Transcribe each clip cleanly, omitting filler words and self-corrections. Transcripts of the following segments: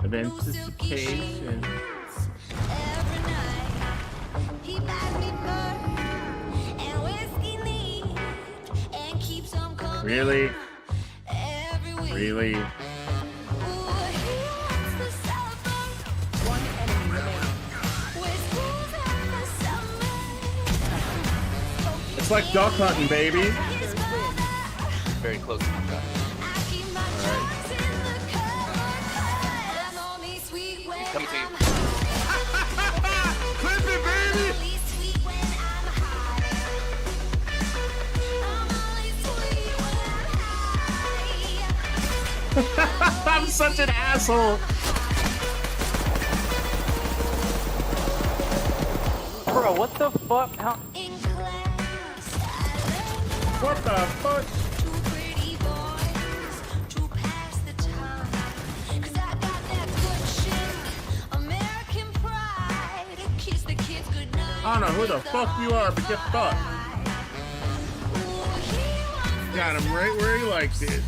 Of anticipation. Every night he buys me bird and whiskey neat and keeps 'em coming. Really? every week. Really? Ooh, he wants to celebrate One enemy remaining. with schools in the summer. It's like duck hunting, baby. His mother, Very close to the shot. I keep my drugs in the cupboard. I'm only sweet when Coming to you. I'm high. Clip it, baby. Only sweet when I'm high. I'm only sweet when I'm high. I'm such an asshole. Bro, what the fuck? How? In class, I learned What the fuck? two pretty boys to pass the time. 'Cause I got that good shit, American pride. Kiss the kids goodnight. I don't know who the fuck you are, but get fucked. Ooh, he wants Got him right where he liked it.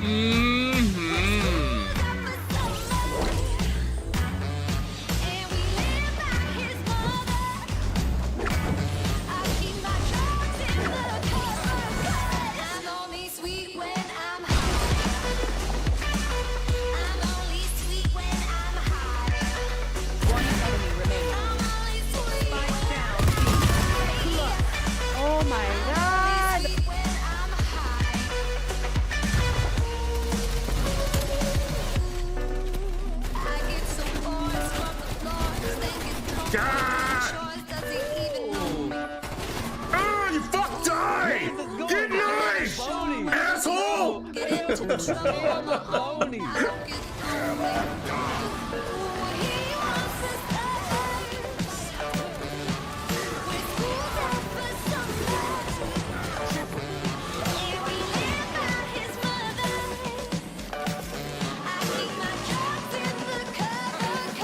Mm-hmm. and we live by his mother. I keep my drugs in the cupboard. I'm only sweet when I'm high. I'm only sweet when I'm high. One enemy remaining. I'm only sweet when Spike down. I'm Oh my god. sweet when I'm high. I get some boys from the floors, thinking God. choice doesn't even know me. Ah, you fuck die! Get nice! Asshole! Get into trouble on my own. I don't get lonely. Ooh, he wants to start. With schools out for summer. And we live by his mother. I keep my drugs in the cupboard.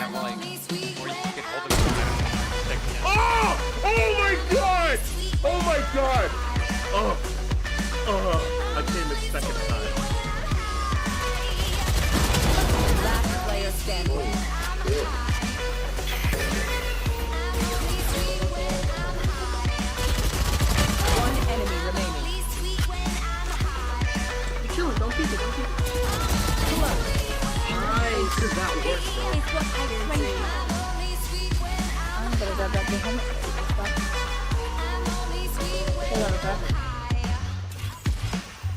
I'm only sweet Or you when can I'm hold it. Oh! Oh my god! Oh my god! Oh. Oh. I came a second time. Last player standing. One enemy remaining. Don't keep it. Nice. That works, bro.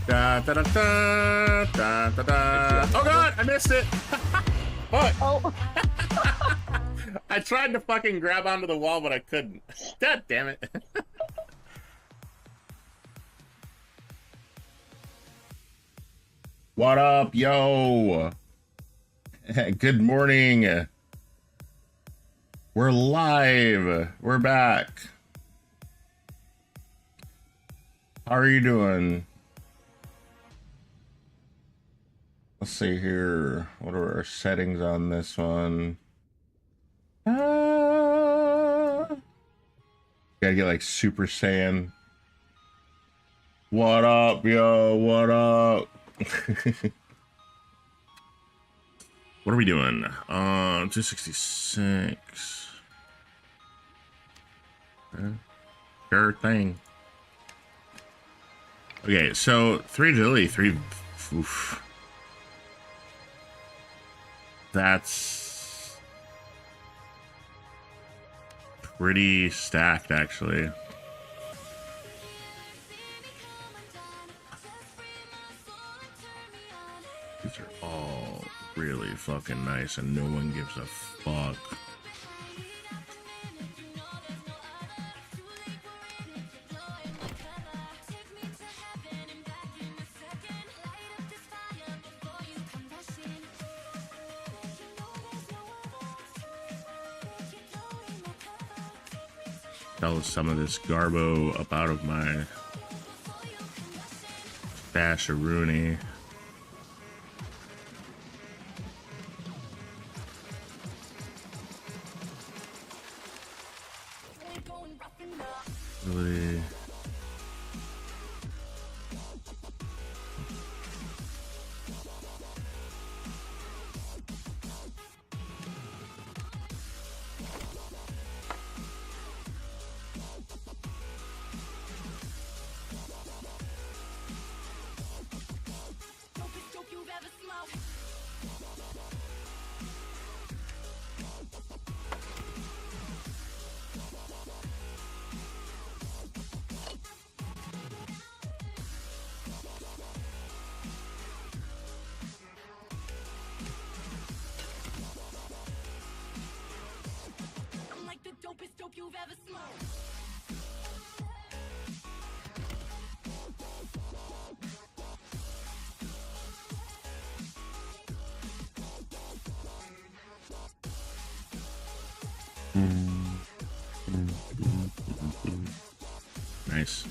Da da da da da da da. Oh god, I missed it. Fuck. Oh. I tried to fucking grab onto the wall, but I couldn't. God damn it. What up, yo? Good morning. We're live. We're back. How are you doing? Let's see here. What are our settings on this one? Gotta get like Super Saiyan. What up, yo? What up? What are we doing? 266. Sure thing. Okay, so 3 agility, 3. Oof. That's pretty stacked, actually. These are all really fucking nice, and no one gives a fuck. Tell some of this garbo up out of my stash of Rooney. Really. Nice.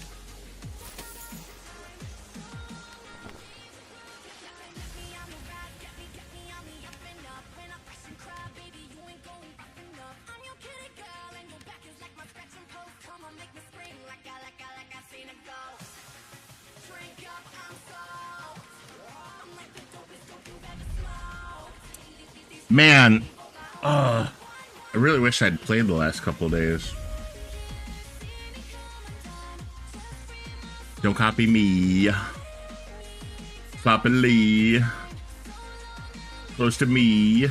Man, I really wish I'd played the last couple of days. Don't copy me. Sloppily. Close to me.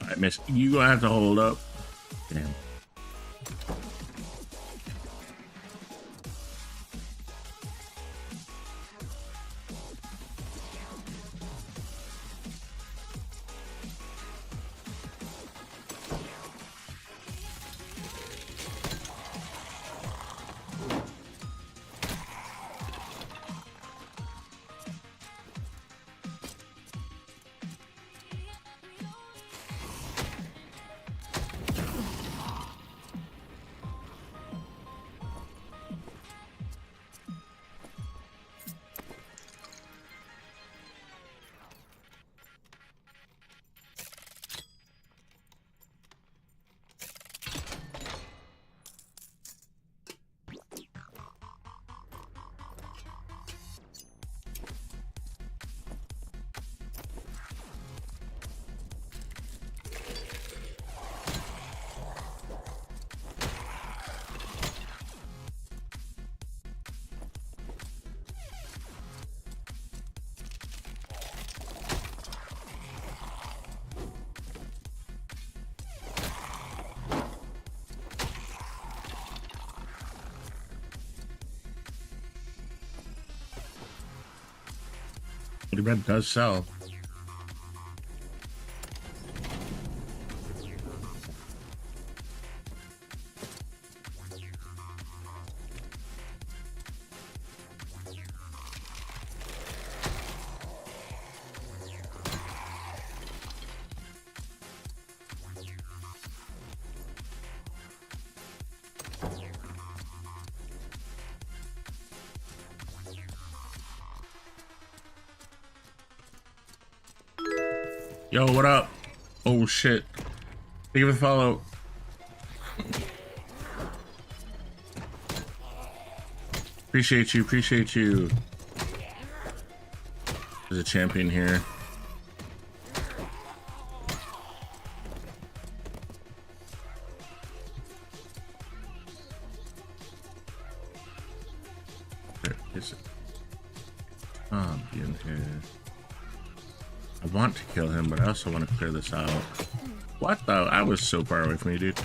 Alright, miss, you gonna have to hold up. Damn. The red does sell. Yo, what up? Oh shit. Thank you for the follow. Appreciate you, appreciate you. There's a champion here. There is a champion here. I want to kill him, but I also want to clear this out. What the? I was so far away from you, dude.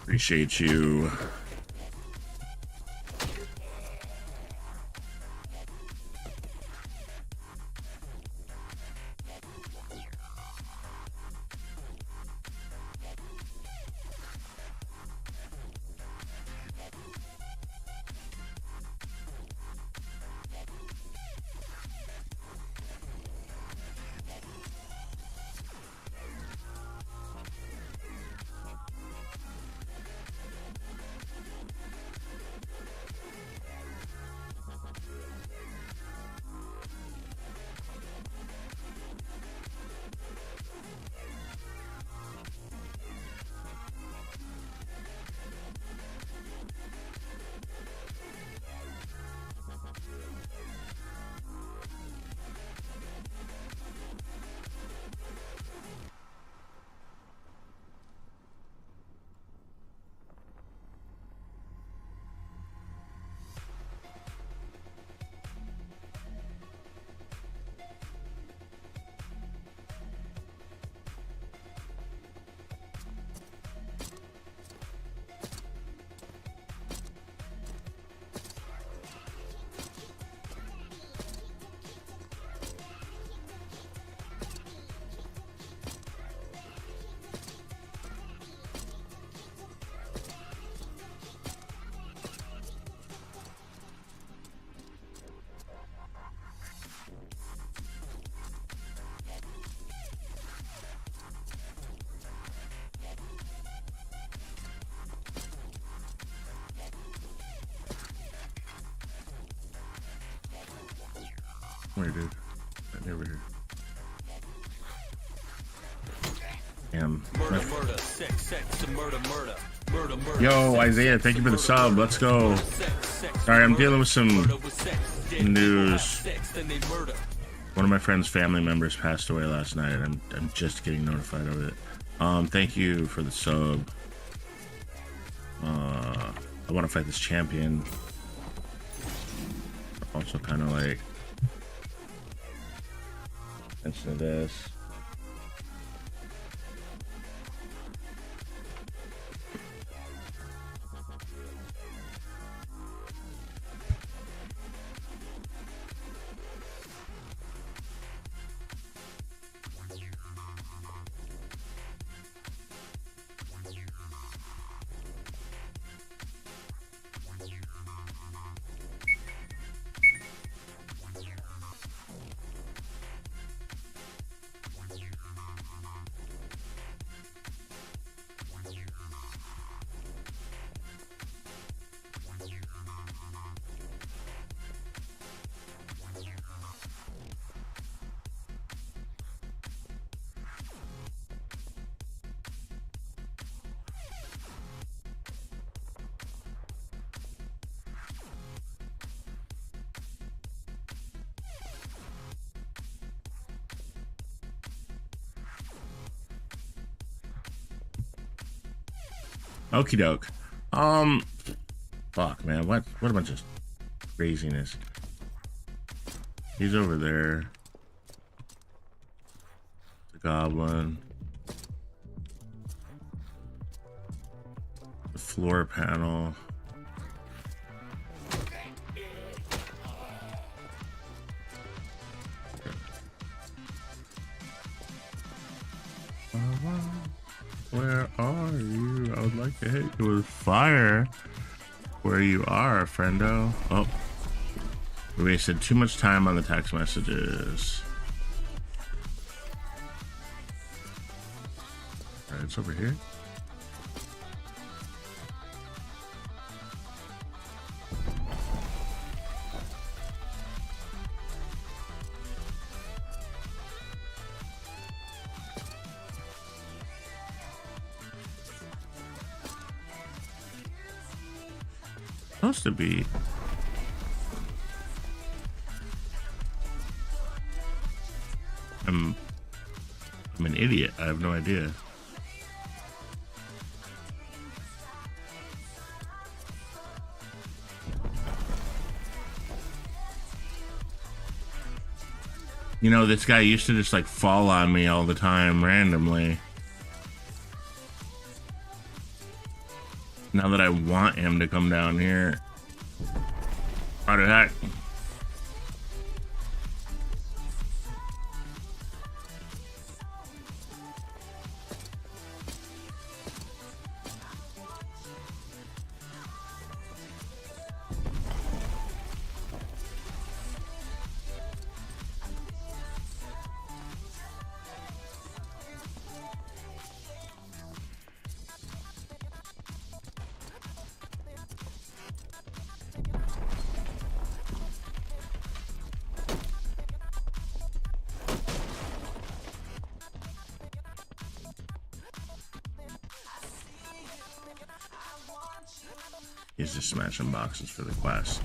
Appreciate you. Come here, dude. Right over here. Damn. Murder, sex, murder. Yo, Isaiah, thank you for the sub. Let's go. Sorry, I'm dealing with some news. One of my friend's family members passed away last night. I'm just getting notified of it. Thank you for the sub. I want to fight this champion. Also kind of like attention to this. Okie doke. Fuck, man. What a bunch of craziness. He's over there. The goblin. The floor panel. Where are you? I would like to hit you with fire. Where you are, friendo. Oh. We wasted too much time on the text messages. Alright, it's over here. Supposed to be. I'm an idiot. I have no idea. You know, this guy used to just like fall on me all the time randomly. Now that I want him to come down here. How the heck? He's just smashing boxes for the quest.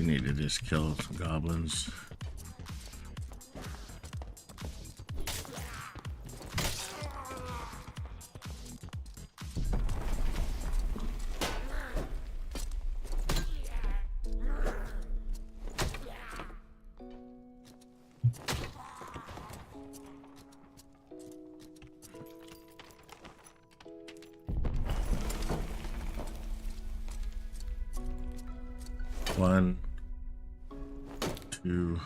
We need to just kill some goblins. One, two.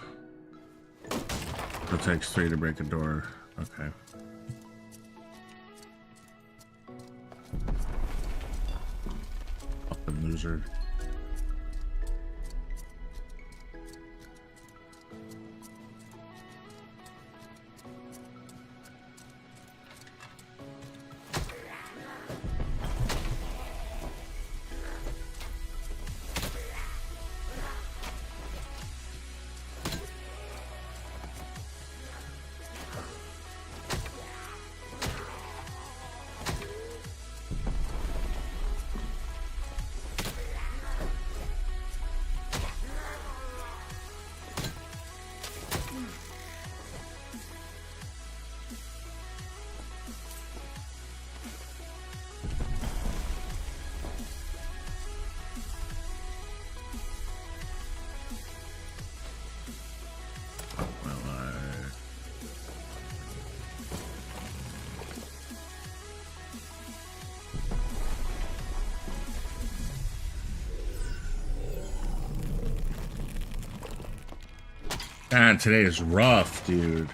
It takes 3 to break a door. Okay. Fucking loser. God, today is rough, dude.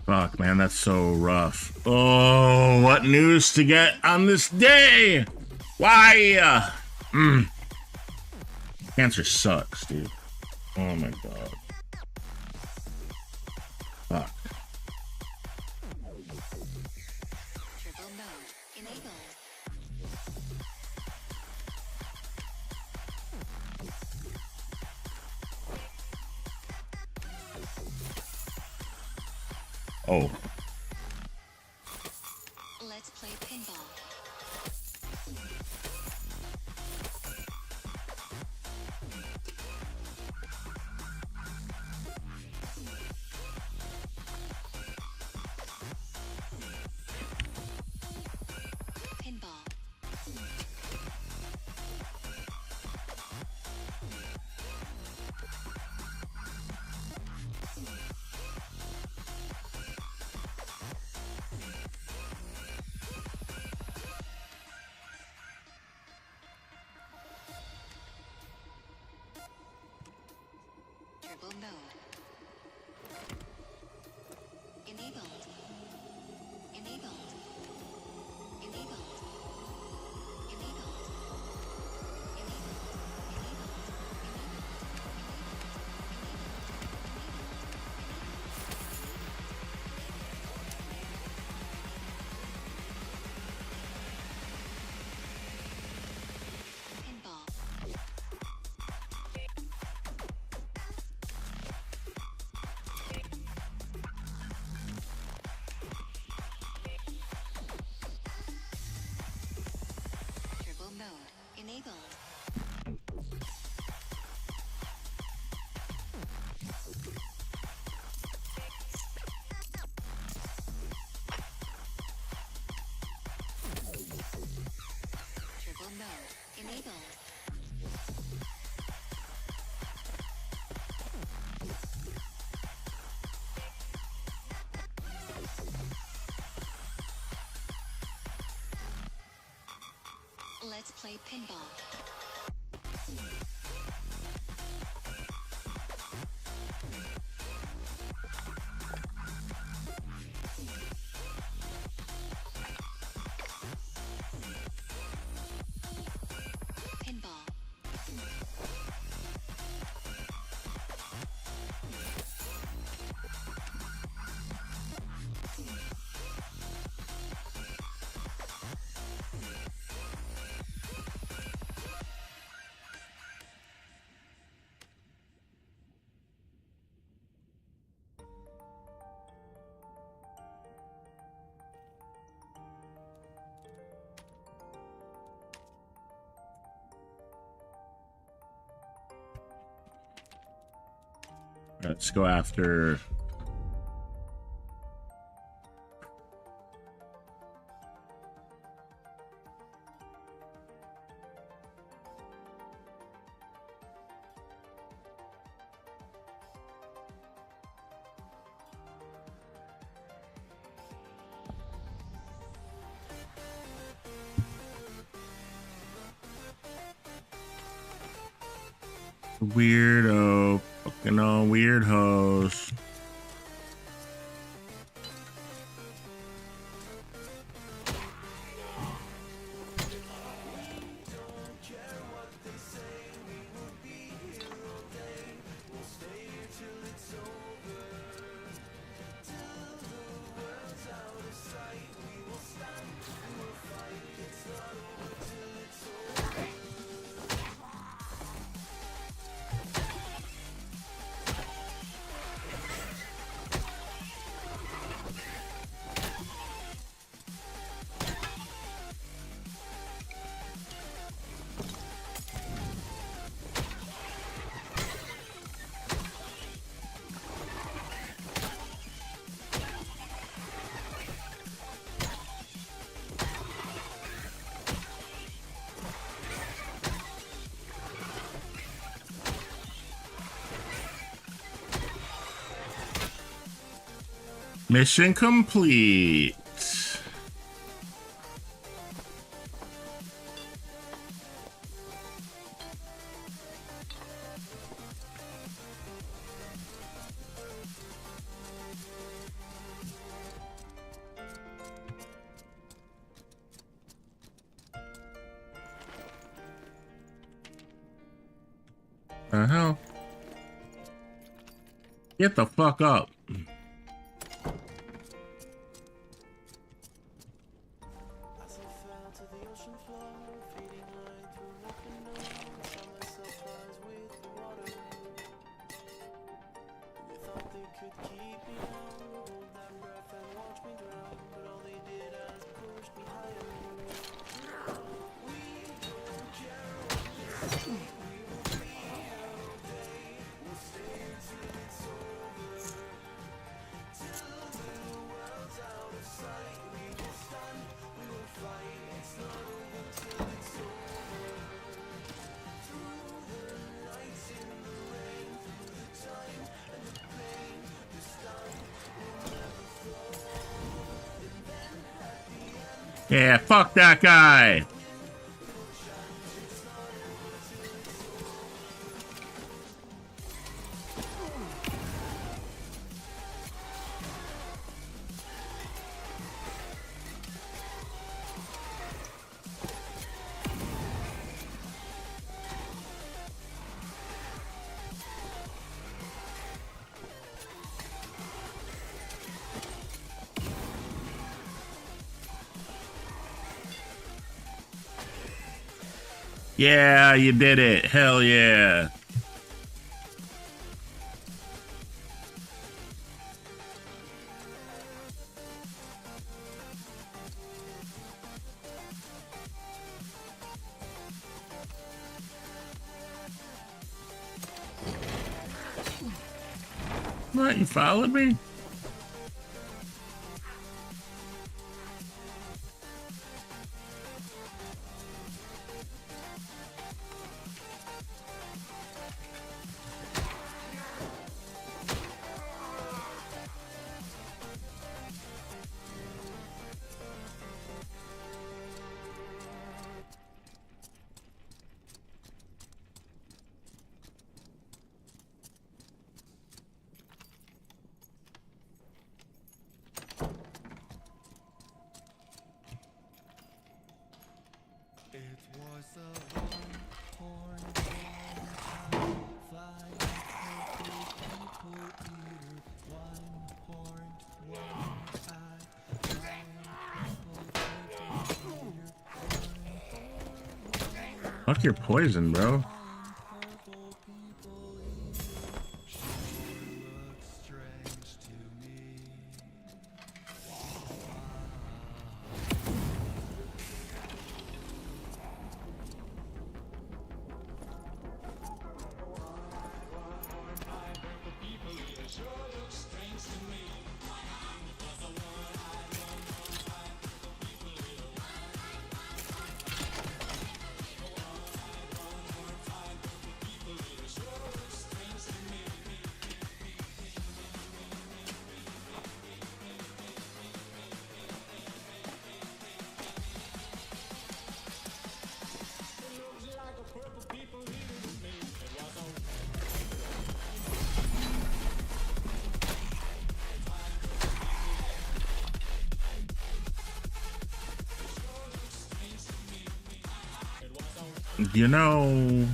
Fuck, man, that's so rough. Oh, what news to get on this day? Why? Cancer sucks, dude. Oh my god. Fuck. Triple mode enabled. Oh. Let's play pinball. Pinball. Triple mode. Enabled. Enabled. Enabled. Enabled. Pinball. Turbo mode enabled. Turbo mode enabled. Let's play pinball. Pinball. Let's go after. Weirdo. Fucking all weird hoes. Mission complete. The hell? Get the fuck up. Yeah, fuck that guy. Yeah, you did it. Hell yeah. What, you followed me? Fuck your poison, bro. You know,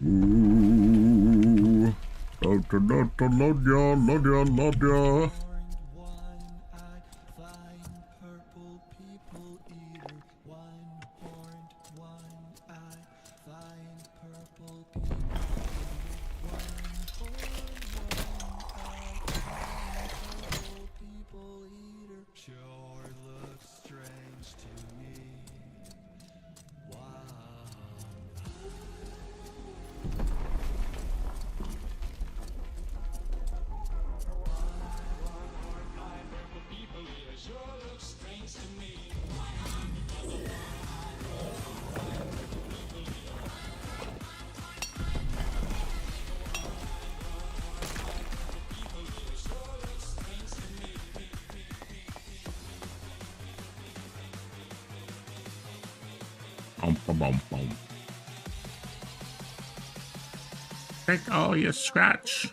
ooh, love ya. Bum. Take all your scratch.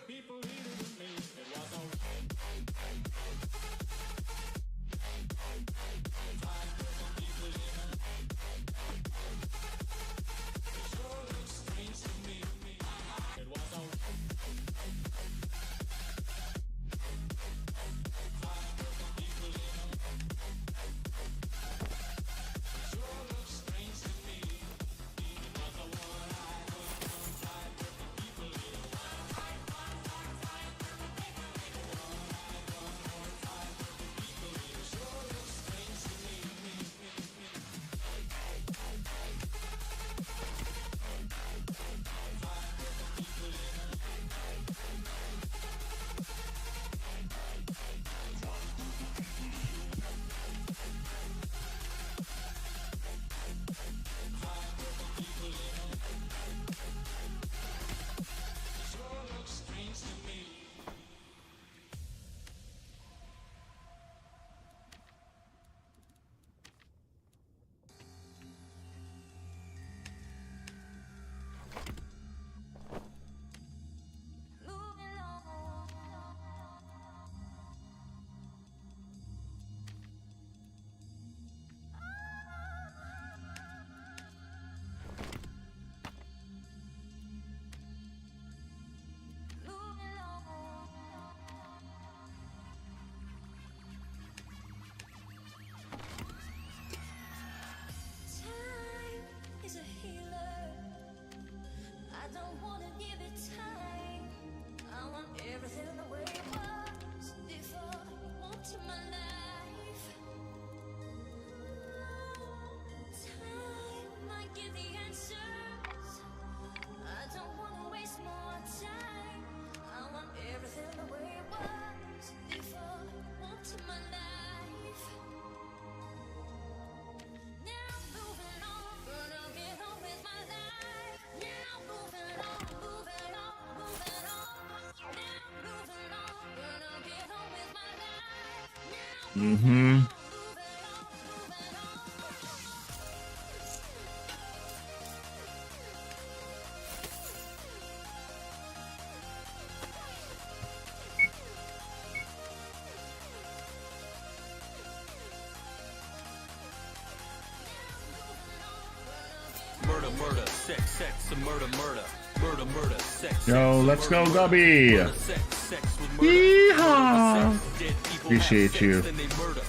Moving on. Moving on. Time is a healer. I don't wanna give it time. I want everything the way it was before you walked in my life. Time might give the answers. I don't wanna waste more time. I want everything the way it was before you walked in my life. Now moving on, gonna get on with my life. Now moving on, moving on, moving on. Now moving on, gonna get on with my life. Now moving on, moving on, moving on. Murder, sex, and murder. Murder, sex. Yo, let's go, Gubby. Sex with murder. Yeehaw. Dead people Appreciate have sex, you. then they murder.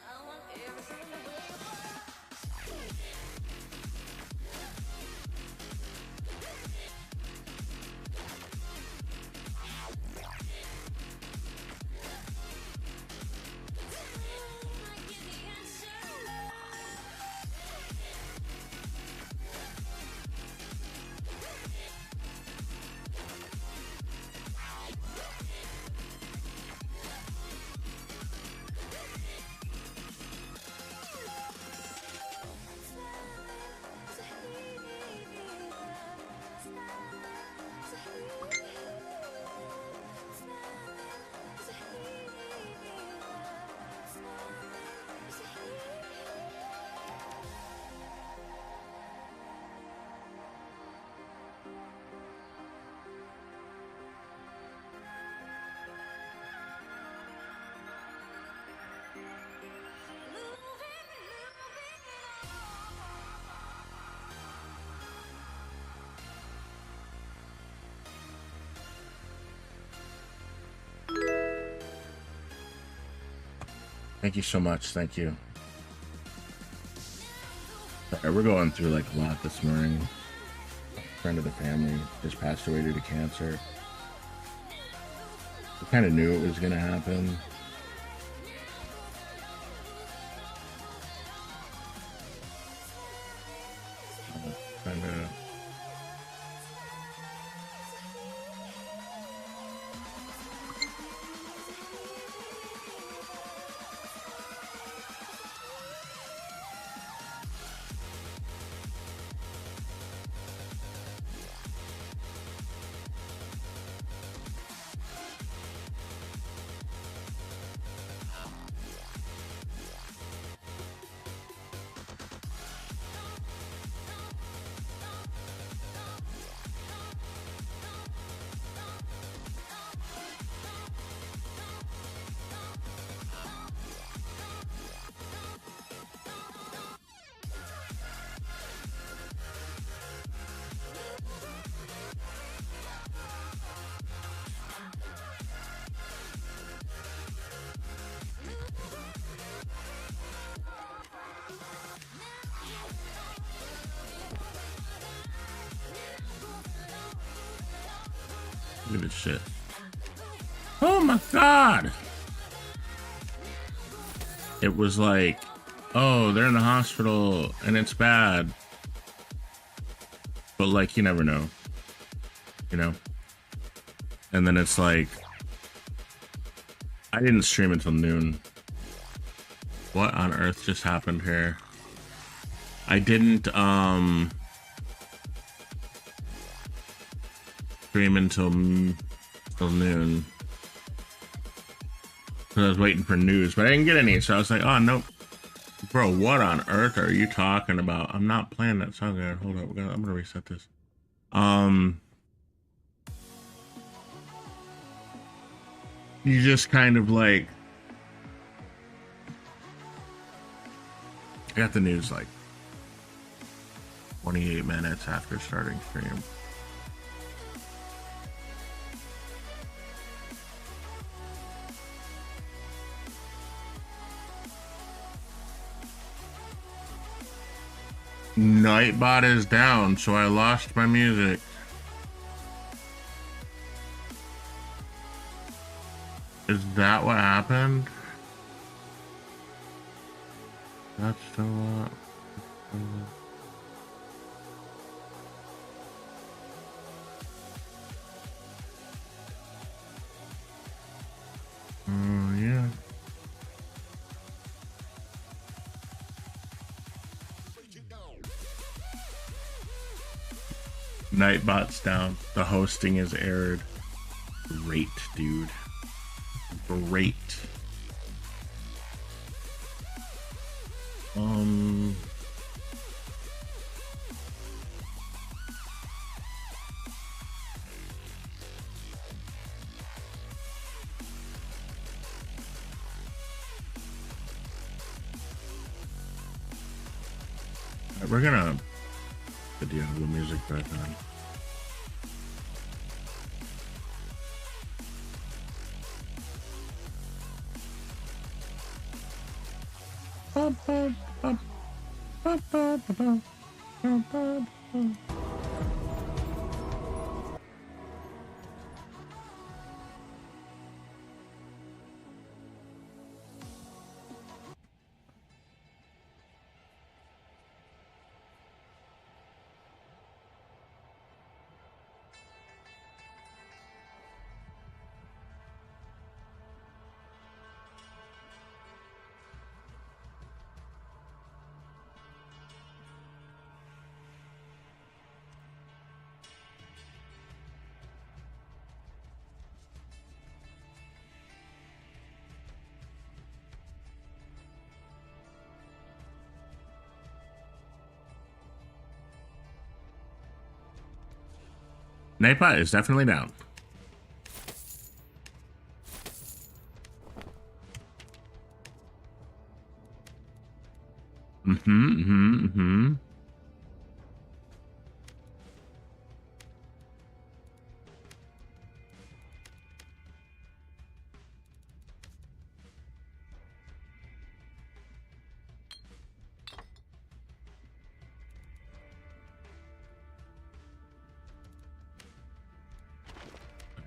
I want everything the way it was. Might give the answer. Thank you so much. Thank you. Alright, we're going through like a lot this morning. A friend of the family just passed away due to cancer. We kind of knew it was going to happen. Look at this shit. Oh my god! It was like, oh, they're in the hospital and it's bad. But like, you never know. You know? And then it's like, I didn't stream until noon. What on earth just happened here? I didn't stream until noon. Cause I was waiting for news, but I didn't get any, so I was like, oh nope. Bro, what on earth are you talking about? I'm not playing that song there. Hold up, I'm gonna reset this. You just kind of like, I got the news like 28 minutes after starting stream. Nightbot is down, so I lost my music. Is that what happened? That's still up. Oh, yeah. Nightbot's down. The hosting is errored. Great, dude. Great. We're gonna video the music back on. Nightbot is definitely down.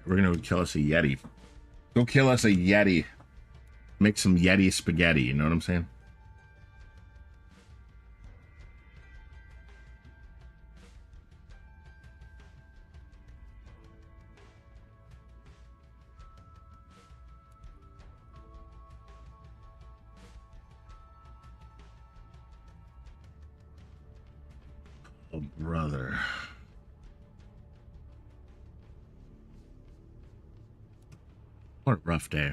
We're gonna go kill us a Yeti. Go kill us a Yeti. Make some Yeti spaghetti, you know what I'm saying? Oh, brother. What a rough day.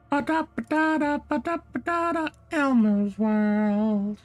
Ba-da-ba-da-da-ba-da-ba-da-da, Elmer's World.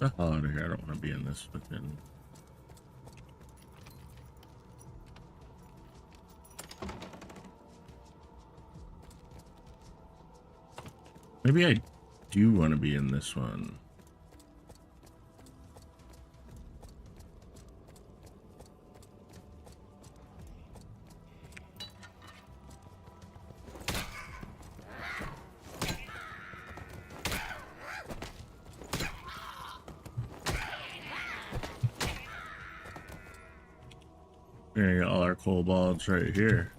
The hell out of here. I don't want to be in this fucking. Maybe I do want to be in this one. We're gonna get all our kobolds right here.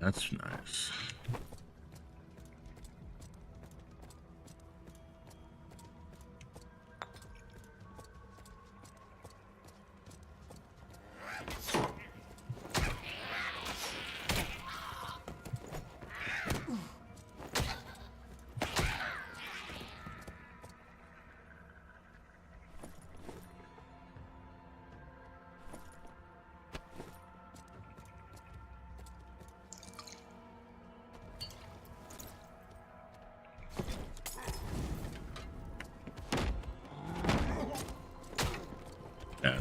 That's nice. Yeah.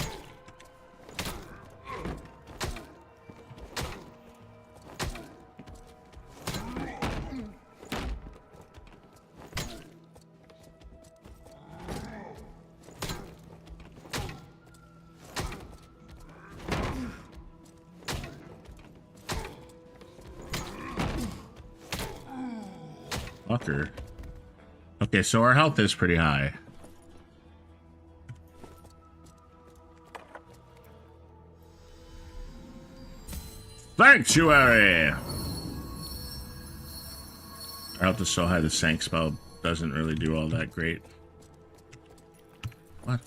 Fucker. Okay, so our health is pretty high. Sanctuary! Our health is so high, the Sank spell doesn't really do all that great. What?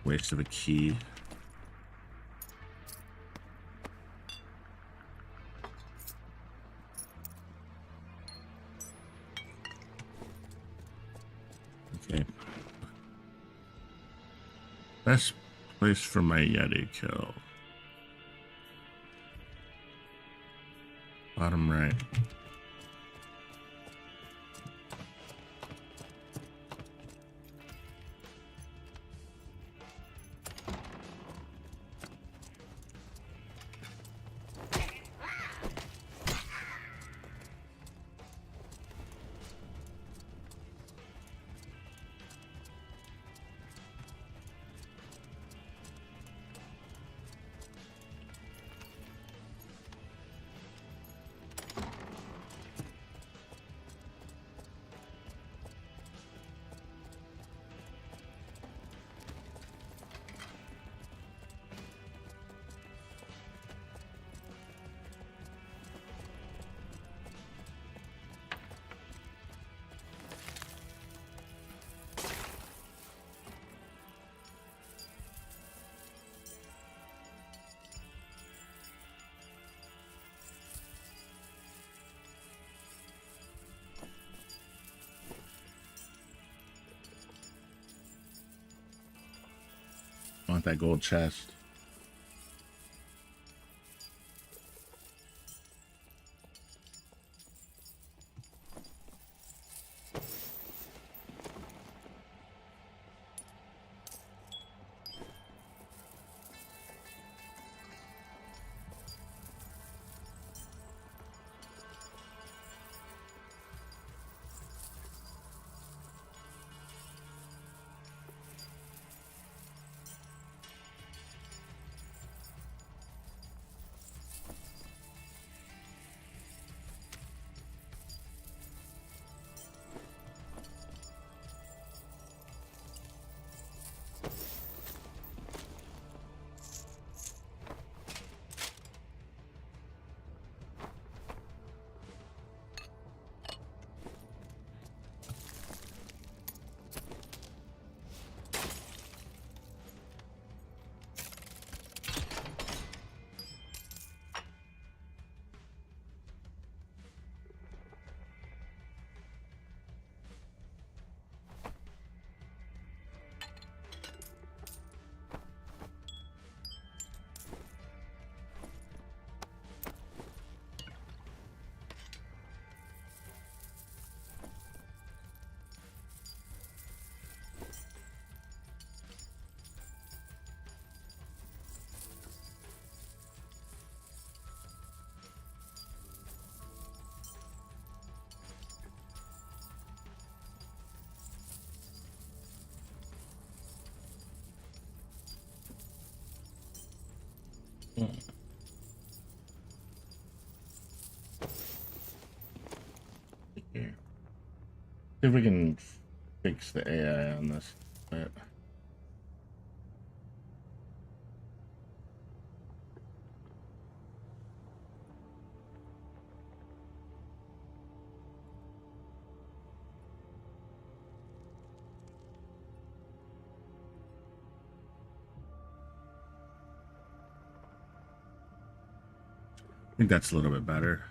Waste of a key. Okay. Best place for my Yeti kill. Bottom right. I want that gold chest. See if we can fix the AI on this. Right. I think that's a little bit better.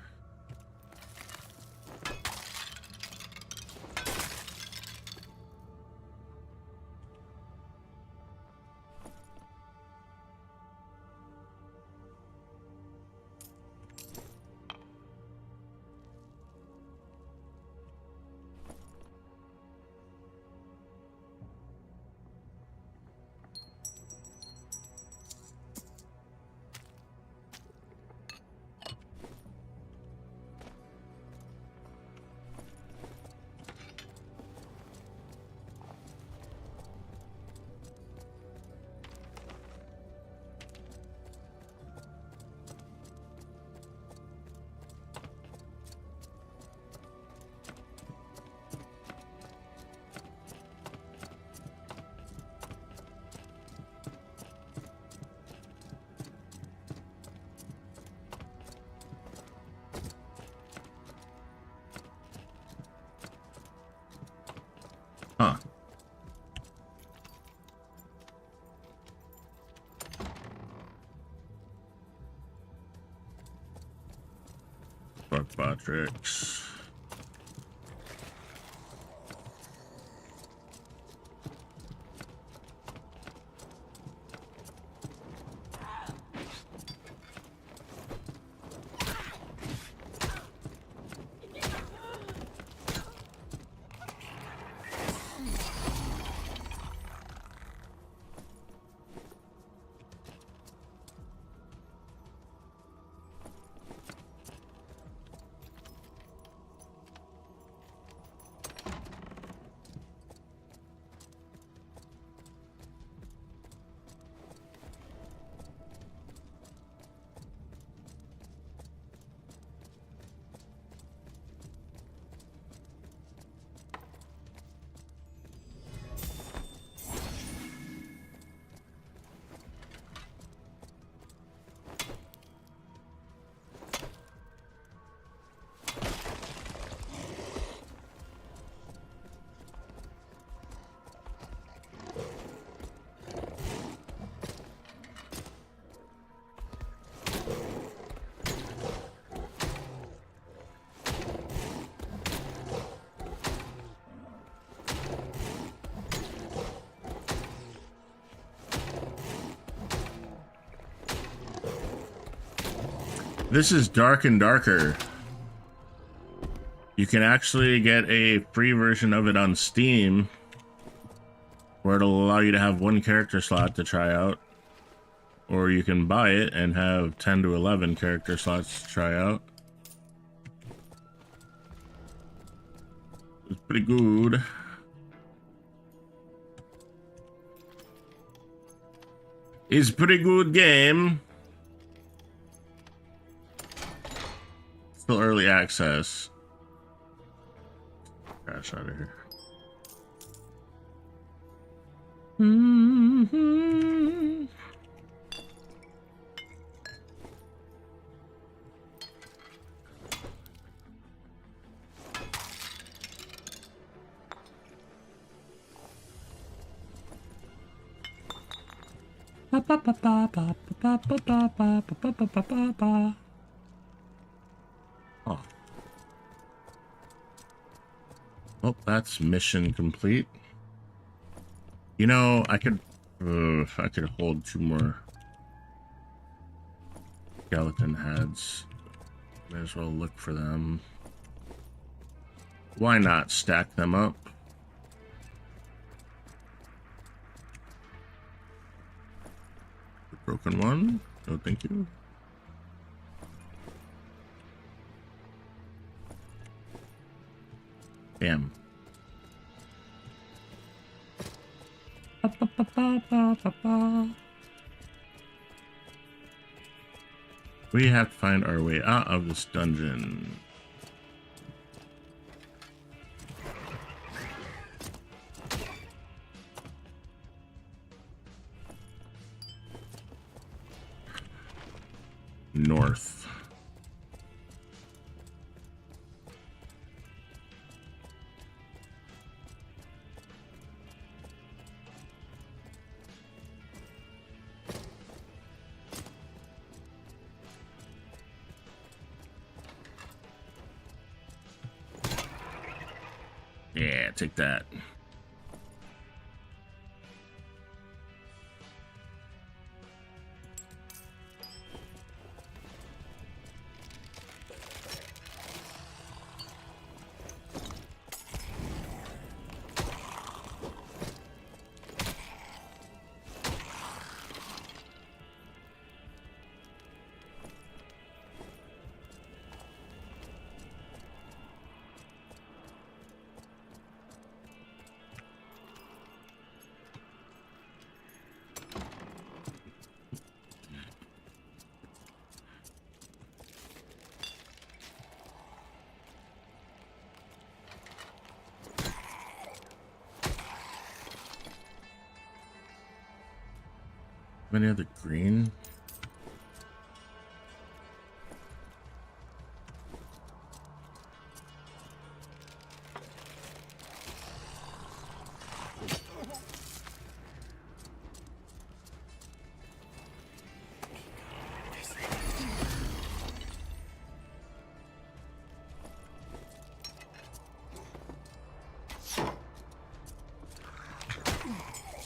Huh. Fuck Botrix. This is Dark and Darker. You can actually get a free version of it on Steam, where it'll allow you to have one character slot to try out, or you can buy it and have 10 to 11 character slots to try out. It's pretty good. It's a pretty good game. Still early access. Crash out of here. Oh. Well, that's mission complete. You know, I could hold 2 more skeleton heads. May as well look for them. Why not stack them up? The broken one? No, thank you. Damn. We have to find our way out of this dungeon. north. Yeah, take that. Any other green?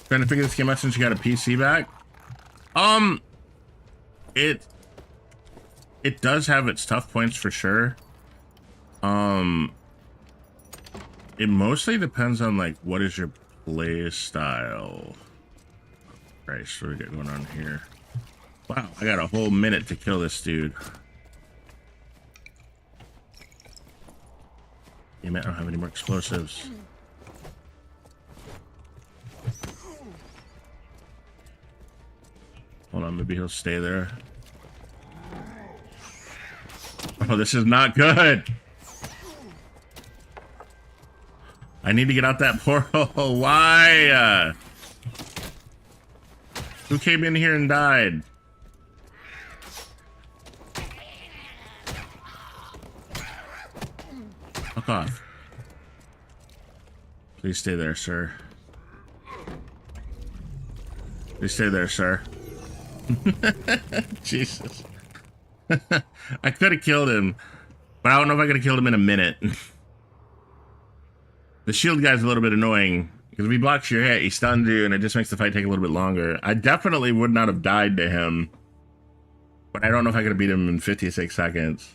Trying to figure this game out since you got a PC back. It does have its tough points for sure. It mostly depends on like what is your play style. Christ, what do we got going on here? Wow, I got a whole minute to kill this dude. Damn it, I don't have any more explosives. Hold on, maybe he'll stay there. Oh, this is not good. I need to get out that portal. Why? Who came in here and died? Fuck off. Please stay there, sir. Please stay there, sir. Jesus. I could have killed him, but I don't know if I could have killed him in a minute. The shield guy's a little bit annoying because if he blocks your hit, he stuns you, and it just makes the fight take a little bit longer. I definitely would not have died to him, but I don't know if I could have beat him in 56 seconds.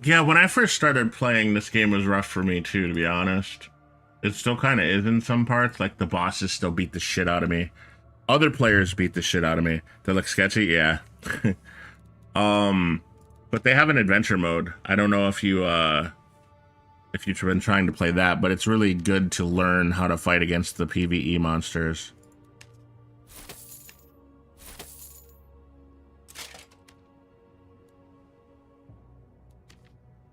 Yeah, when I first started playing, this game was rough for me too, to be honest. It still kind of is in some parts. Like, the bosses still beat the shit out of me. Other players beat the shit out of me. They look sketchy, yeah. But they have an adventure mode. I don't know if you've been trying to play that, but it's really good to learn how to fight against the PvE monsters.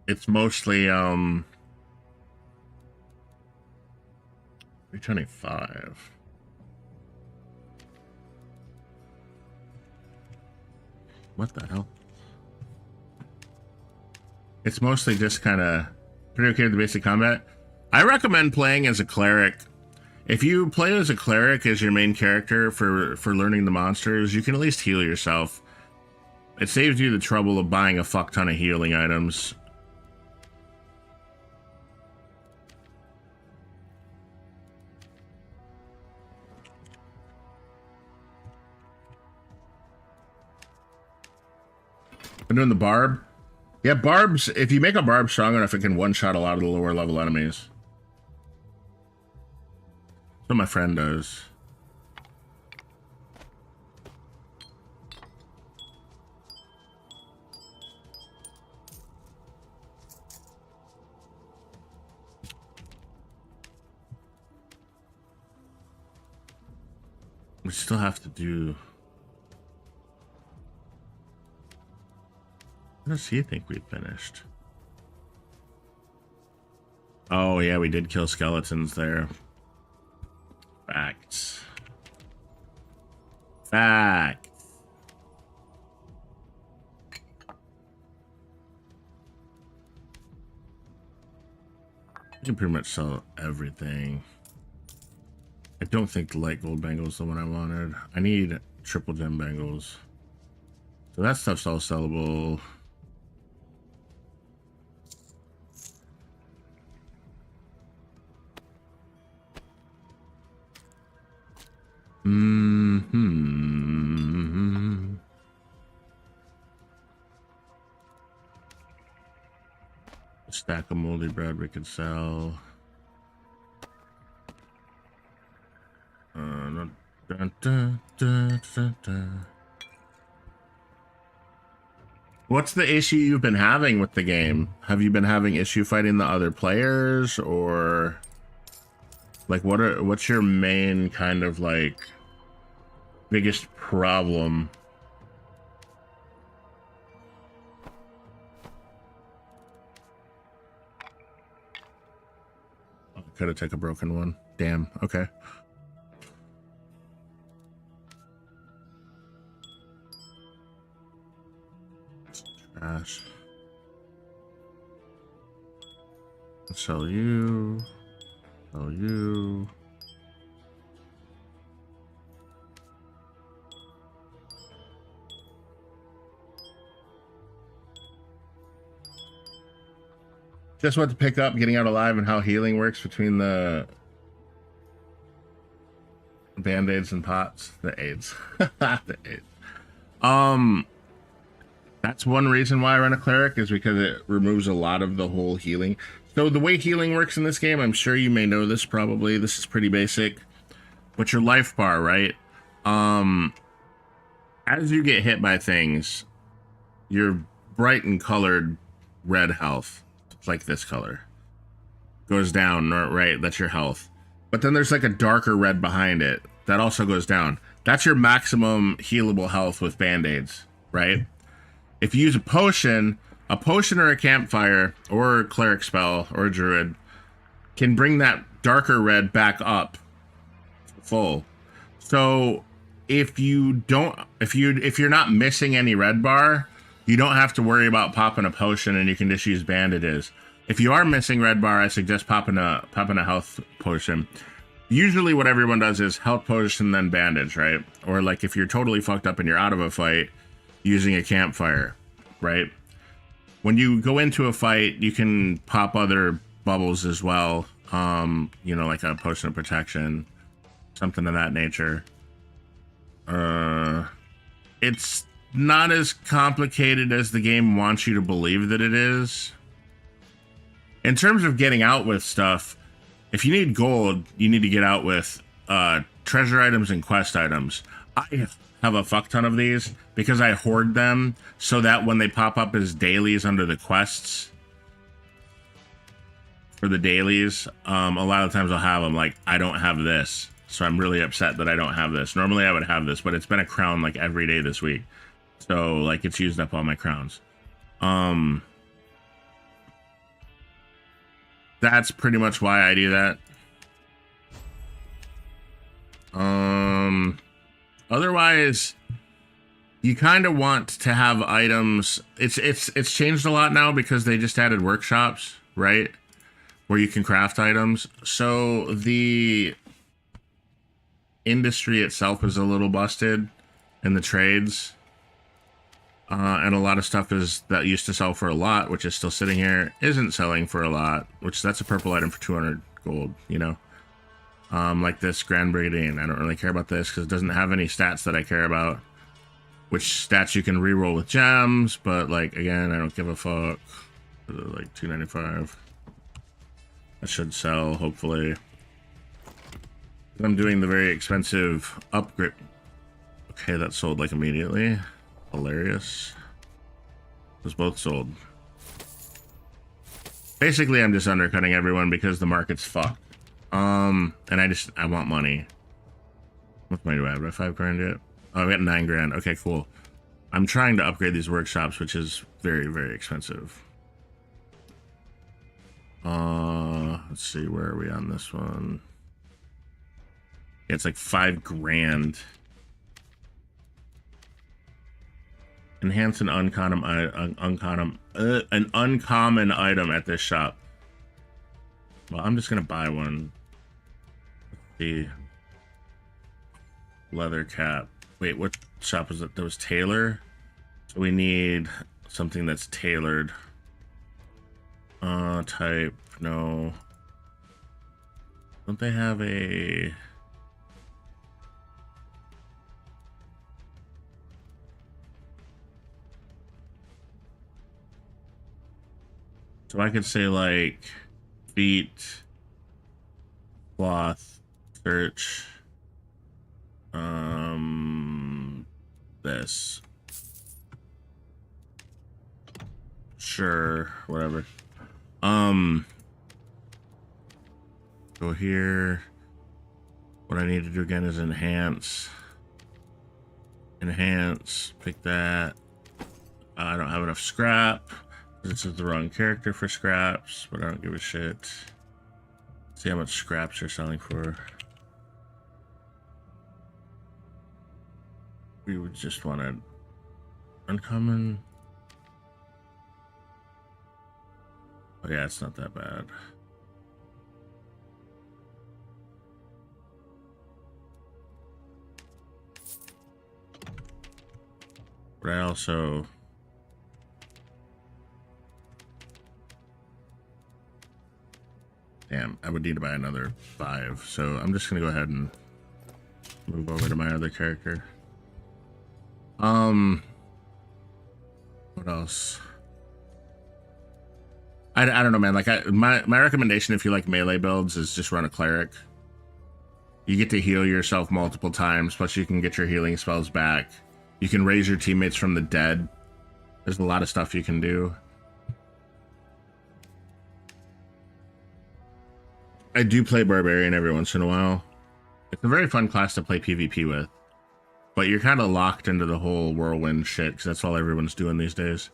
It's mostly 325. What the hell? It's mostly just kind of pretty okay with the basic combat. I recommend playing as a cleric. If you play as a cleric as your main character for learning the monsters, you can at least heal yourself. It saves you the trouble of buying a fuck ton of healing items. I'm doing the barb. Yeah, barbs, if you make a barb strong enough, it can one-shot a lot of the lower level enemies. That's what my friend does. We still have to do... What does he think we finished? Oh, yeah, we did kill skeletons there. Facts. Facts. can pretty much sell everything. I don't think the light gold bangle is the one I wanted. I need triple gem bangles. So that stuff's all sellable. A stack of moldy bread we could sell. Dun, dun, dun, dun, dun. What's the issue you've been having with the game? Have you been having issue fighting the other players, or like what's your main kind of like biggest problem? Oh, could have took a broken one. Damn. Okay. Trash. Sell you. Sell you. Just what to pick up getting out alive and how healing works between the band-aids and pots. The aids. The aids. That's one reason why I run a cleric, is because it removes a lot of the whole healing. So the way healing works in this game, I'm sure you may know this probably. This is pretty basic. But your life bar, right? As you get hit by things, your bright and colored red health, like this color, goes down, right? That's your health. But then there's like a darker red behind it that also goes down. That's your maximum healable health with band-aids, right? If you use a potion or a campfire or a cleric spell or a druid can bring that darker red back up full. So if you're not missing any red bar, you don't have to worry about popping a potion, and you can just use bandages. If you are missing red bar, I suggest popping a health potion. Usually what everyone does is health potion then bandage, right? Or like if you're totally fucked up and you're out of a fight, using a campfire, right? When you go into a fight, you can pop other bubbles as well. You know, like a potion of protection, something of that nature. It's not as complicated as the game wants you to believe that it is. In terms of getting out with stuff, if you need gold, you need to get out with treasure items and quest items. I have a fuck ton of these because I hoard them so that when they pop up as dailies under the quests for the dailies, a lot of times I'll have them like, I don't have this, so I'm really upset that I don't have this. Normally I would have this, but it's been a crown like every day this week, so like it's used up all my crowns. That's pretty much why I do that. Otherwise, you kind of want to have items. It's changed a lot now because they just added workshops, right? Where you can craft items. So the industry itself is a little busted in the trades. And a lot of stuff that used to sell for a lot, which is still sitting here, isn't selling for a lot, which that's a purple item for 200 gold, you know? Like this Grand Brigandine. I don't really care about this because it doesn't have any stats that I care about. Which stats you can reroll with gems, but like, again, I don't give a fuck. Like $2.95. That should sell, hopefully. I'm doing the very expensive upgrade. Okay, that sold like immediately. Hilarious. Those both sold. Basically, I'm just undercutting everyone because the market's fucked. And I want money. What money do I have? Do I have 5 grand yet? Oh, I've got 9 grand. Okay, cool. I'm trying to upgrade these workshops, which is very, very expensive. Let's see, where are we on this one? Yeah, it's like 5 grand. Enhance an uncommon item at this shop. Well, I'm just gonna buy one. The leather cap. Wait, what shop was it? There was Taylor. So we need something that's tailored. Type, no. Don't they have a... So I could say like feet, cloth, search, this. Sure, whatever. Go here. What I need to do again is enhance. Enhance, pick that. I don't have enough scrap. This is the wrong character for scraps, but I don't give a shit. See how much scraps are selling for. We would just want to uncommon. Oh yeah, it's not that bad. But I also... Damn, I would need to buy another 5. So I'm just gonna go ahead and move over to my other character. What else? I don't know, man. Like my recommendation, if you like melee builds, is just run a cleric. You get to heal yourself multiple times, plus you can get your healing spells back. You can raise your teammates from the dead. There's a lot of stuff you can do. I do play Barbarian every once in a while. It's a very fun class to play PvP with. But you're kind of locked into the whole whirlwind shit, because that's all everyone's doing these days.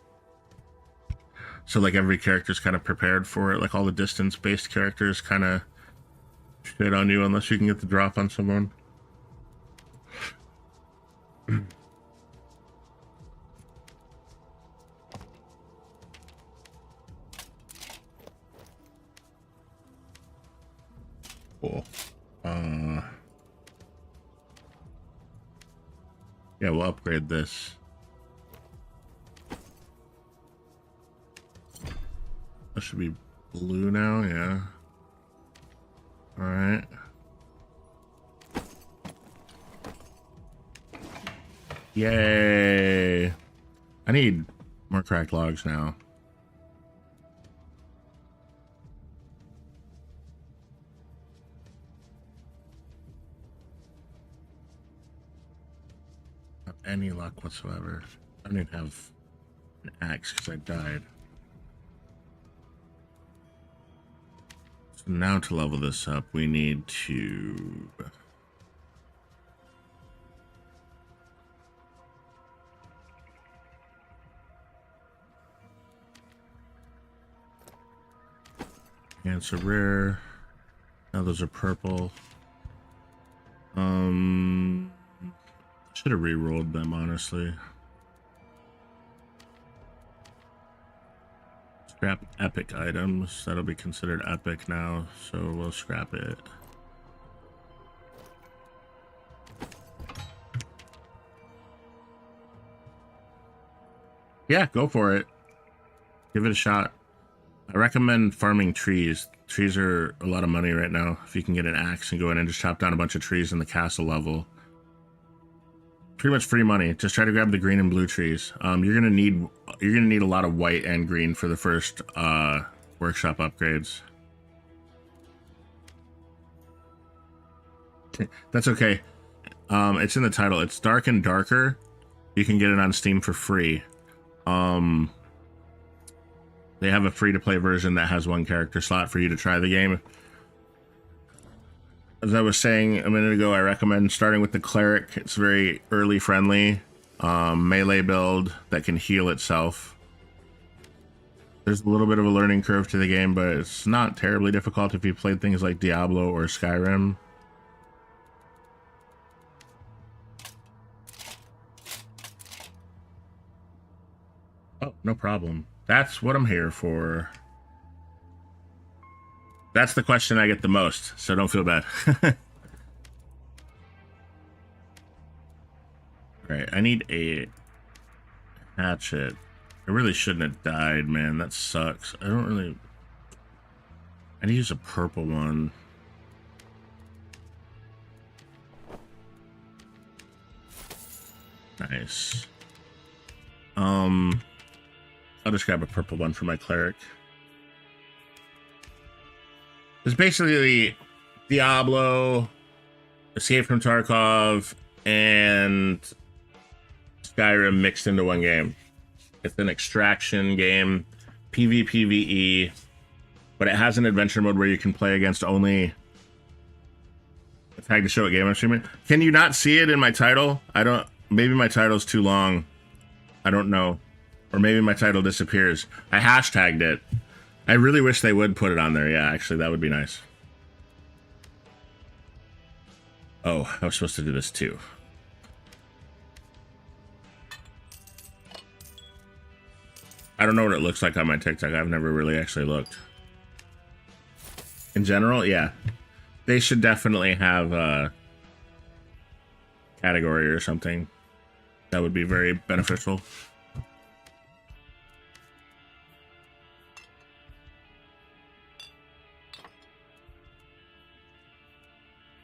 So like every character's kind of prepared for it. Like all the distance-based characters kind of shit on you unless you can get the drop on someone. Cool. Yeah, we'll upgrade this. That should be blue now, yeah. Alright. Yay! I need more cracked logs now. Not any luck whatsoever. I don't even have an axe because I died. So now to level this up, we need to... Answer rare. Now those are purple. Should have re-rolled them, honestly. Scrap epic items. That'll be considered epic now, so we'll scrap it. Yeah, go for it. Give it a shot. I recommend farming trees. Trees are a lot of money right now. If you can get an axe and go in and just chop down a bunch of trees in the castle level. Pretty much free money. Just try to grab the green and blue trees. You're gonna need a lot of white and green for the first workshop upgrades. That's okay. It's in the title. It's Dark and Darker. You can get it on Steam for free. They have a free-to-play version that has 1 character slot for you to try the game. As I was saying a minute ago, I recommend starting with the cleric. It's very early friendly, melee build that can heal itself. There's a little bit of a learning curve to the game, but it's not terribly difficult if you played things like Diablo or Skyrim. Oh, no problem. That's what I'm here for. That's the question I get the most, so don't feel bad. Right, I need a hatchet. I really shouldn't have died, man. That sucks. I don't really... I need to use a purple one. Nice. I'll just grab a purple one for my cleric. It's basically Diablo, Escape from Tarkov, and Skyrim mixed into one game. It's an extraction game, PvPvE, but it has an adventure mode where you can play against only... Tag to show what game I'm streaming. Can you not see it in my title? I don't... Maybe my title's too long. I don't know. Or maybe my title disappears. I hashtagged it. I really wish they would put it on there. Yeah, actually, that would be nice. Oh, I was supposed to do this too. I don't know what it looks like on my TikTok. I've never really actually looked. In general, yeah. They should definitely have a category or something. That would be very beneficial.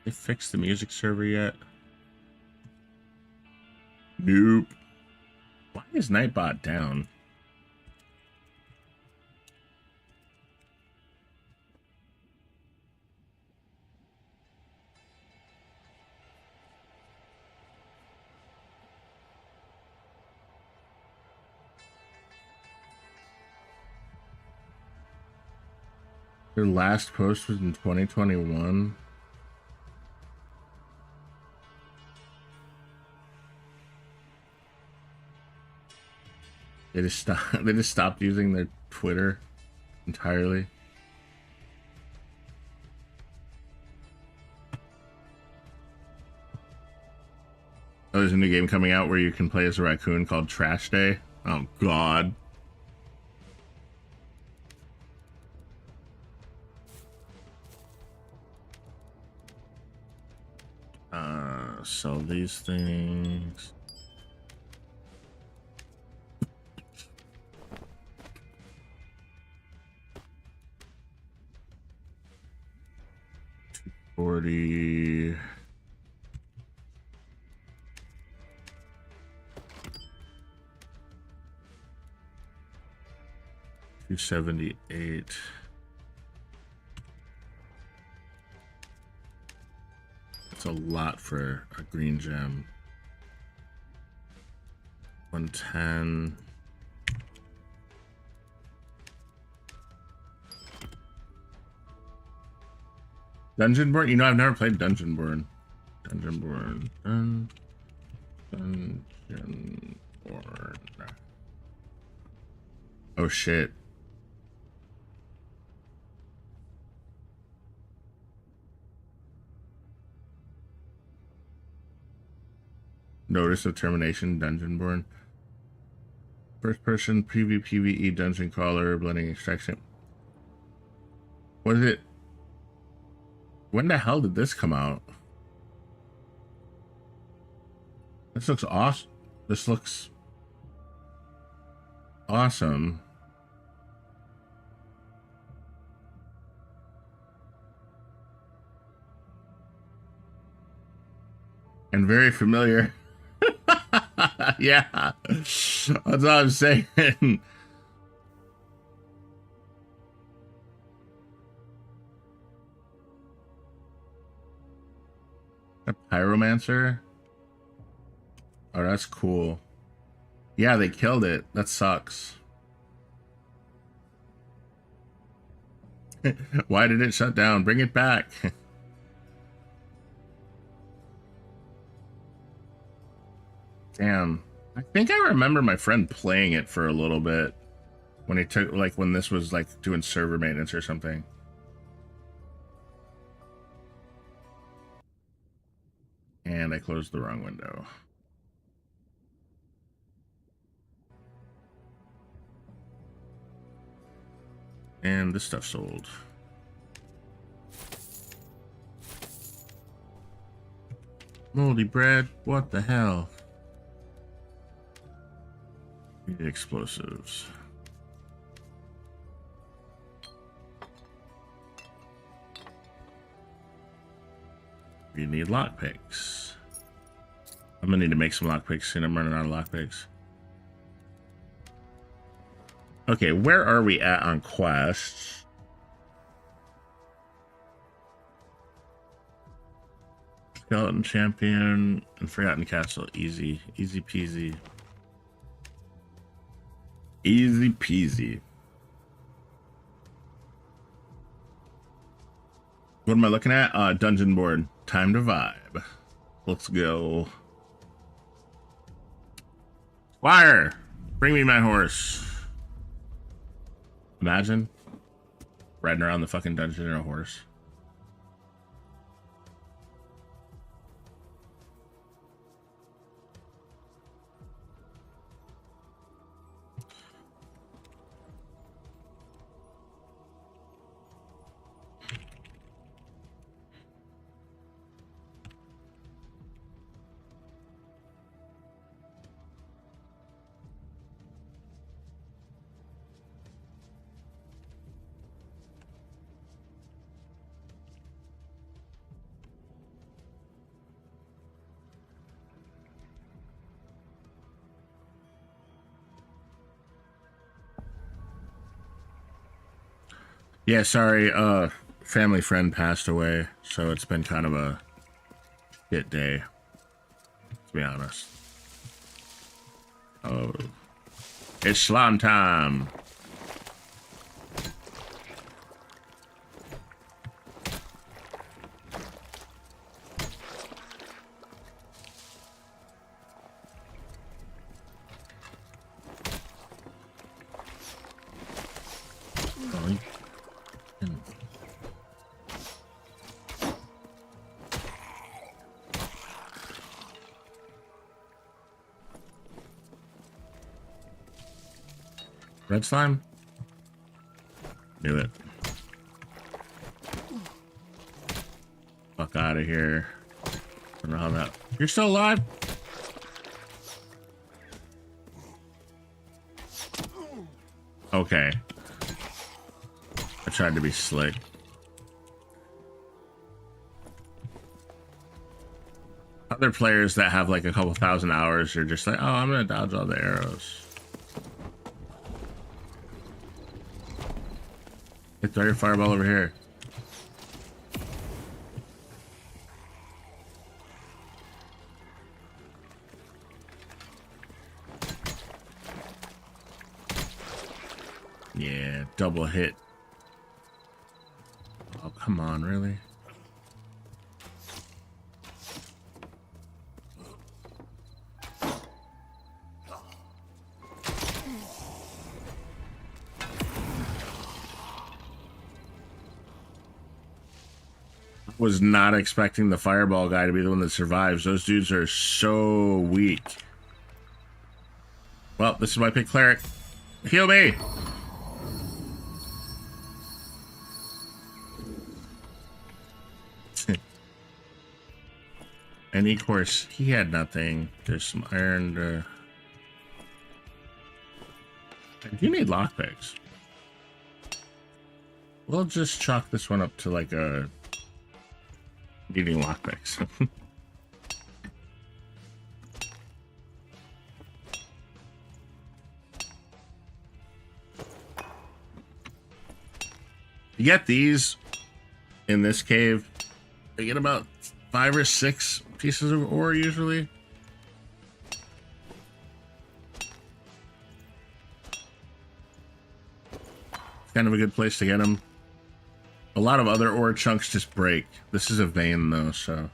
They fixed the music server yet? Nope. Why is Nightbot down? Their last post was in 2021. They just stopped using their Twitter entirely. Oh, there's a new game coming out where you can play as a raccoon called Trash Day. Oh God. Sell these things. $240. $278. That's a lot for a green gem. 110. Dungeonborn? You know, I've never played Dungeonborn. Dungeonborn. Dungeonborn. Oh shit. Notice of termination, Dungeonborn. First person PvPvE dungeon crawler blending extraction. What is it? When the hell did this come out? This looks awesome. This looks awesome. And very familiar. Yeah, that's what I'm saying. A pyromancer? Oh, that's cool. Yeah, they killed it. That sucks. Why did it shut down? Bring it back. Damn. I think I remember my friend playing it for a little bit when he took, like, when this was like doing server maintenance or something. And I closed the wrong window. And this stuff sold. Moldy bread. What the hell? Need explosives. We need lockpicks. I'm gonna need to make some lockpicks soon. I'm running out of lockpicks. Okay, where are we at on quests? Skeleton Champion and Forgotten Castle. Easy. Easy peasy. Easy peasy. What am I looking at? Dungeon board. Time to vibe. Let's go. Squire! Bring me my horse. Imagine riding around the fucking dungeon in a horse. Yeah, sorry, family friend passed away, so it's been kind of a shit day, to be honest. Oh, it's slime time. Red slime? Knew it. Fuck out of here. I don't know how that... You're still alive? Okay. I tried to be slick. Other players that have like a couple thousand hours are just like, oh, I'm gonna dodge all the arrows. Hey, throw your fireball over here. Yeah, double hit. Oh, come on, really? Was not expecting the fireball guy to be the one that survives. Those dudes are so weak. Well, this is why I pick cleric. Heal me. And of course, he had nothing. There's some iron. You need lockpicks. We'll just chalk this one up to like a needing lockpicks. You get these in this cave. You get about 5 or 6 pieces of ore usually. Kind of a good place to get them. A lot of other ore chunks just break. This is a vein though, so.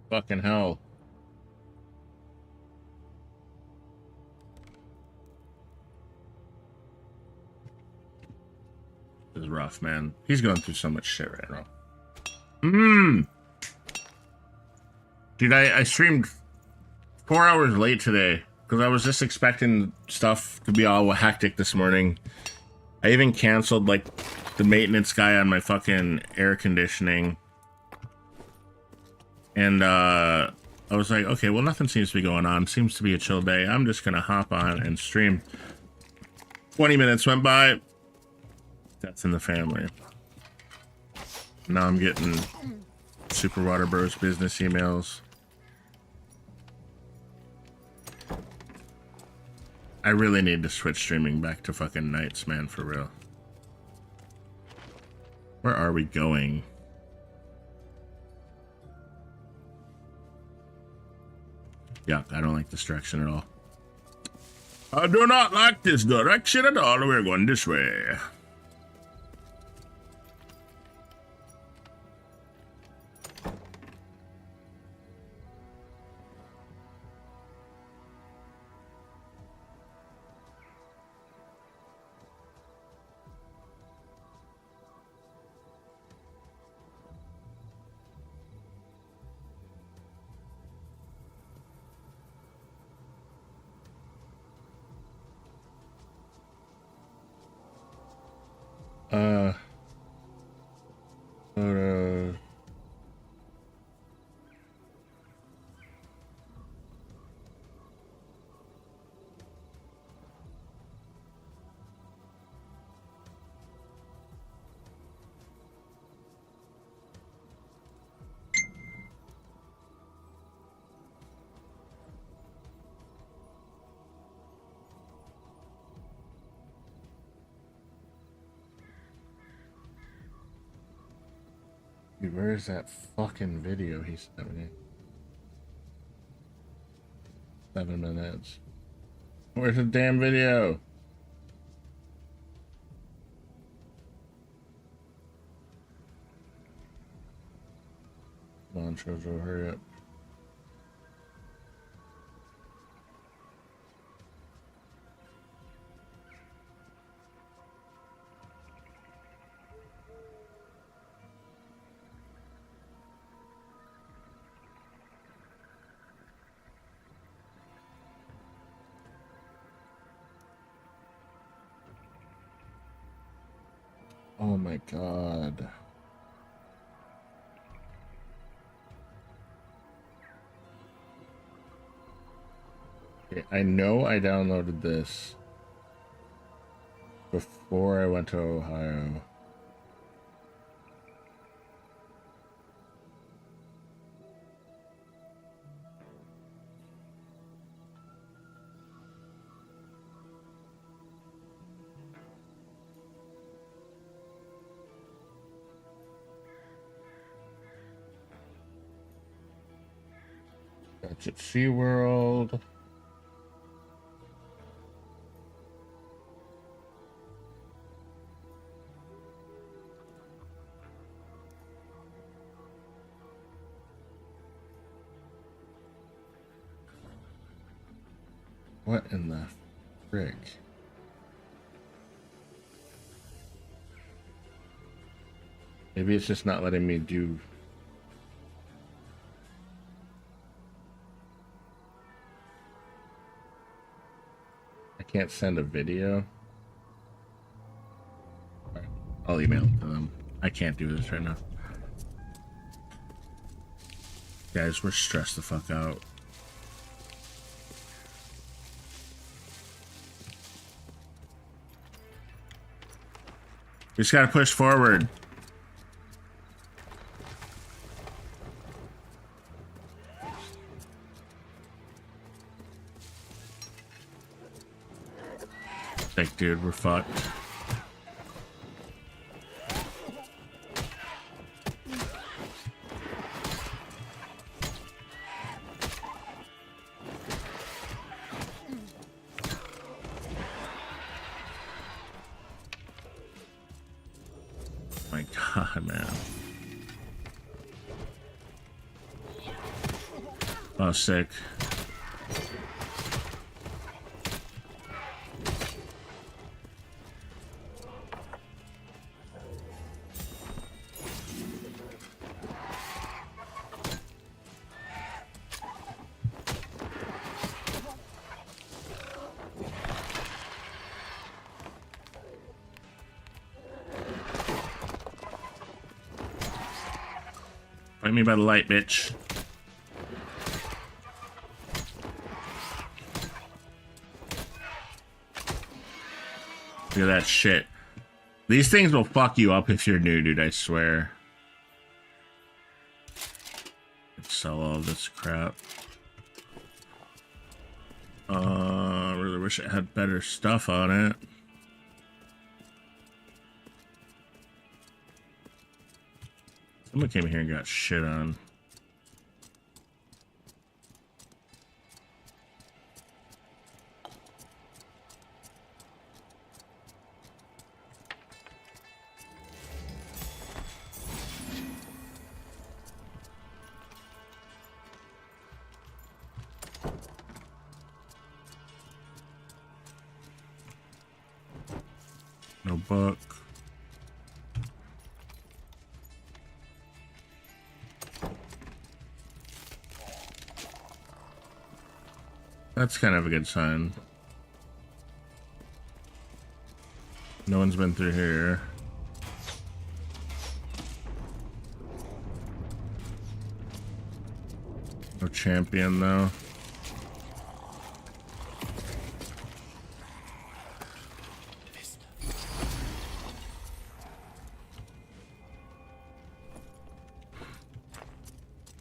Fucking hell. This is rough, man. He's going through so much shit right now. Dude, I streamed 4 hours late today because I was just expecting stuff to be all hectic this morning. I even canceled, like, the maintenance guy on my fucking air conditioning. And, I was like, okay, well, nothing seems to be going on. Seems to be a chill day. I'm just gonna hop on and stream. 20 minutes went by. Death in the family. Now I'm getting Super Water Bros business emails. I really need to switch streaming back to fucking nights, man, for real. Where are we going? Yeah, I don't like this direction at all. I do not like this direction at all. We're going this way. Dude, where is that fucking video he sent me? 7 minutes. Where's the damn video? Come on, Jojo, hurry up. Oh my god. Okay, I know I downloaded this before I went to Ohio. That's at SeaWorld. What in the frick? Maybe it's just not letting me do... I can't send a video. Alright, I'll email it to them. I can't do this right now. Guys, we're stressed the fuck out. We just gotta push forward. Like, dude, we're fucked. My god, man. Oh, sick. Fight me by the light, bitch. Look at that shit. These things will fuck you up if you're new, dude, I swear. Let's sell all this crap. I really wish it had better stuff on it. Someone came here and got shit on. No book. That's kind of a good sign. No one's been through here. No champion, though.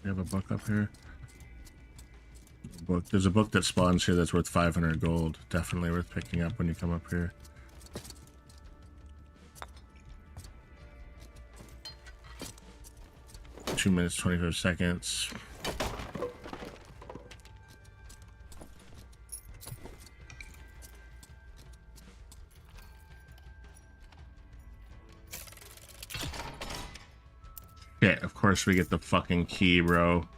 We have a book up here. Book. There's a book that spawns here that's worth 500 gold. Definitely worth picking up when you come up here. Two minutes, 25 seconds. Okay, of course we get the fucking key, bro.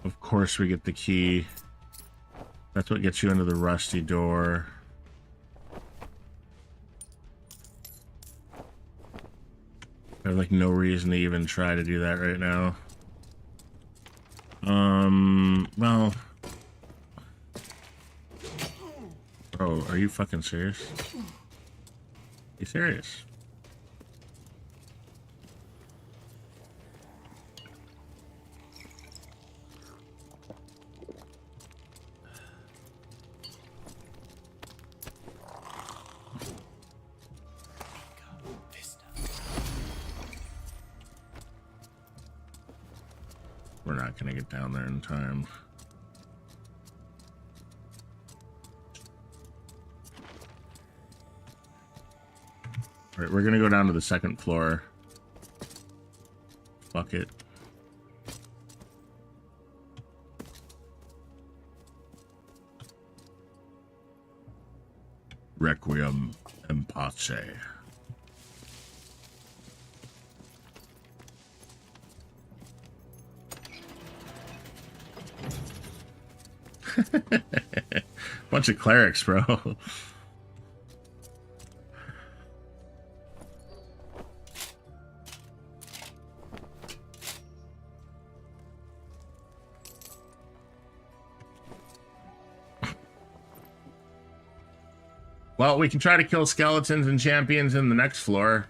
Of course we get the key. That's what gets you into the rusty door. I have like no reason to even try to do that right now. Well. Bro, are you fucking serious? You serious? We're not gonna get down there in time. All right, we're gonna go down to the second floor. Fuck it. Requiem in pace. Bunch of clerics, bro. Well, we can try to kill skeletons and champions in the next floor.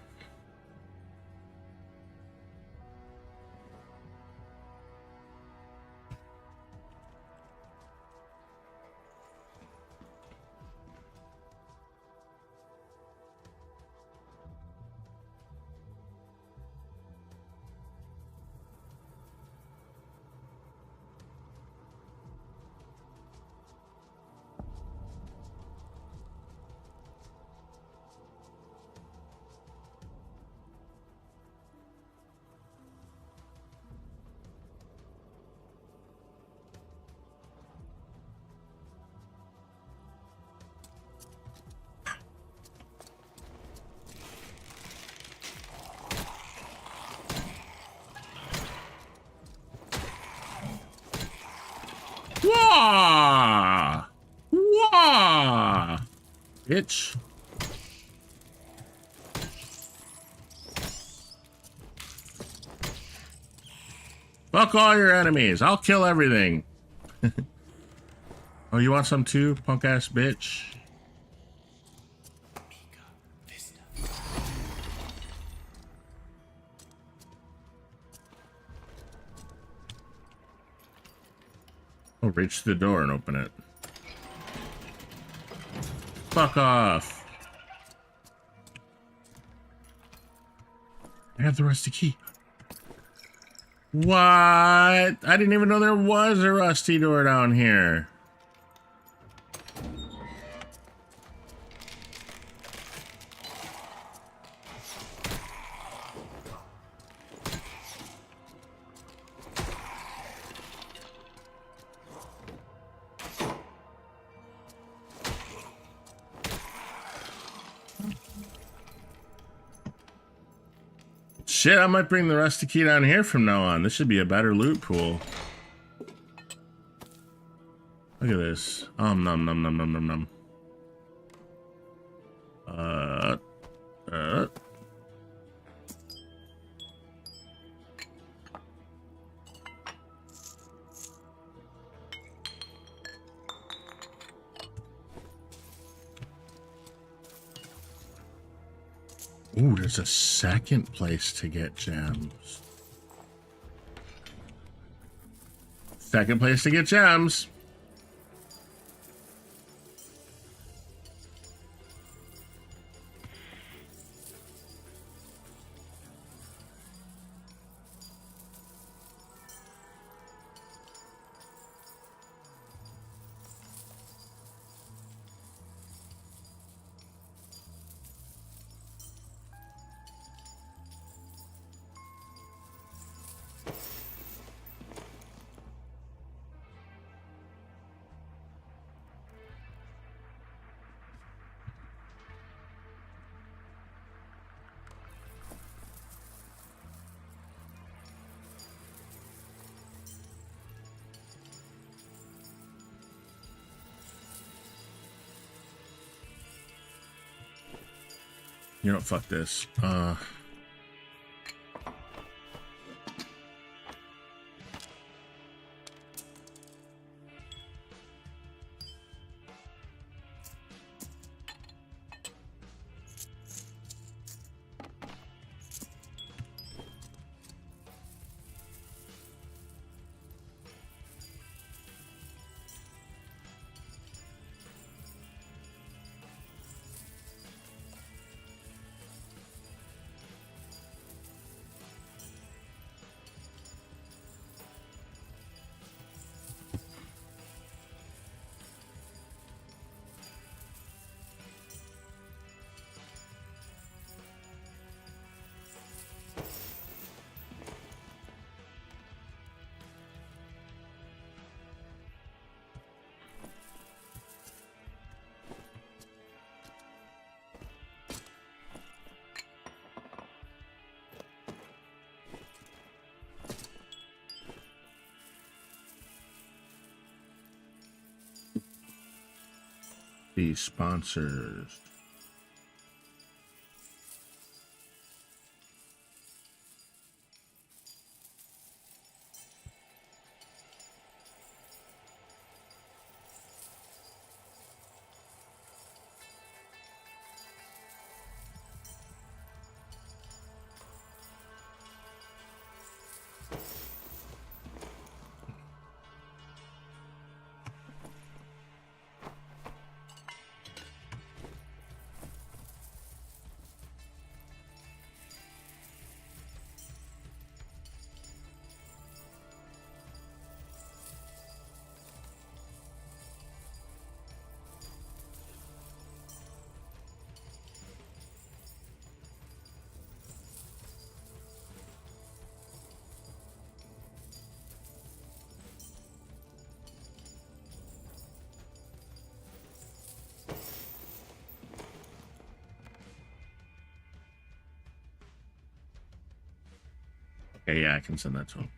Wah! Wah! Bitch. Fuck all your enemies. I'll kill everything. Oh, you want some too, punk ass bitch? Oh, reach the door and open it. Fuck off. I have the rusty key. What? I didn't even know there was a rusty door down here. Shit, I might bring the rusty key down here from now on. This should be a better loot pool. Look at this. Nom nom nom nom nom nom. Ooh, there's a second place to get gems. Second place to get gems. You know, fuck this. These sponsors. Okay, yeah, I can send that to him.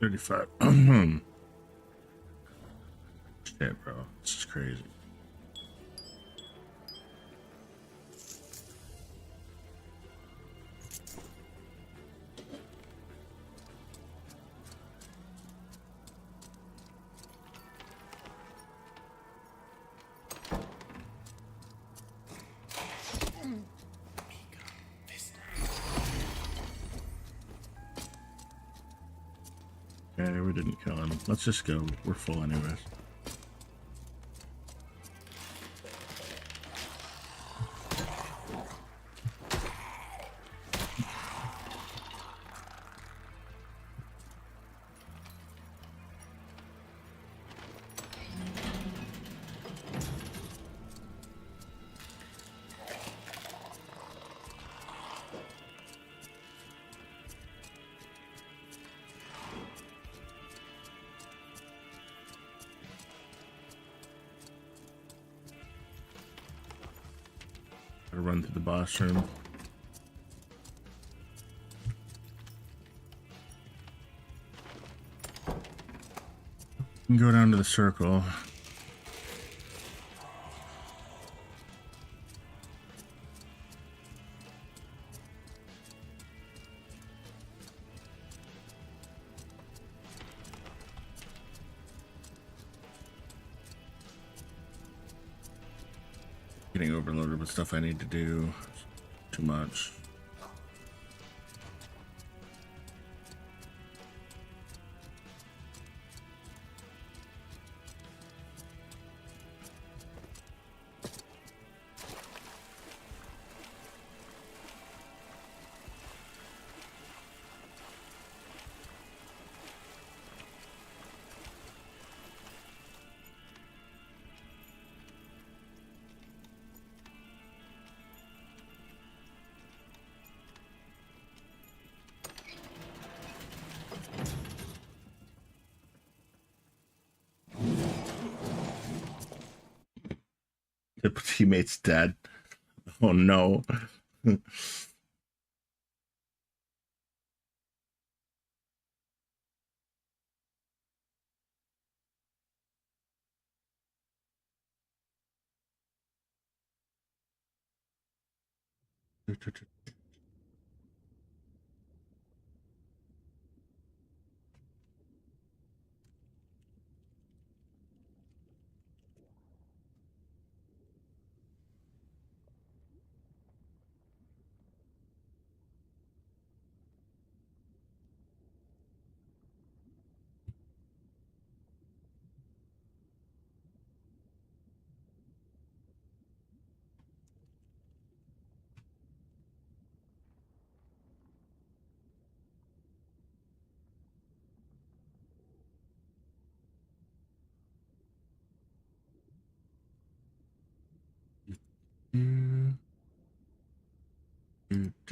35. Shit, bro. This is crazy. Okay, we didn't kill him. Let's just go. We're full anyways. Gotta run through the boss room. And go down to the circle. Getting overloaded with stuff I need to do. Too much. The teammate's dead. Oh no.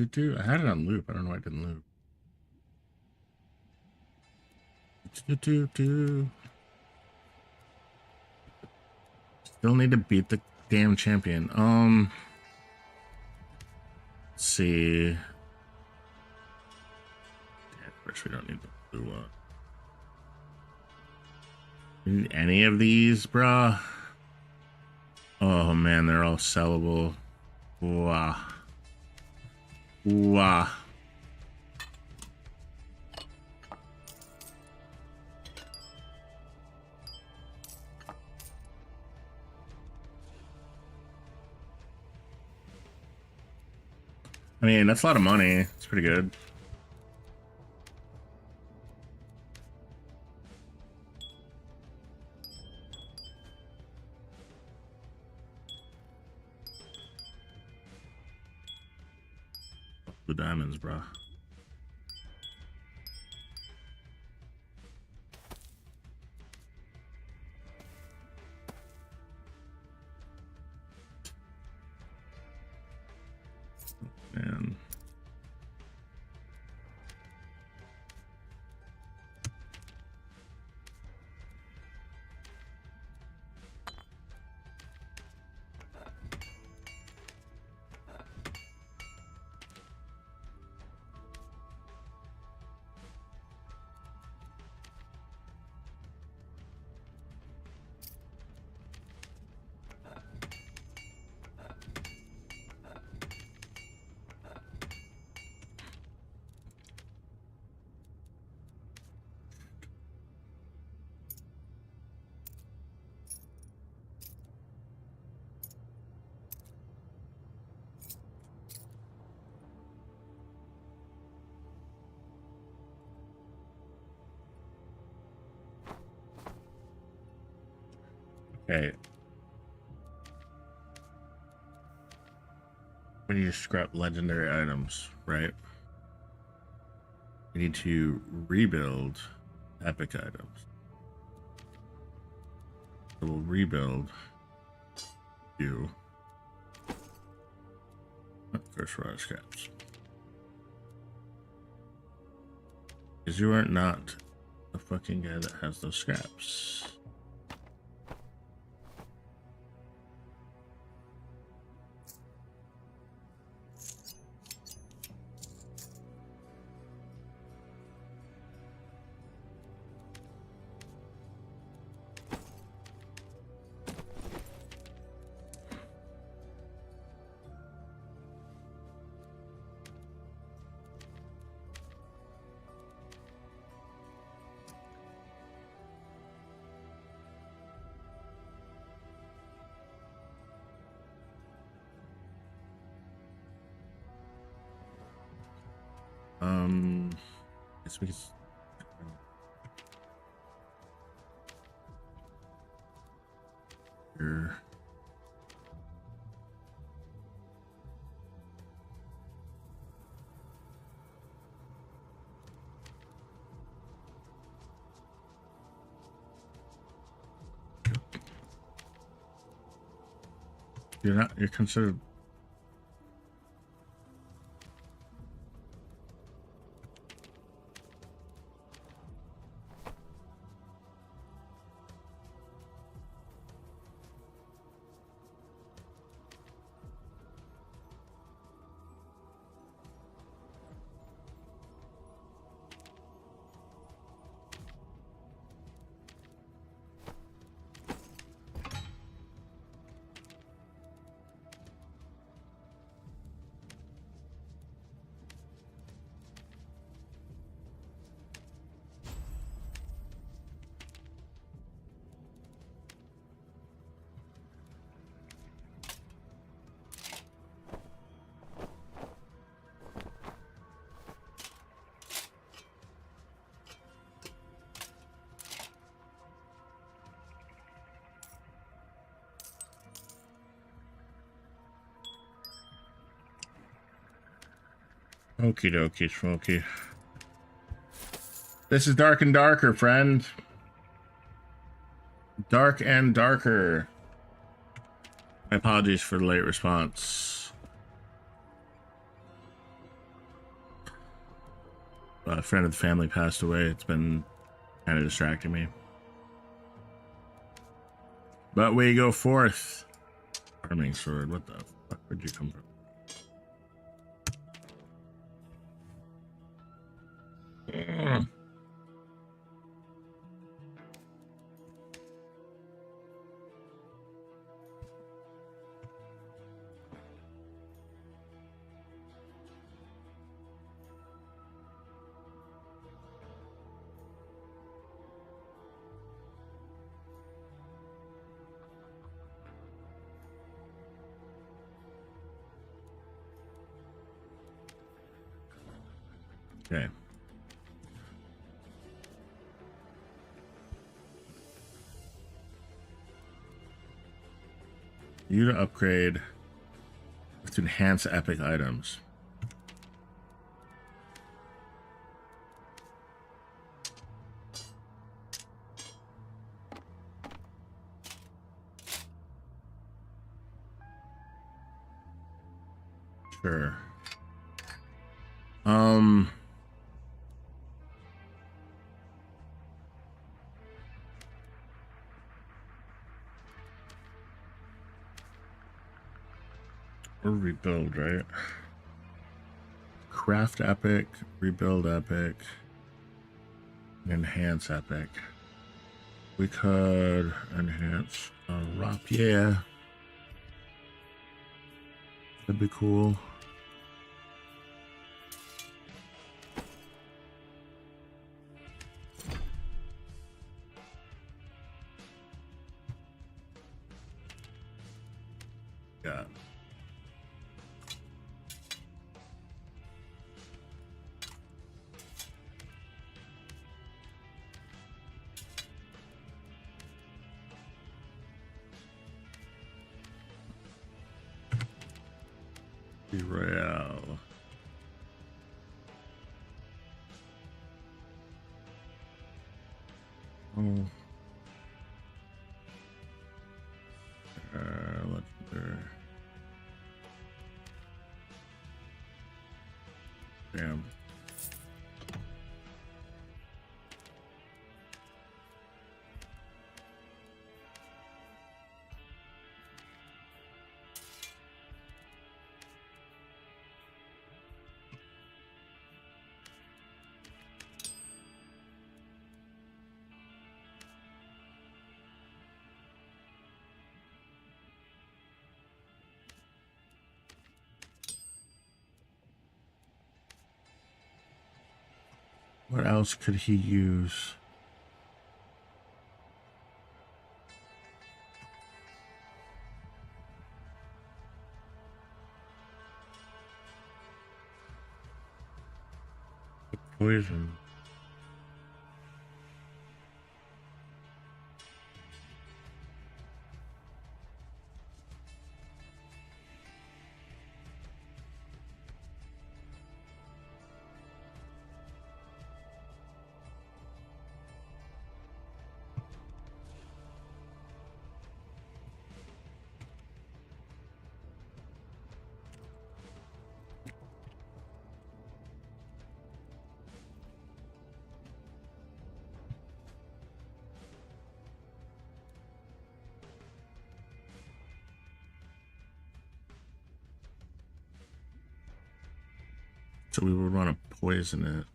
I had it on loop. I don't know why I didn't loop. Still need to beat the damn champion. Let's see. Yeah, of course we don't need the blue one. Need any of these, bruh? Oh man, they're all sellable. Wow. Wow. I mean, that's a lot of money. It's pretty good. The diamonds, bro. Man. Okay. We need to scrap legendary items, right? We need to rebuild epic items. So we'll rebuild you. First row of scraps. Because you are not the fucking guy that has those scraps. Guess we can. Here. You're considered. Okie dokie, smoky. This is Dark and Darker, friend. Dark and Darker. My apologies for the late response. A friend of the family passed away. It's been kind of distracting me. But we go forth. Farming sword. What the fuck? Where'd you come from? Okay. You to upgrade to enhance epic items. Sure. Or rebuild, right? Craft epic, rebuild epic, enhance epic. We could enhance rapier. That'd be cool. Yeah. Victory Royale. Oh. Legendary. Damn. What else could he use? Poison. So we would want to poison it.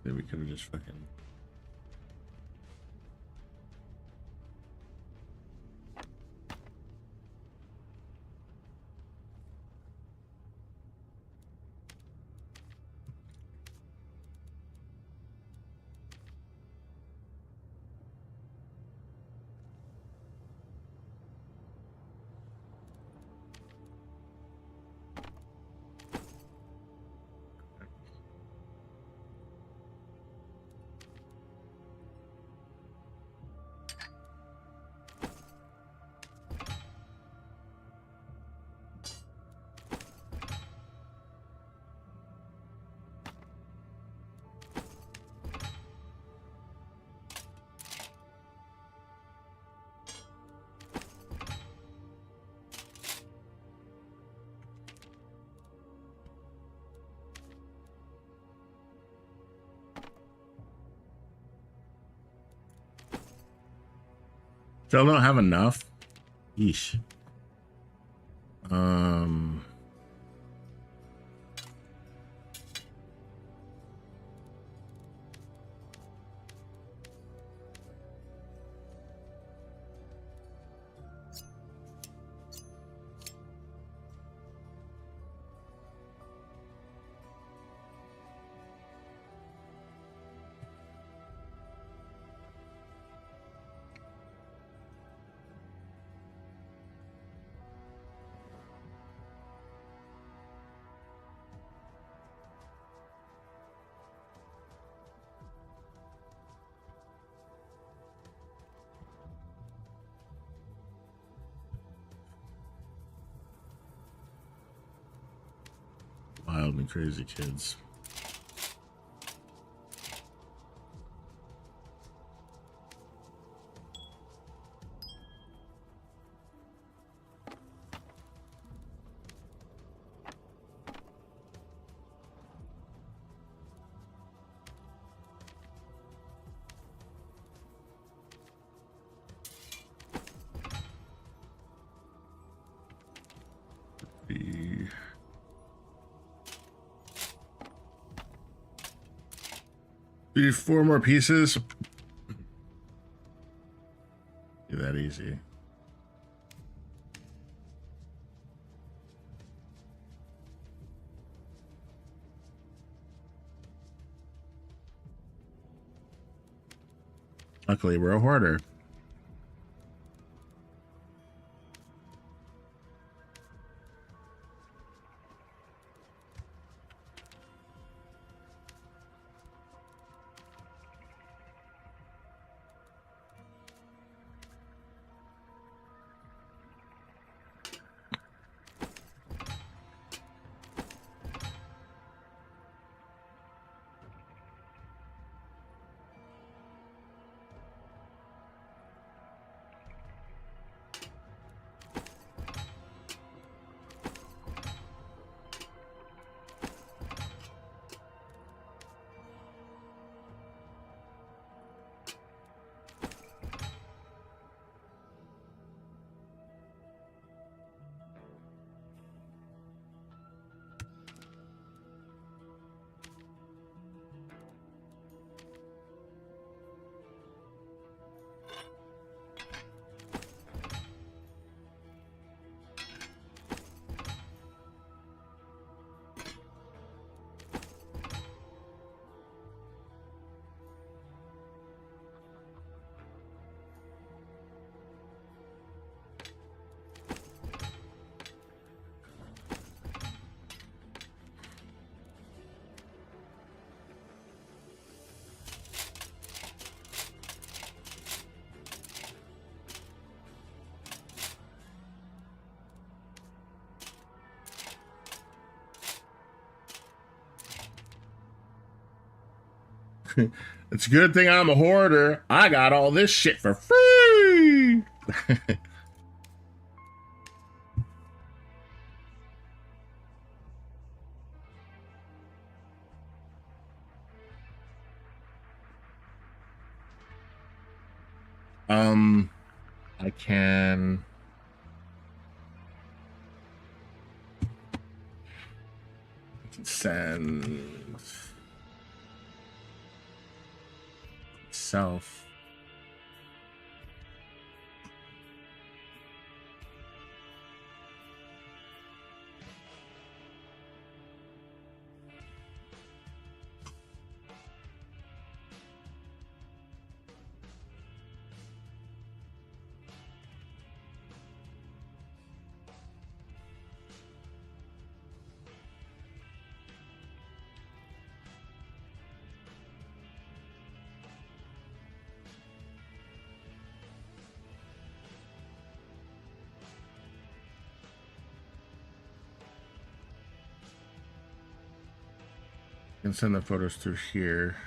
Maybe we could have just fucking. Still don't have enough. Yeesh. Wild and crazy kids. We need 4 more pieces. Be that easy. Luckily, we're a hoarder. It's a good thing I'm a hoarder. I got all this shit for free. I can send self. And send the photos through here.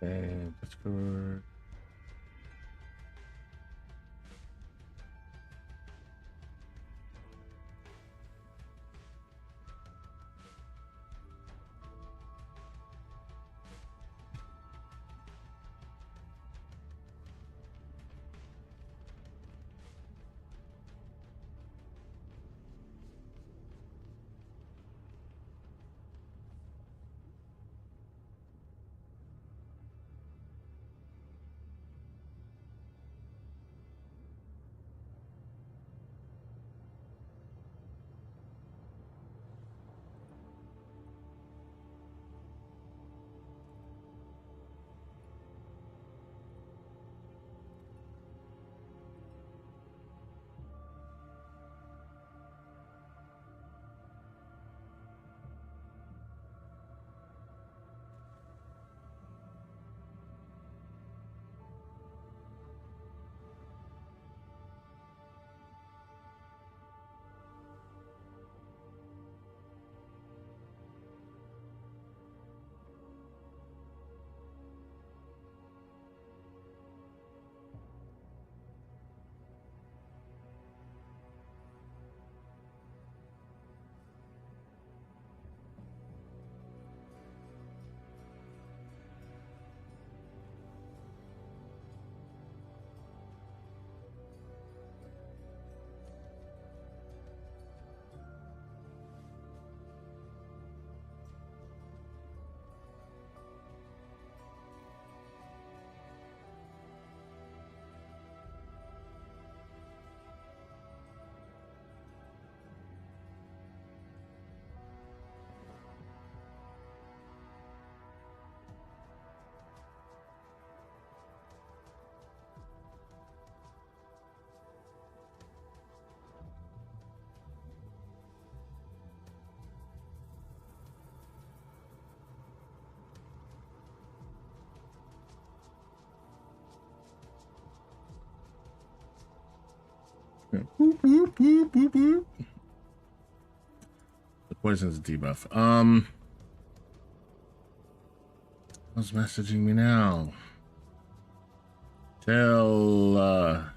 And let's go. Boop, boop, boop, boop, boop. The poison's a debuff. Who's messaging me now? Tell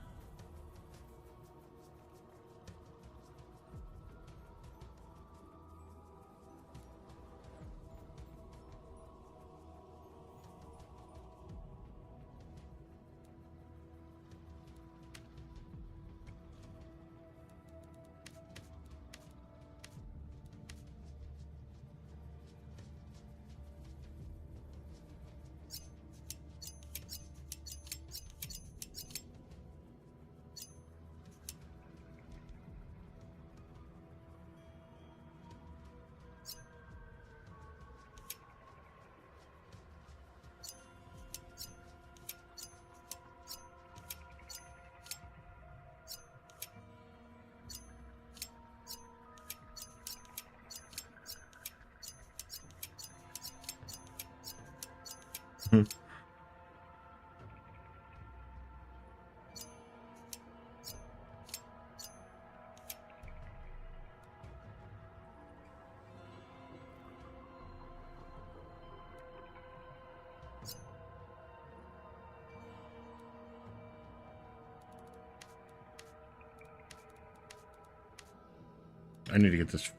I need to get this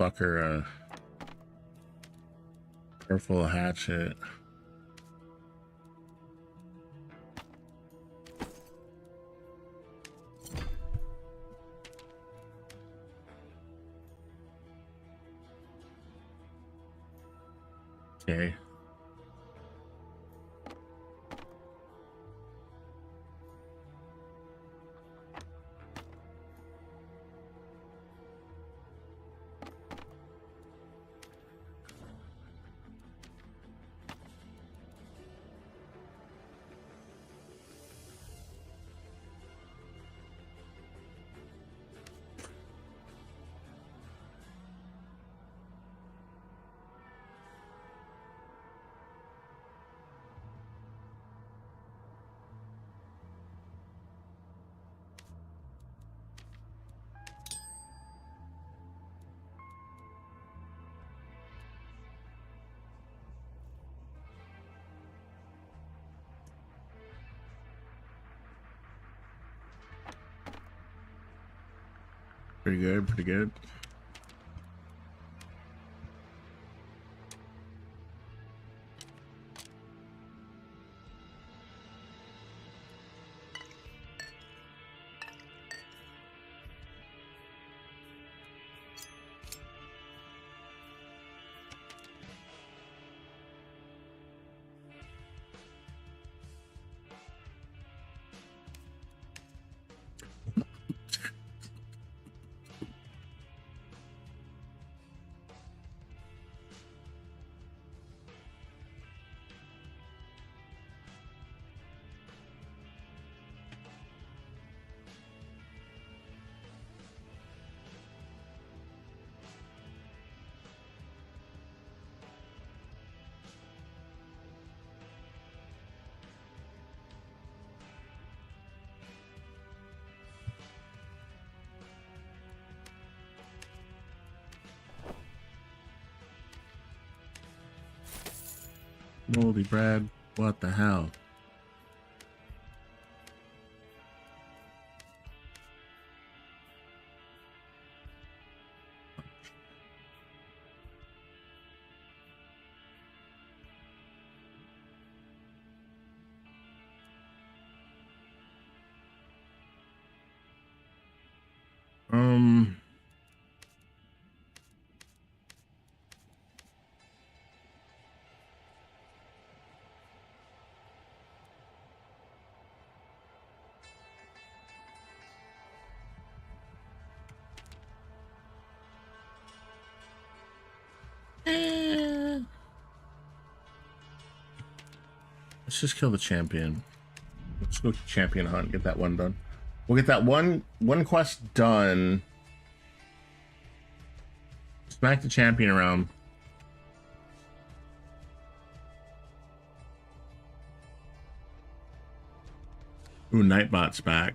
fucker careful hatchet. Okay. Pretty good, pretty good. Moldy Brad, what the hell? Let's just kill the champion. Let's go champion hunt, get that one done. We'll get that one quest done. Smack the champion around. Ooh, Nightbot's back.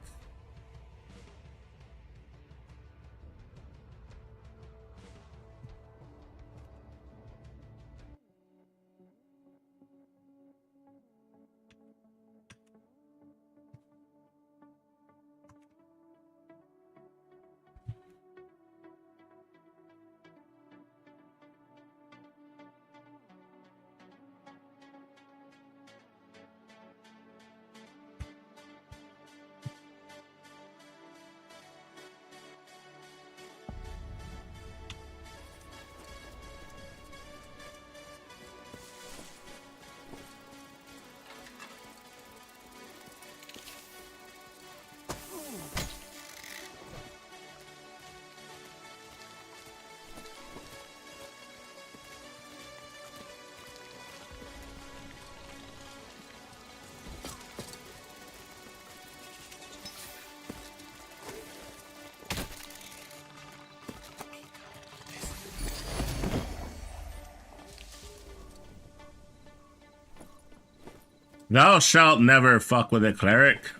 Thou shalt never fuck with a cleric.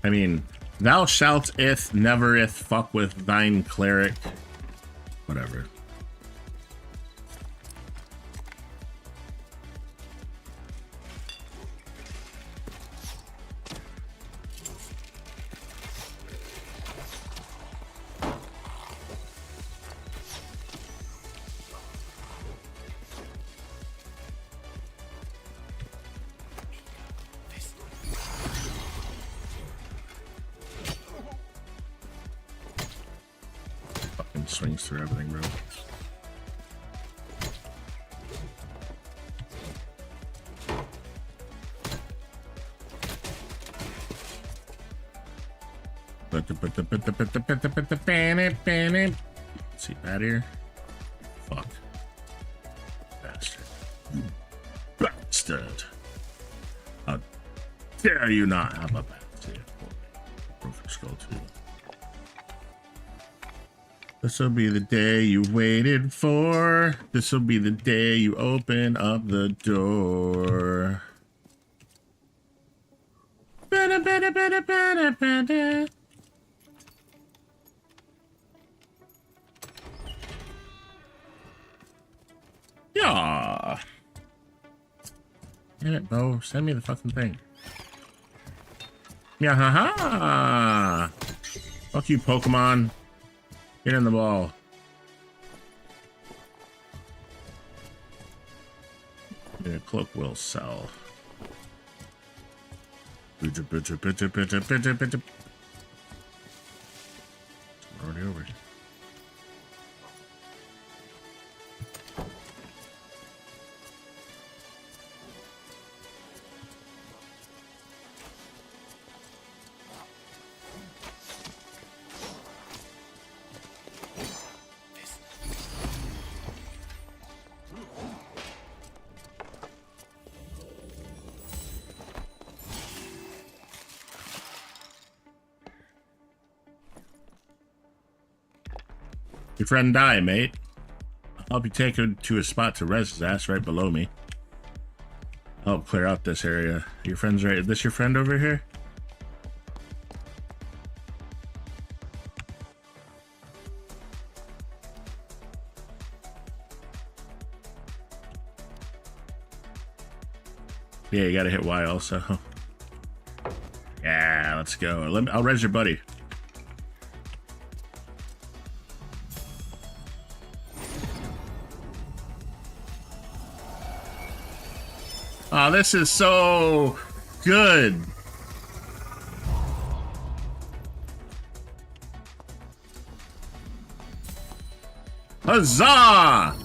I mean, thou shalt ith never ith fuck with thine cleric. Whatever. Fucking swings through everything, bro. See that here? Fuck. Bastard. Bastard. How dare you not have a bastard? Broken skull too. This'll be the day you waited for. This'll be the day you open up the door. Bada, bada, bada, bada, bada. Yeah. Damn it, Bo. Send me the fucking thing. Yeah, ha. Fuck you, Pokemon. Get in the ball. Yeah, cloak will sell. We're already over. Your friend die, mate. I'll help you take him to a spot to rest his ass right below me. Help clear out this area. Your friend's right. Is this your friend over here? Yeah, you gotta hit Y also. Yeah, let's go. I'll res your buddy. Oh, this is so good. Huzzah!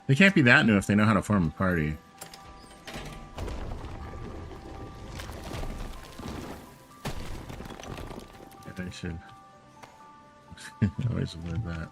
They can't be that new if they know how to form a party. Yeah, they should. Always avoid that.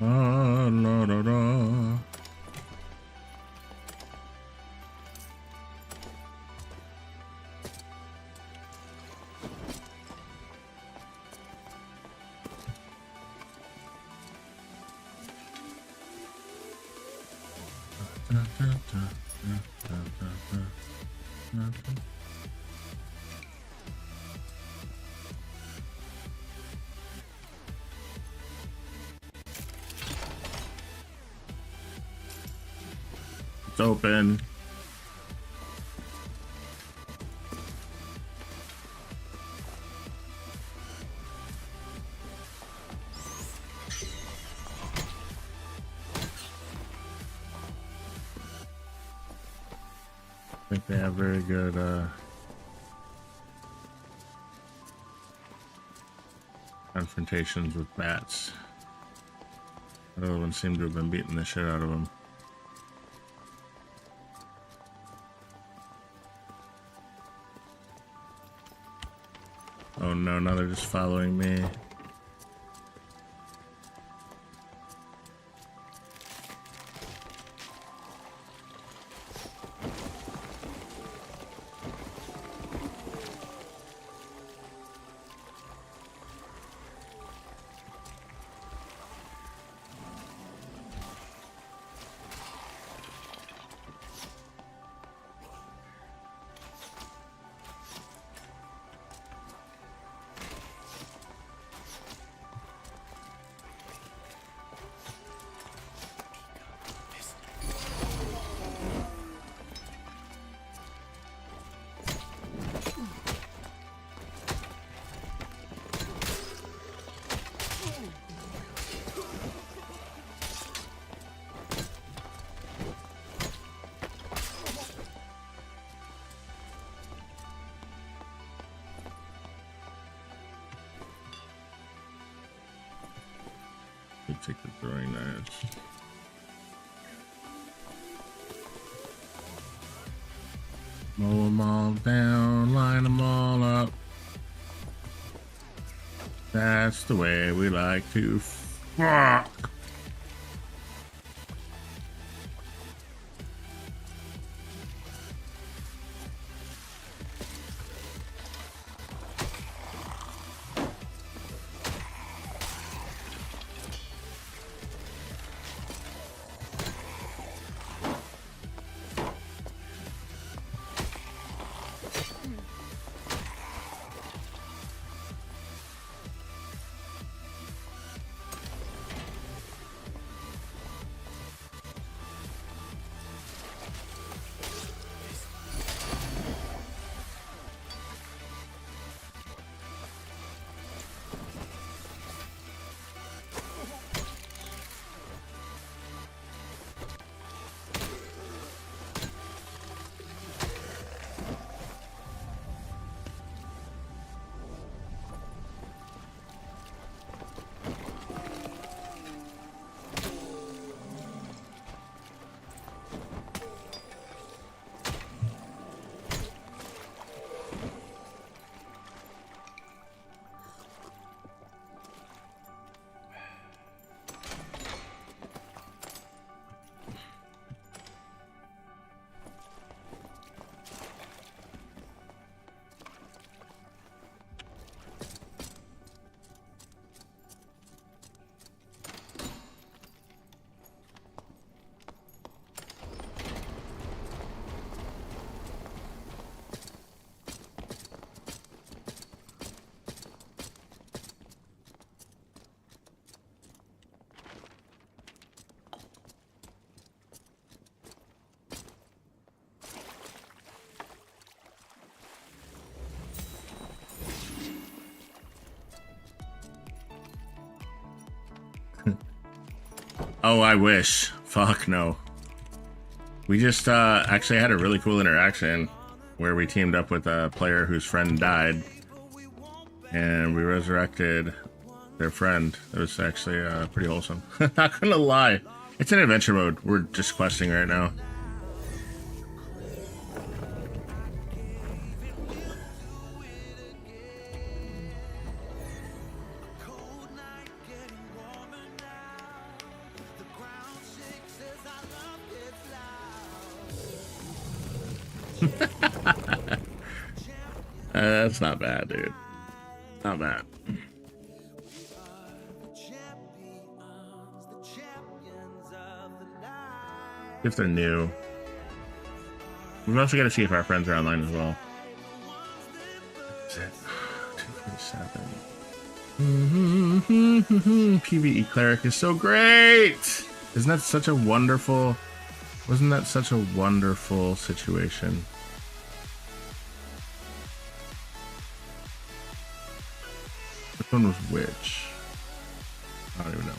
Ah, la, da, da. It's open. I think they have very good confrontations with bats. The other one seemed to have been beating the shit out of them. Oh no, now they're just following me. Take the throwing knives. Mow them all down, line them all up. That's the way we like to fuck. Oh, I wish. Fuck no. We just actually had a really cool interaction where we teamed up with a player whose friend died, and we resurrected their friend. It was actually pretty wholesome. Not gonna lie. It's in adventure mode. We're just questing right now. That's not bad, dude. Not bad. If they're new. We've also got to see if our friends are online as well. Is it 247? PvE cleric is so great. Isn't that such a wonderful? Wasn't that such a wonderful situation? Which one was which? I don't even know.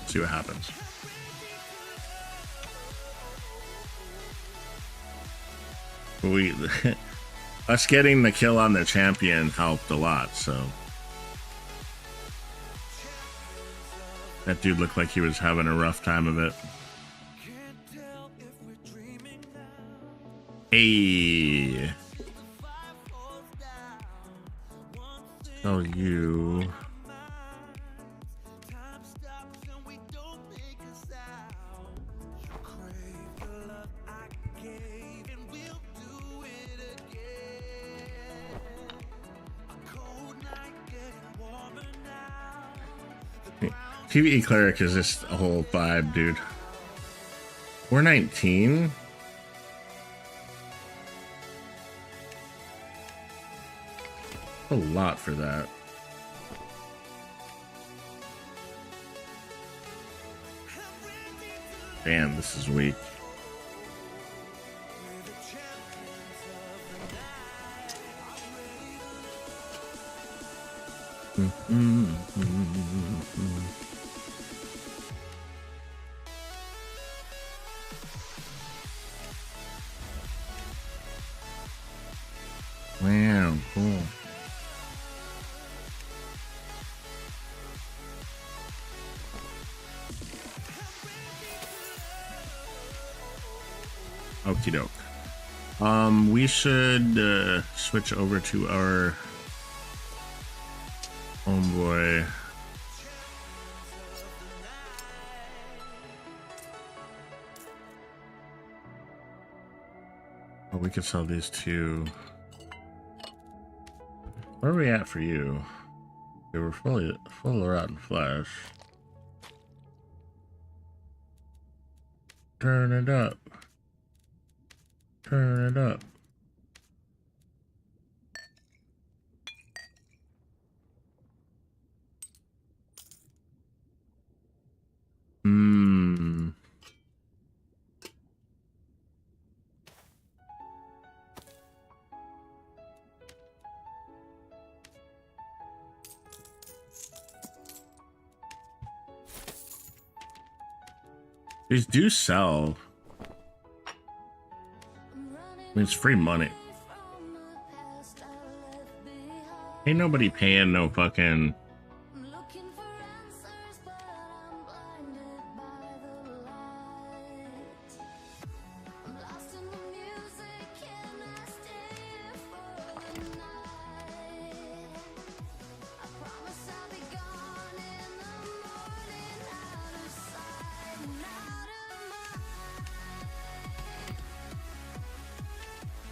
Let's see what happens. Us getting the kill on the champion helped a lot, so that dude looked like he was having a rough time of it. Hey, so you. PvE cleric is just a whole vibe, dude. 419? A lot for that. Damn, this is weak. Wow, cool. Okie doke. We should switch over to our homeboy. Oh, we could sell these two. Where are we at for you? Okay, we're full of rotten flesh. Turn it up. Turn it up. These do sell. I mean, it's free money. Ain't nobody paying no fucking.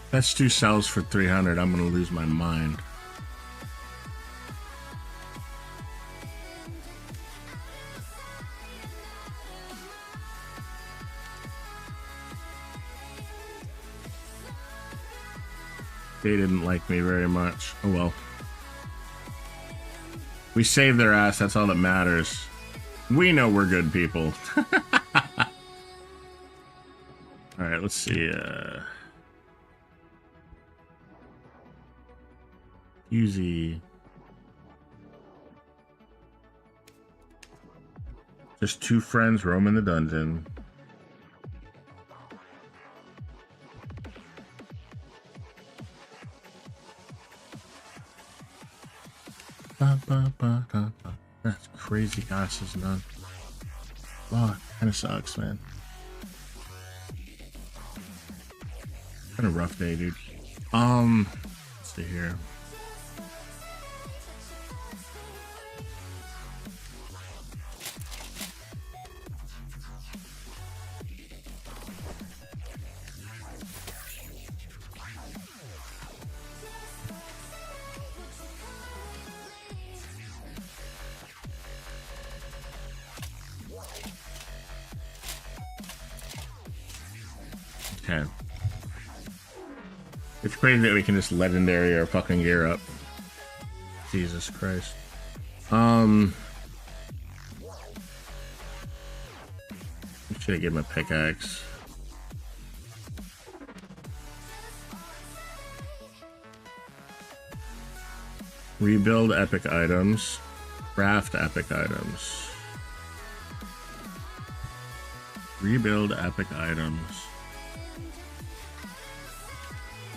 That's two sells for 300. I'm gonna lose my mind. They didn't like me very much. Oh well. We saved their ass. That's all that matters. We know we're good people. All right, let's see. Easy. Just two friends roaming the dungeon. Ba, ba, ba, da, ba. That's crazy asses none. Wow, kind of sucks, man. Kind of rough day, dude. Let's see here. Okay. It's crazy that we can just legendary our fucking gear up. Jesus Christ. Should have given him a pickaxe. Rebuild epic items. Craft epic items. Rebuild epic items.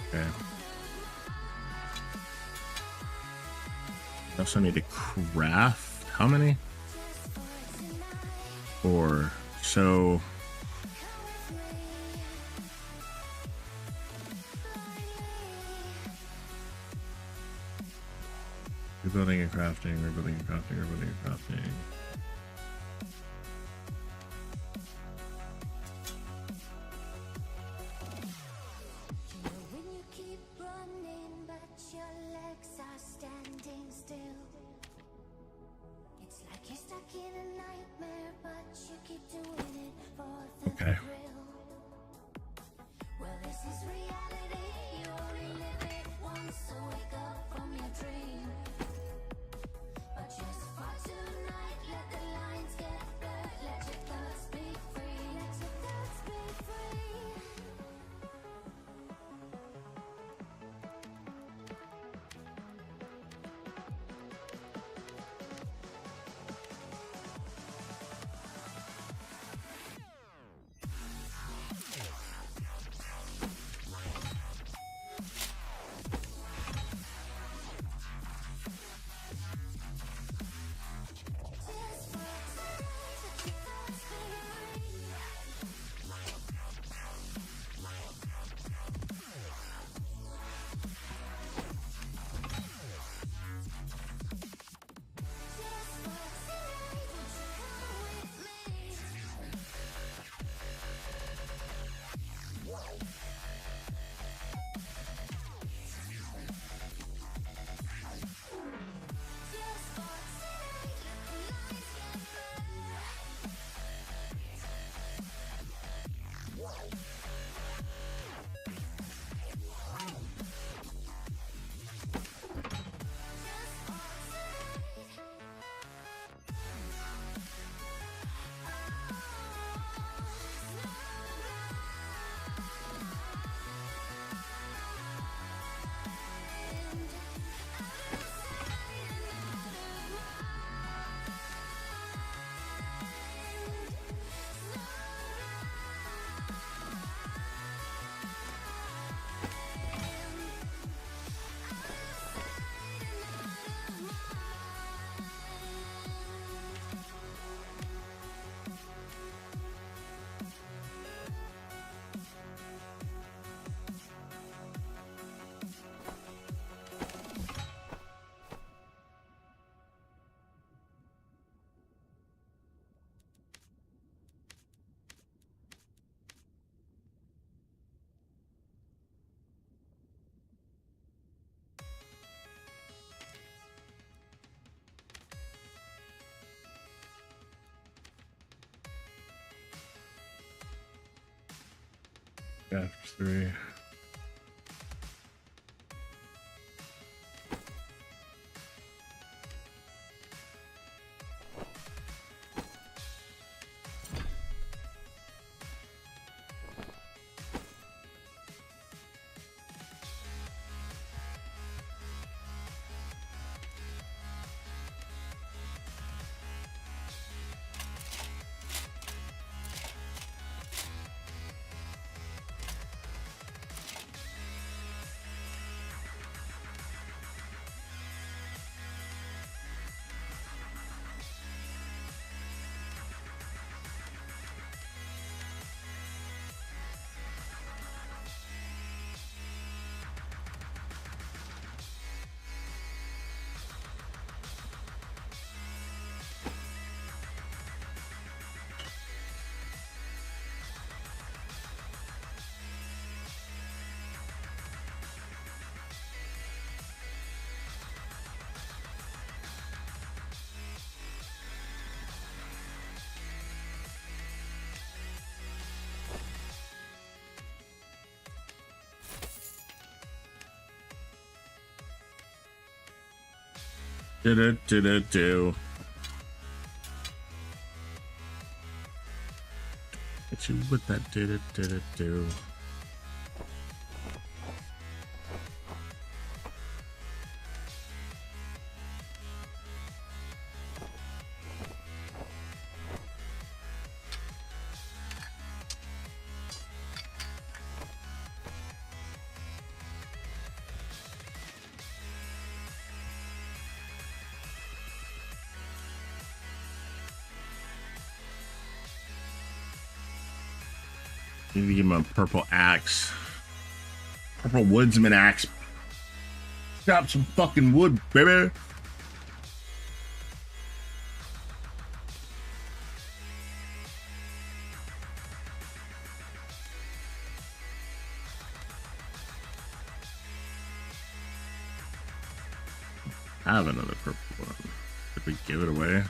Okay. I also need to craft. How many? 4. So. Rebuilding and crafting, rebuilding and crafting, rebuilding and crafting. When you keep running, but your legs are standing still. It's like you're stuck in a nightmare, but you keep doing it for the Okay. thrill. Well, this is reality. You only live it once, so wake up from your dream. But just for tonight, let the lines get blurred. Let your thoughts be free. Let your thoughts be free. F3. Do. Hit you with that do. Need to give him a purple axe. Purple woodsman axe. Chop some fucking wood, baby. I have another purple one. Did we give it away?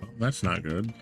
Well, that's not good.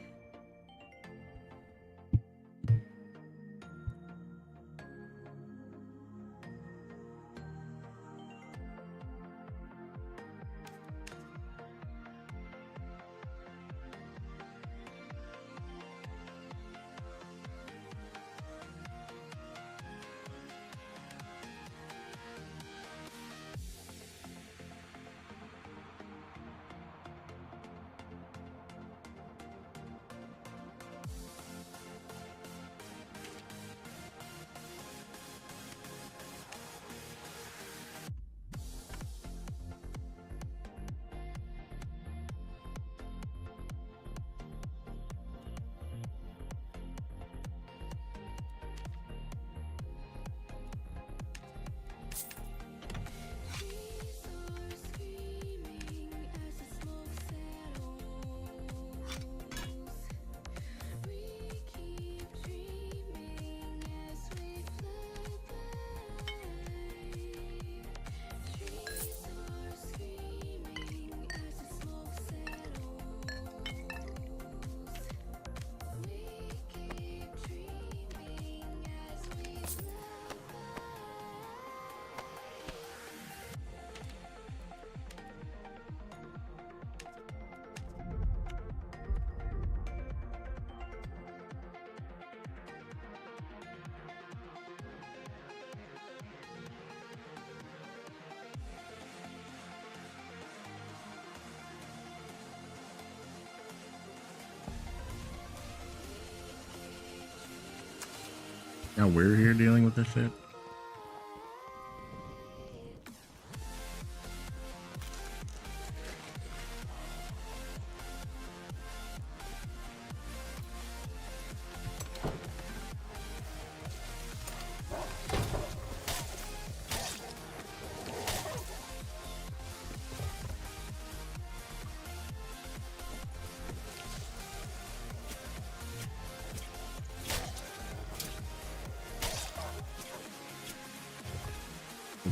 Now we're here dealing with this shit.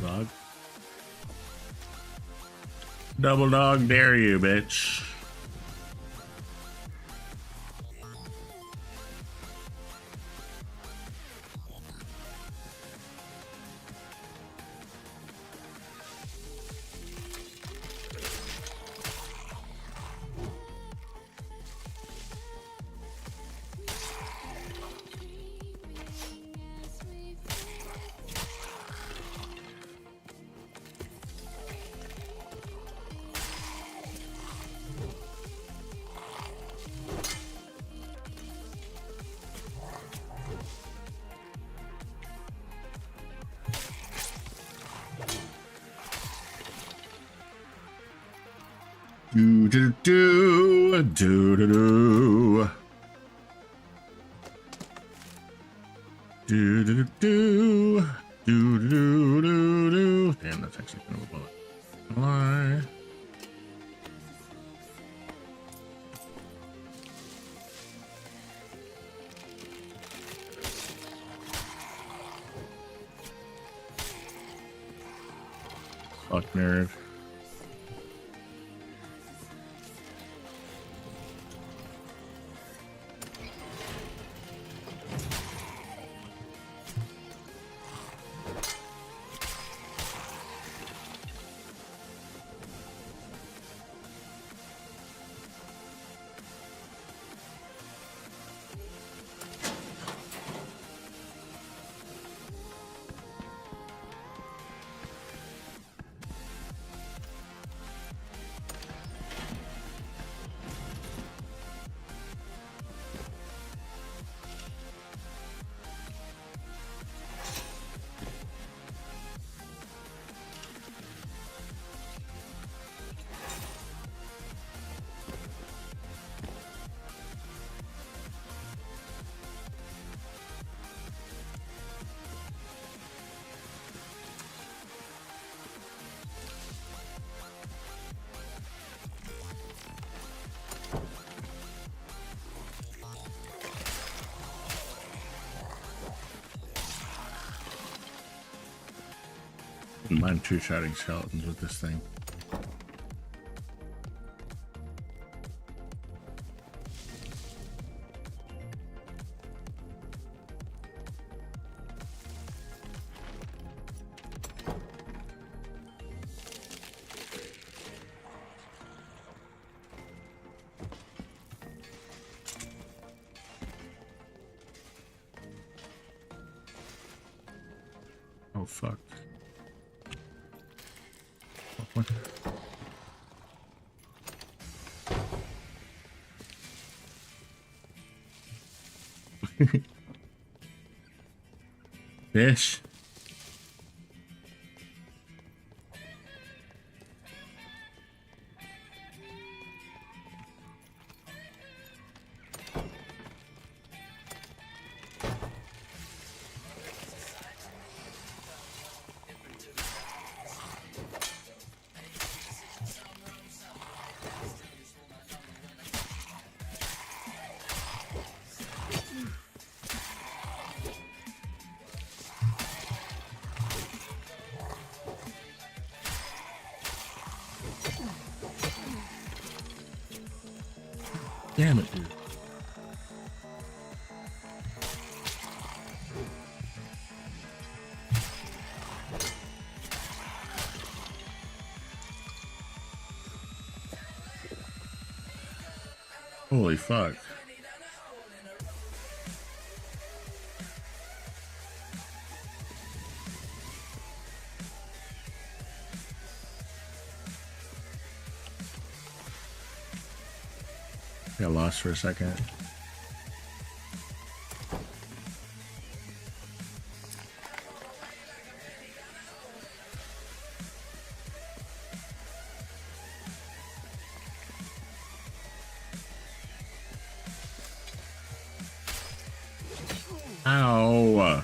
Dog. Double dog dare you, bitch. Do do do do do do do do do do Do do do do. Damn, that's actually kind of a bullet. Why? Fuck nerd. Wouldn't mind two-shotting skeletons with this thing. Oh fuck. What? Fish. Damn it, dude. Holy fuck. Got lost for a second. Ow.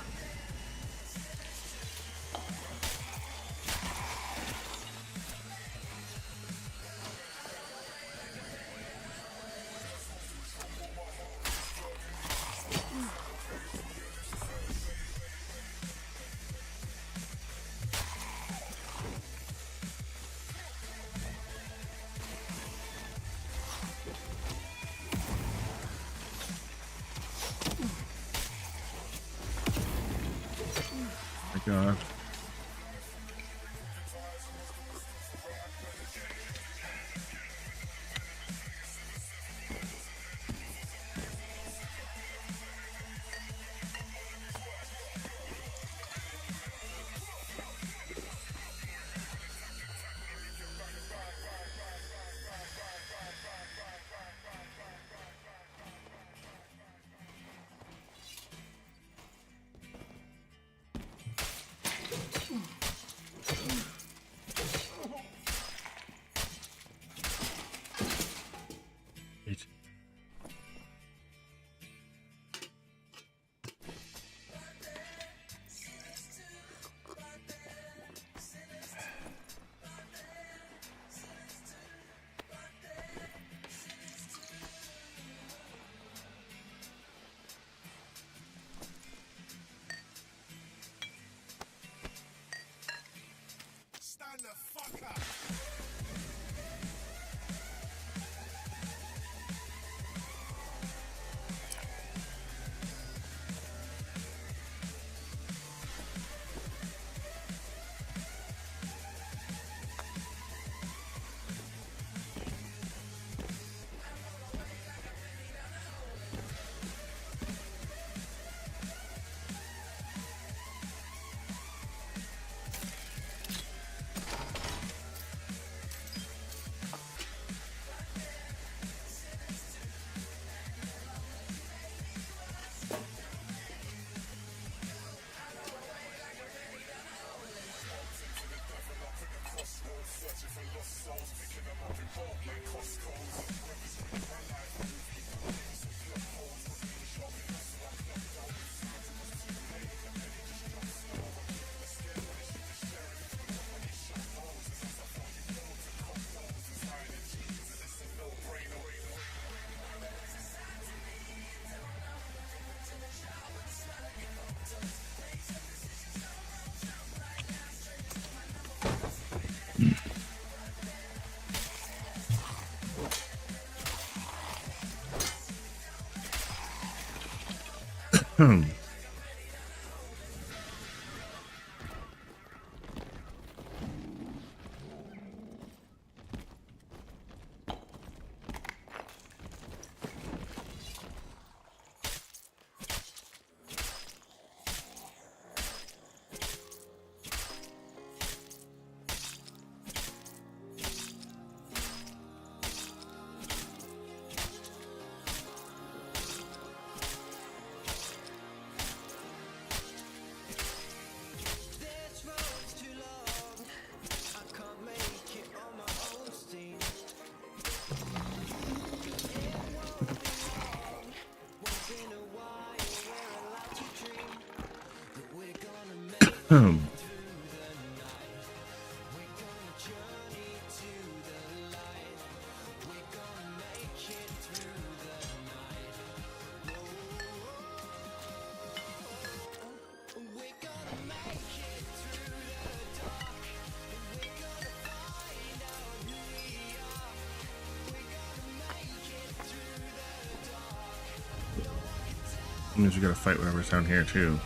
My God. Wait. Hmm. Hmm. Means we gotta fight whatever's down here too.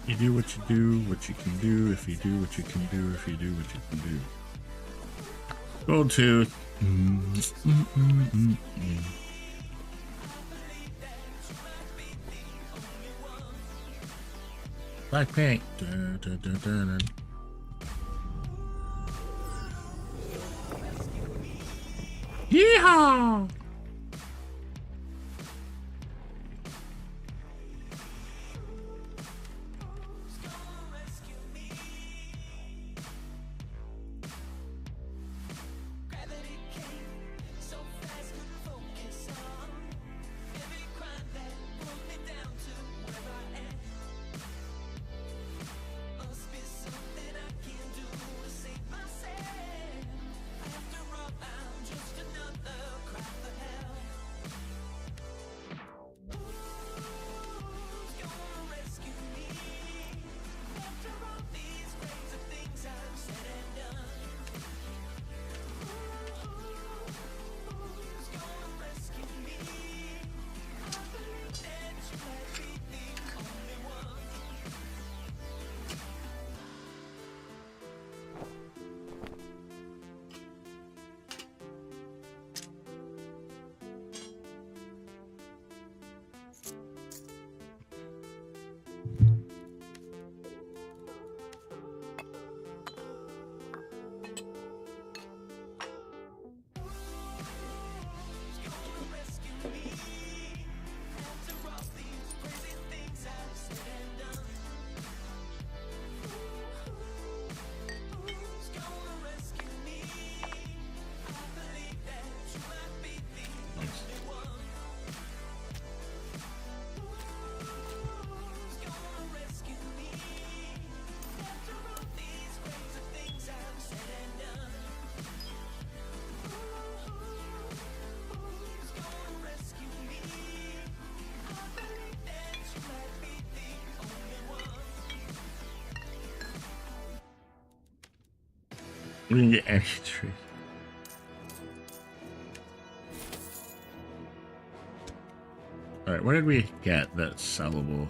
You do what you do, what you can do, if you do what you can do, if you do what you can do. Gold tooth. Blackpink. Yeehaw! We didn't get any tree. Alright, what did we get that's sellable?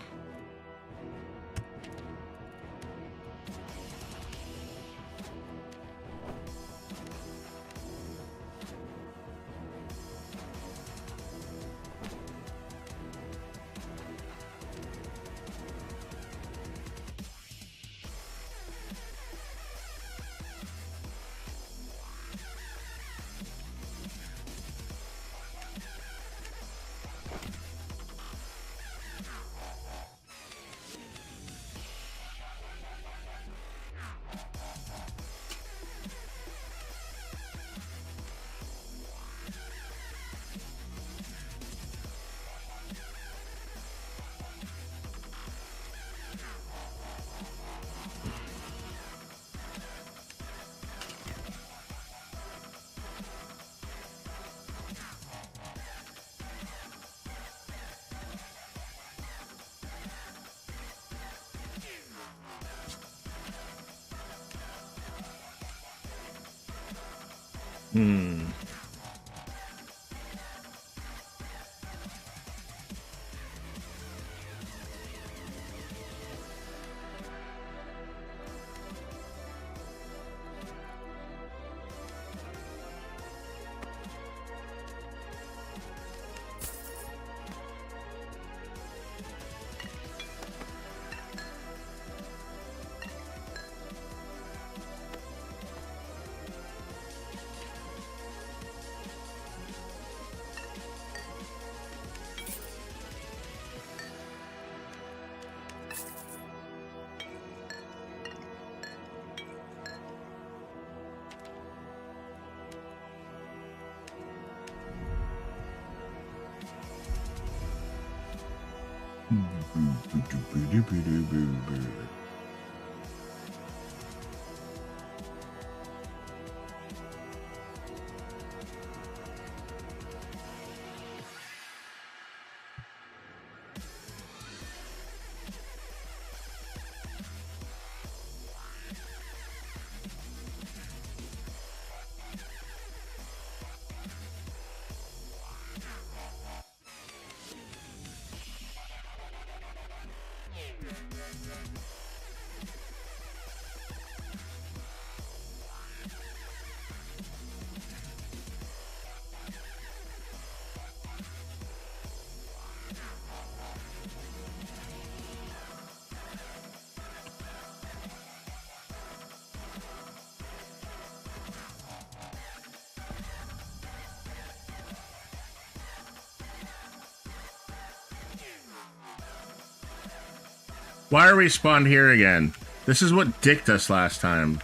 Why are we spawned here again? This is what dicked us last time.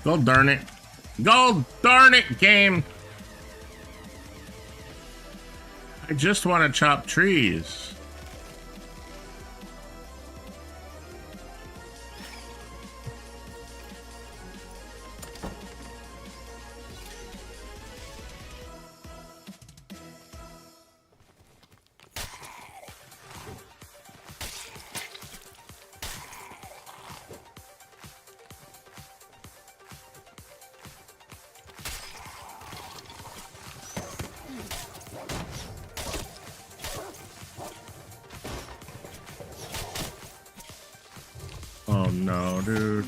Go darn it. Go darn it, game. I just want to chop trees. Oh no, dude.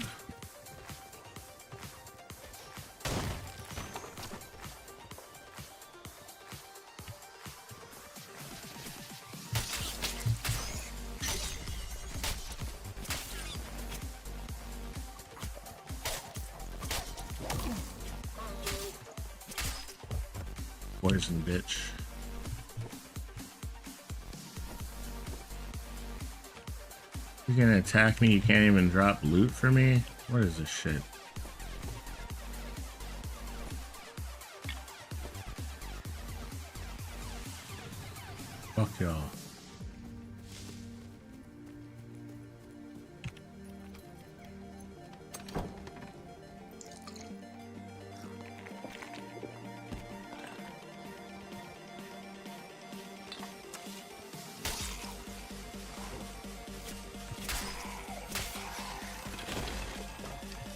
Poison bitch. You're gonna attack me? You can't even drop loot for me? What is this shit? Fuck y'all.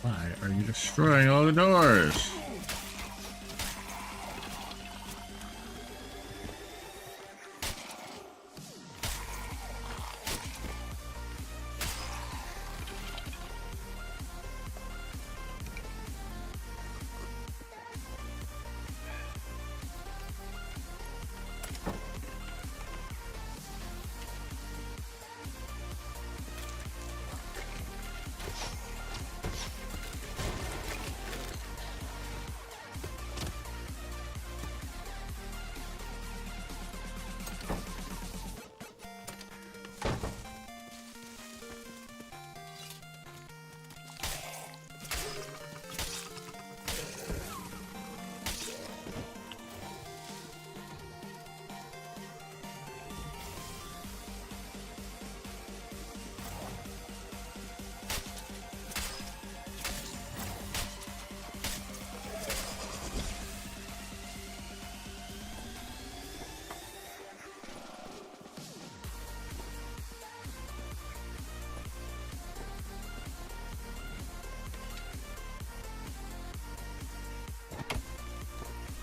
Why are you destroying all the doors?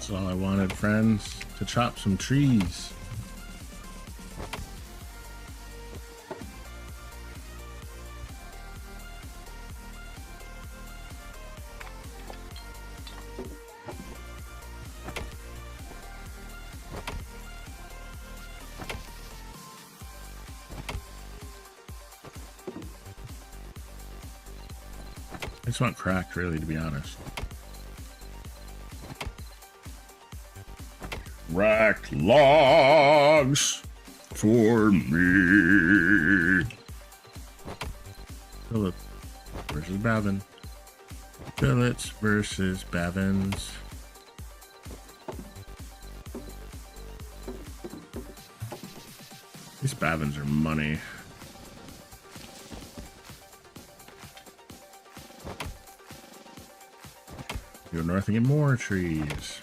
That's all I wanted, friends. To chop some trees. I just want cracked, really, to be honest. Cracked logs for me. Philip versus Bavin. Phillips versus Bavins. These Bavins are money. Go north and get more trees.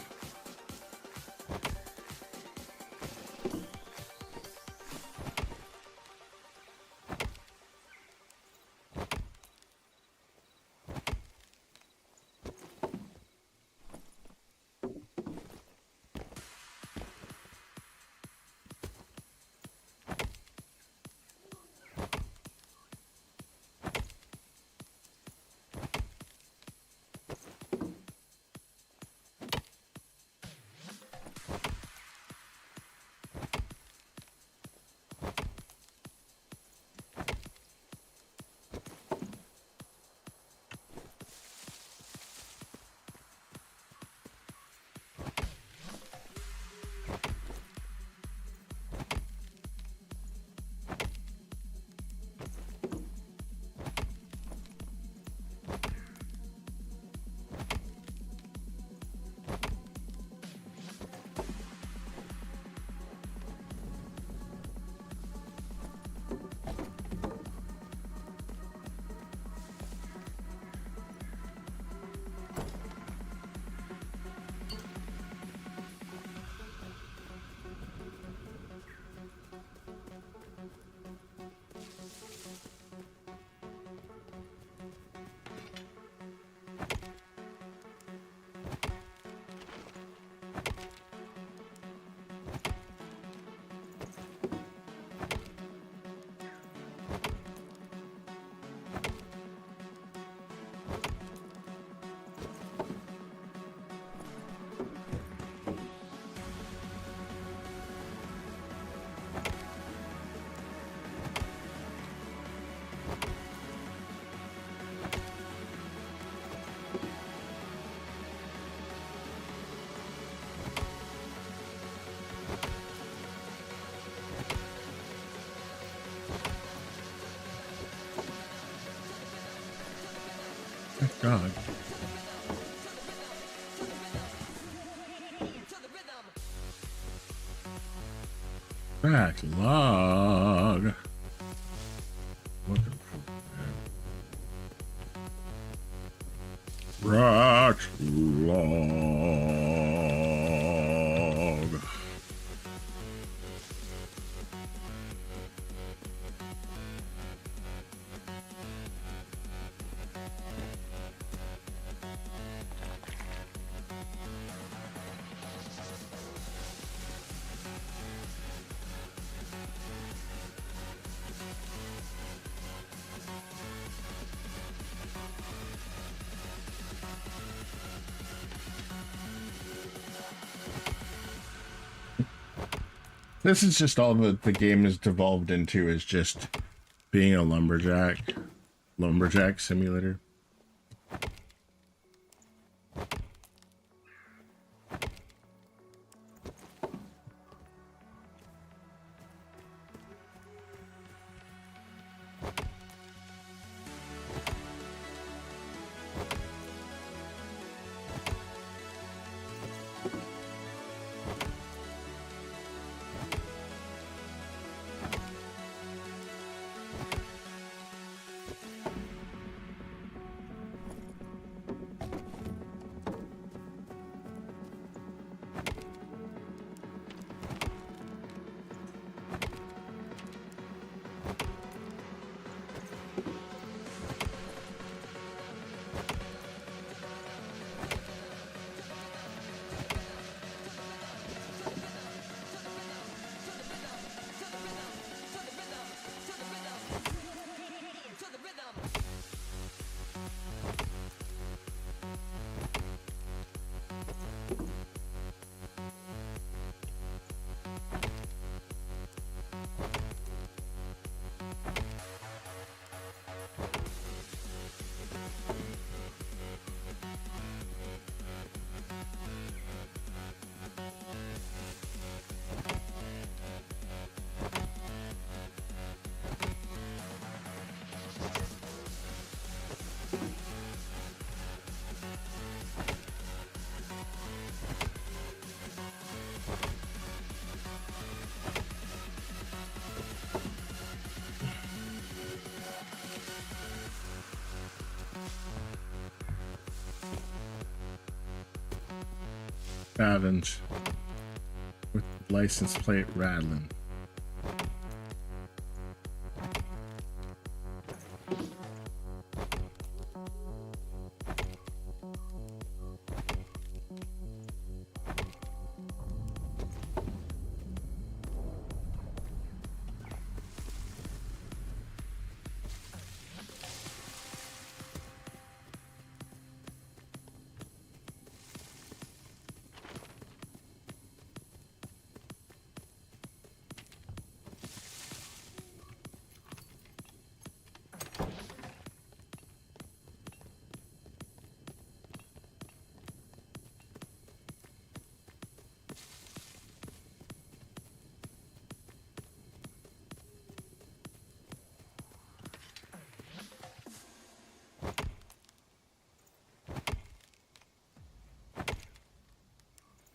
God. Backlog. Looking for that. Backlog. This is just all that the game has devolved into, is just being a lumberjack simulator. Savage with license plate rattling.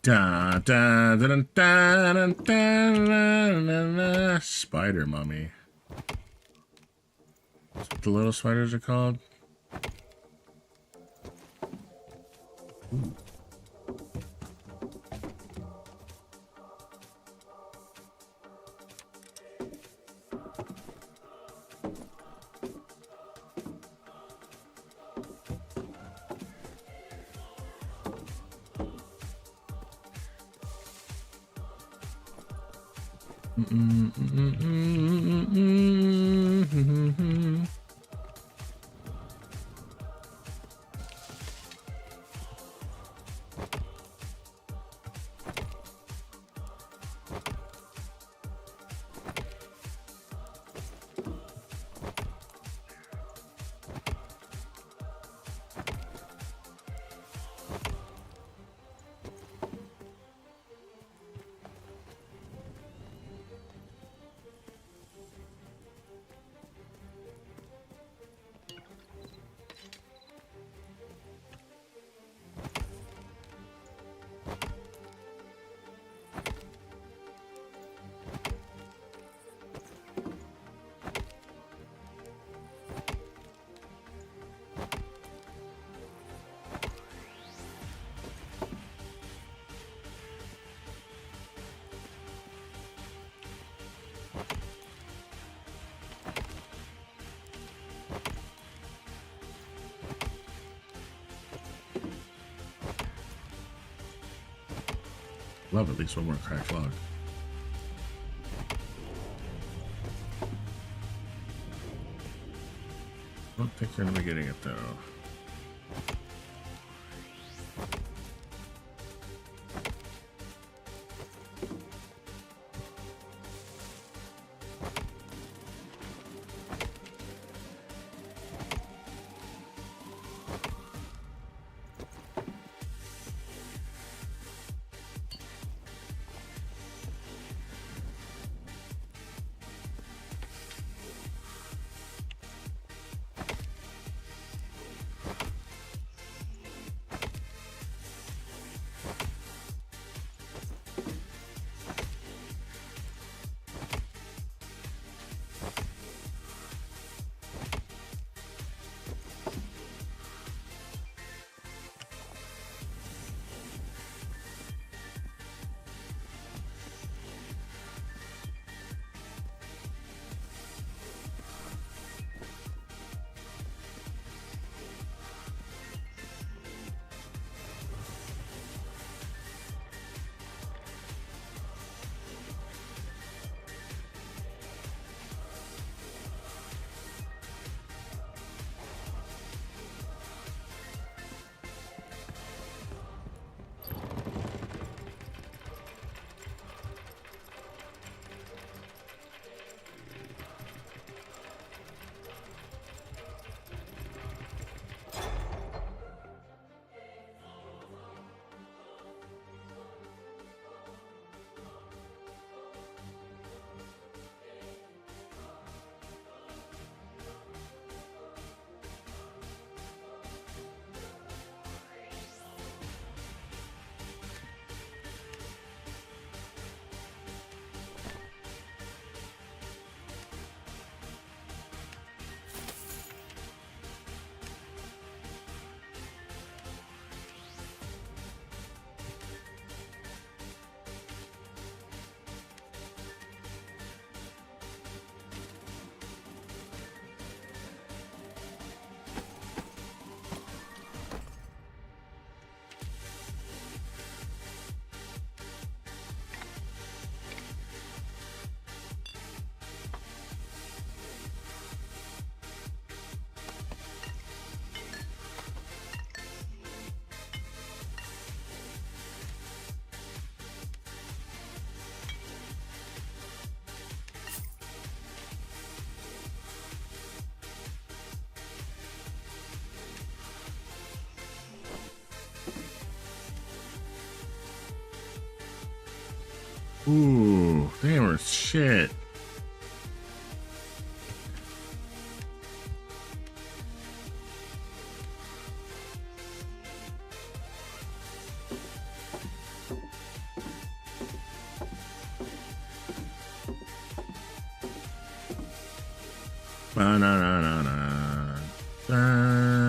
Da, da, da, da, da, da, da, da, da. Spider mummy. That's what the little spiders are called. Ooh. love at least one more cracked log. I don't think you're gonna be getting it though. Ooh, they were shit. Ba-na-na-na-na. Ba-na-na-na-na.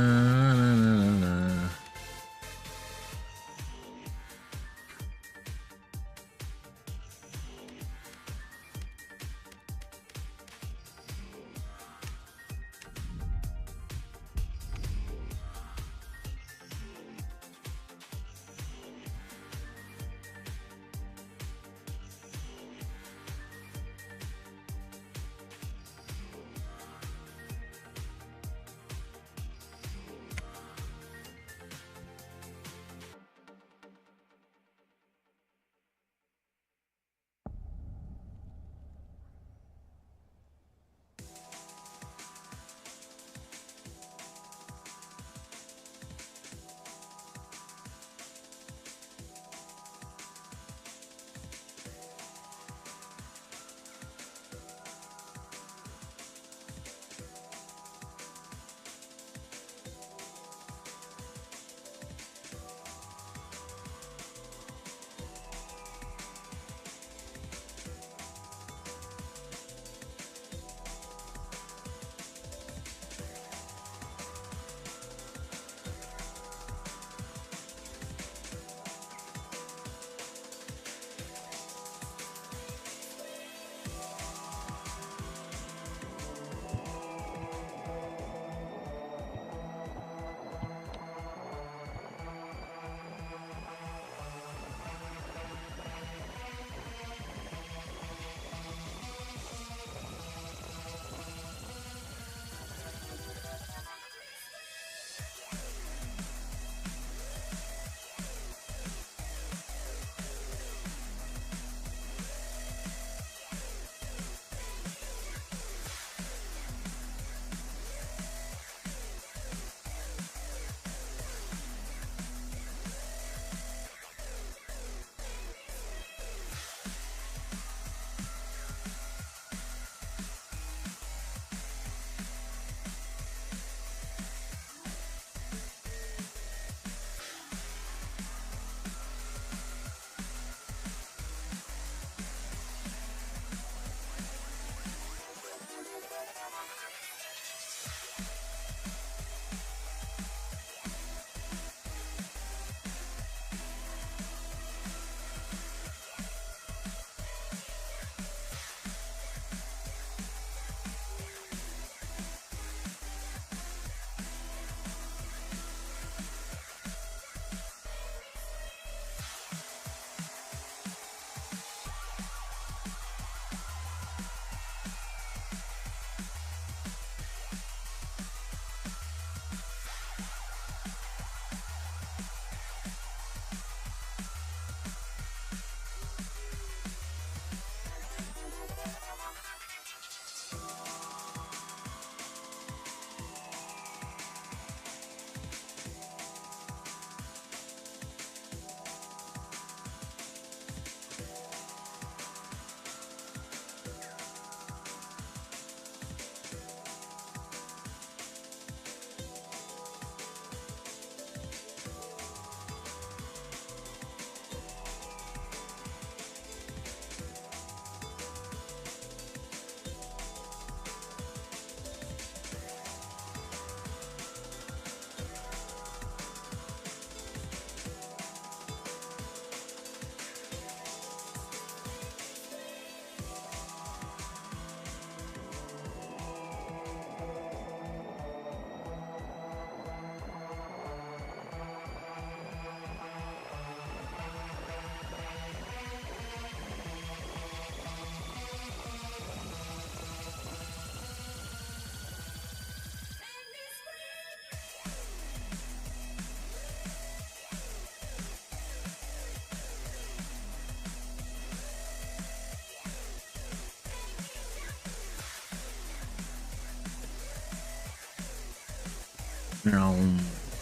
No,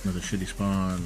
another shitty spawn.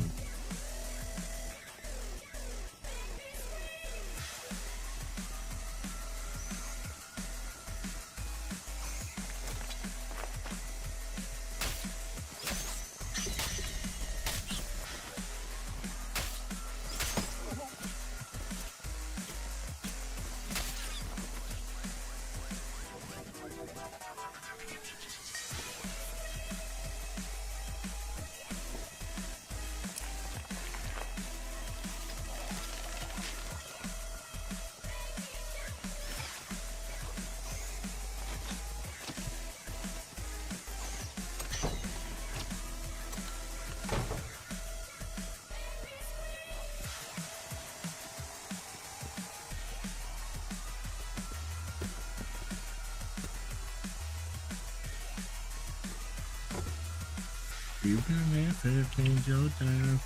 You've been there 15 your time.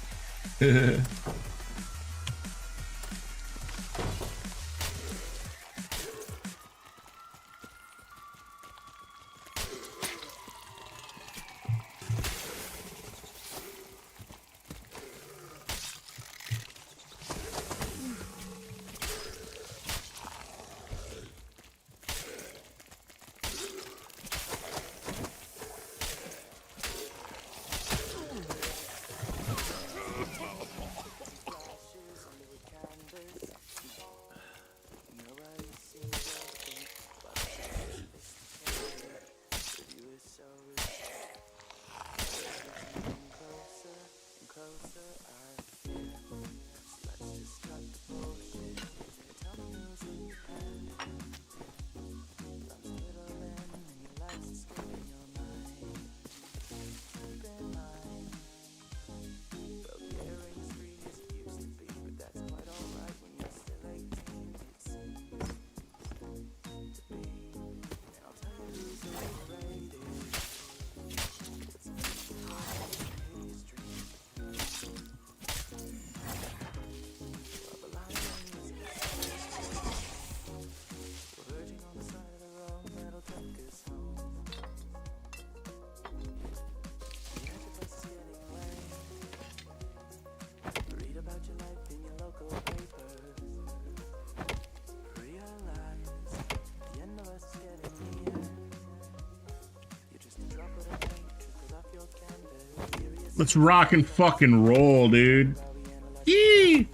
Let's rock and fucking roll, dude. Yee!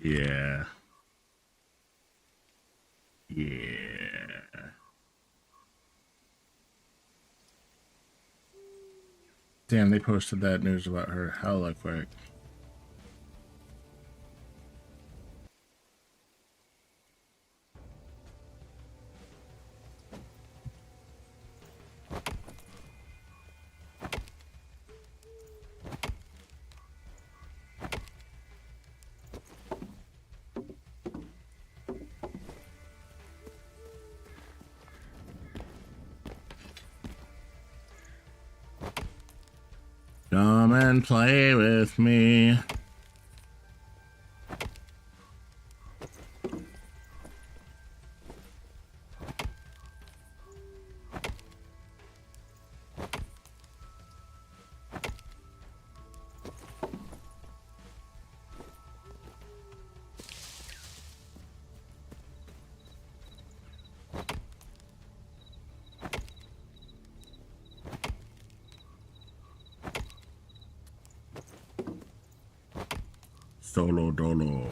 Yeah. Yeah. Damn, they posted that news about her hella quick. Come and play with me. Solo dolo.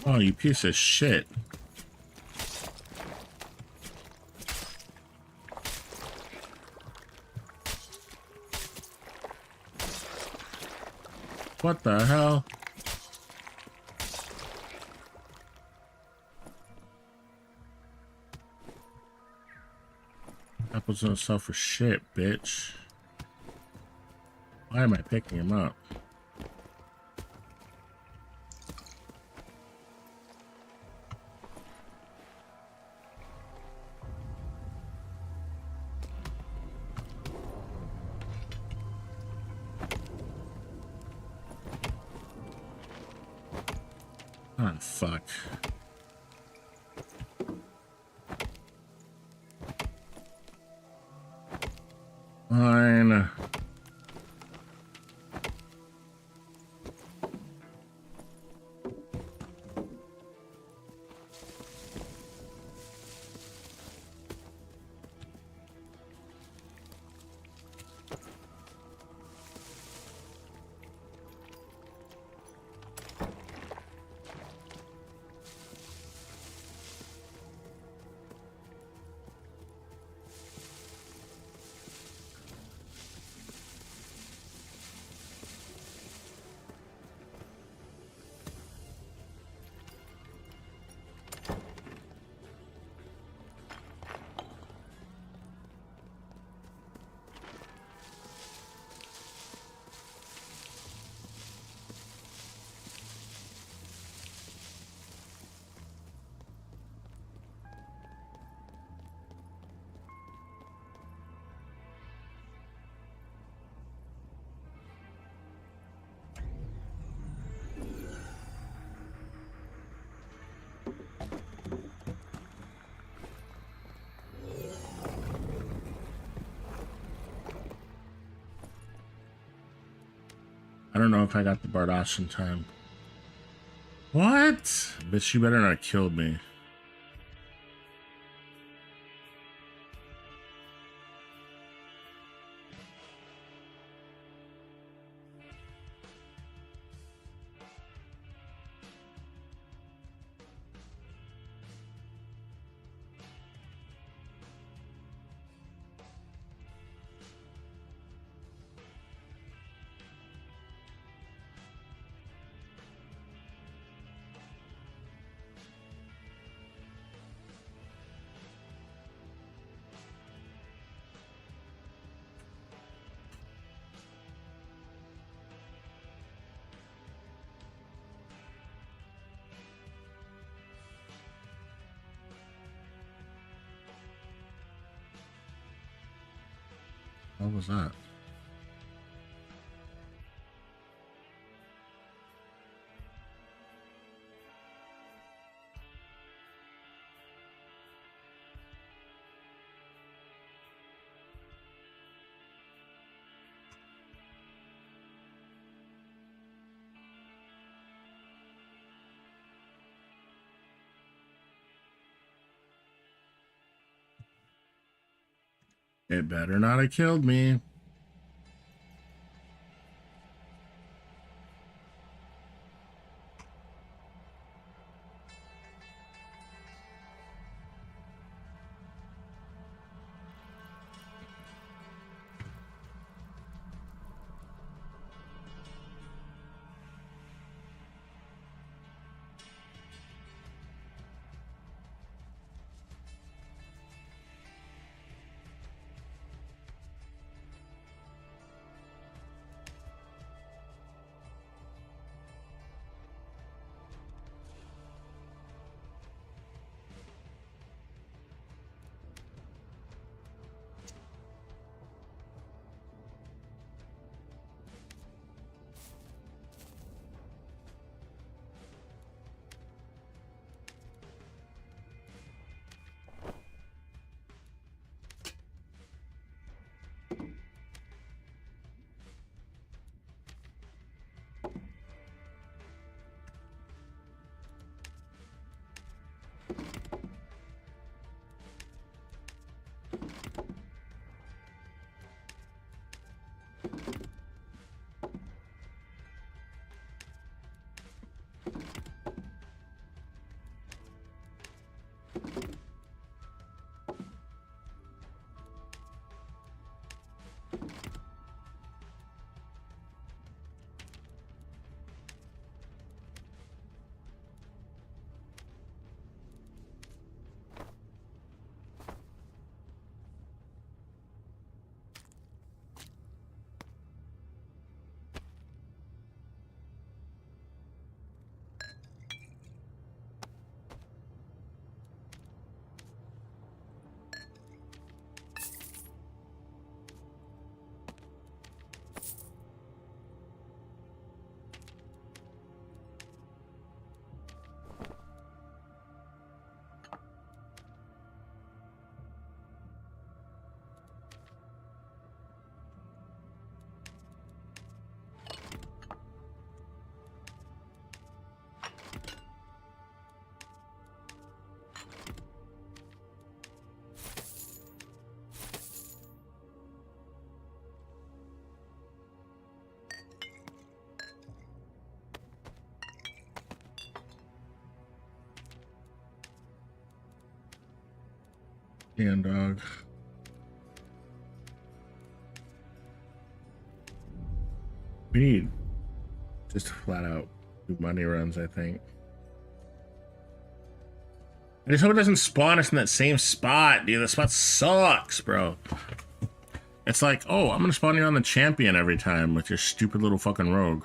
Oh, you piece of shit. What the hell? Apples don't sell for shit, bitch. Why am I picking him up? Oh, fuck. Fine. I don't know if I got the Bardosh in time. What? But she better not have killed me. What was that? It better not have killed me. And dog. We need just flat out do money runs, I think. I just hope it doesn't spawn us in that same spot, dude. That spot sucks, bro. It's like, oh, I'm gonna spawn you on the champion every time with your stupid little fucking rogue.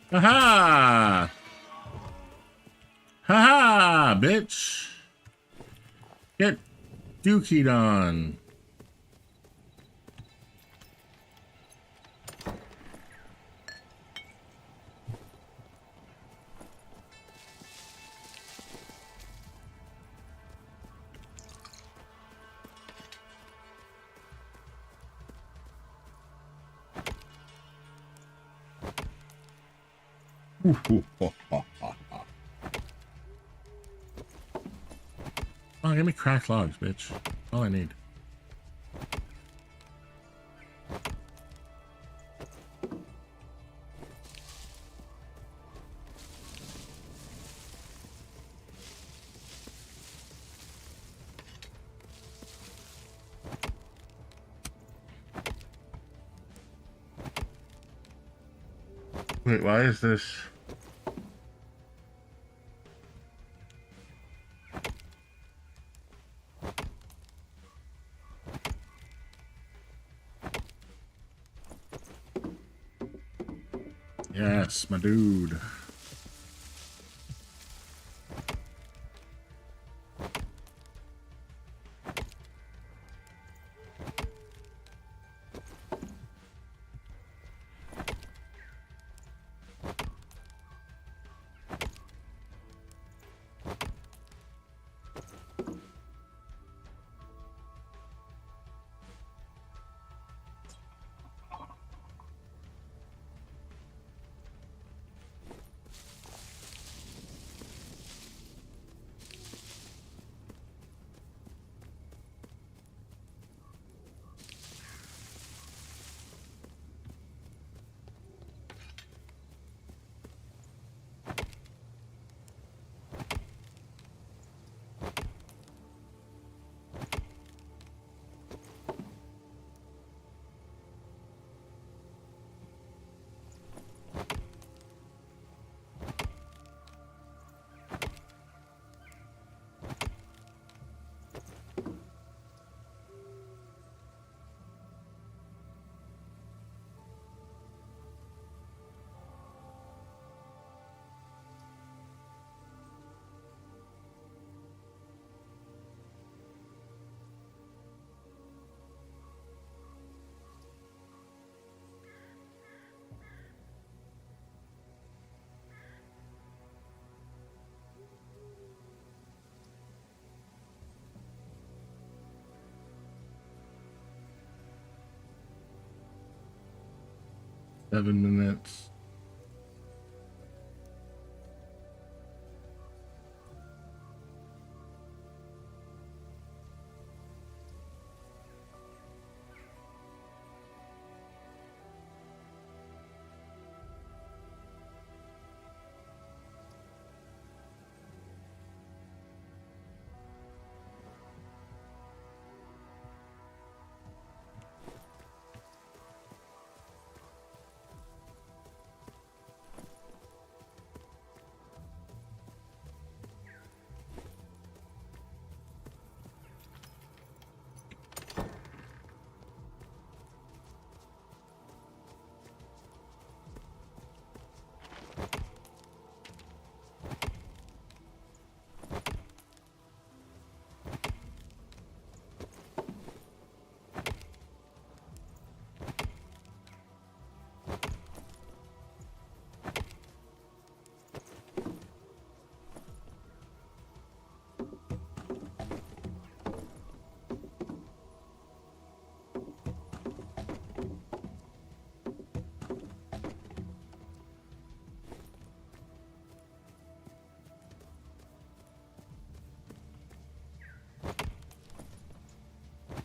Ha ha, bitch. Get dookied on. Oh, give me cracked logs, bitch. All I need. Wait, why is this? Yes, my dude. Seven minutes.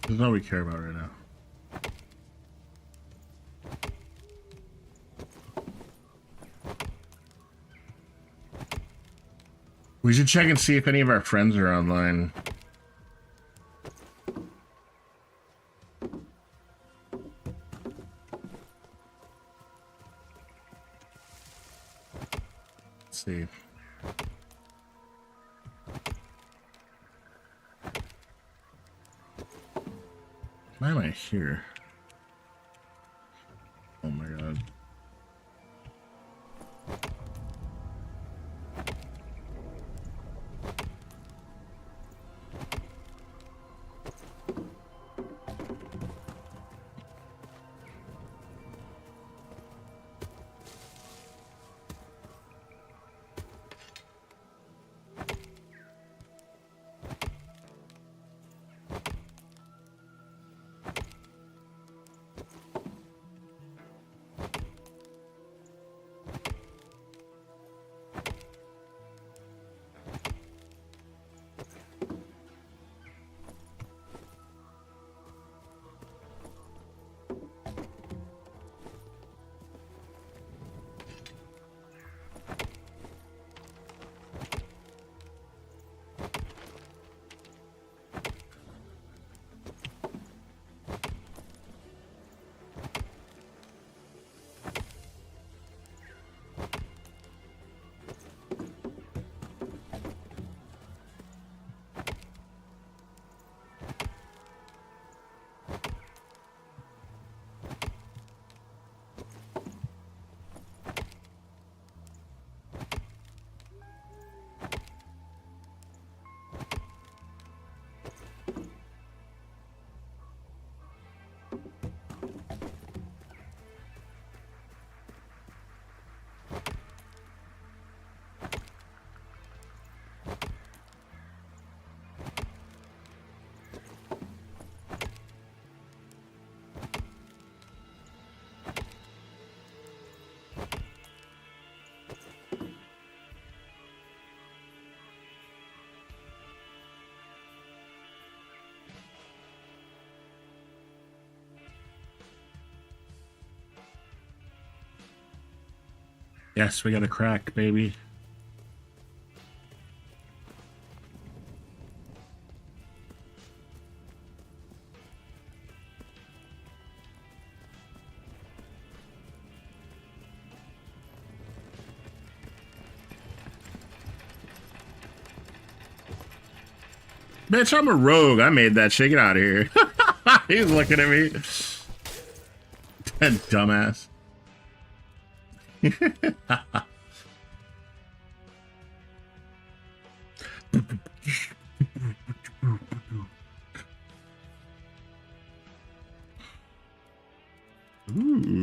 That's all we care about right now. We should check and see if any of our friends are online. Let's see. Why am I here? Oh my god. Yes, we got a crack, baby. Bitch, I'm a rogue. I made that shit. Get out of here. He's looking at me. That dumbass. Ooh.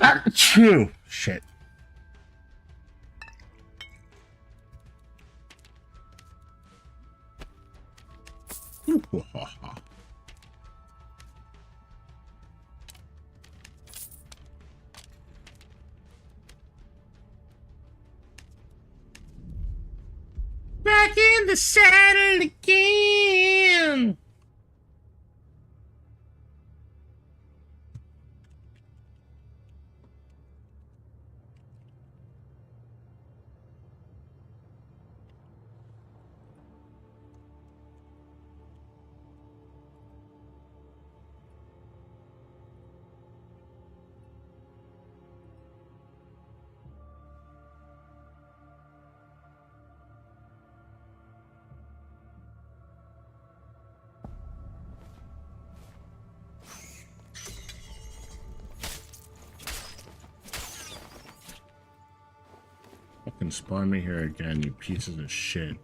Achoo! Shit. Back in the saddle again. Fucking spawn me here again, you pieces of shit.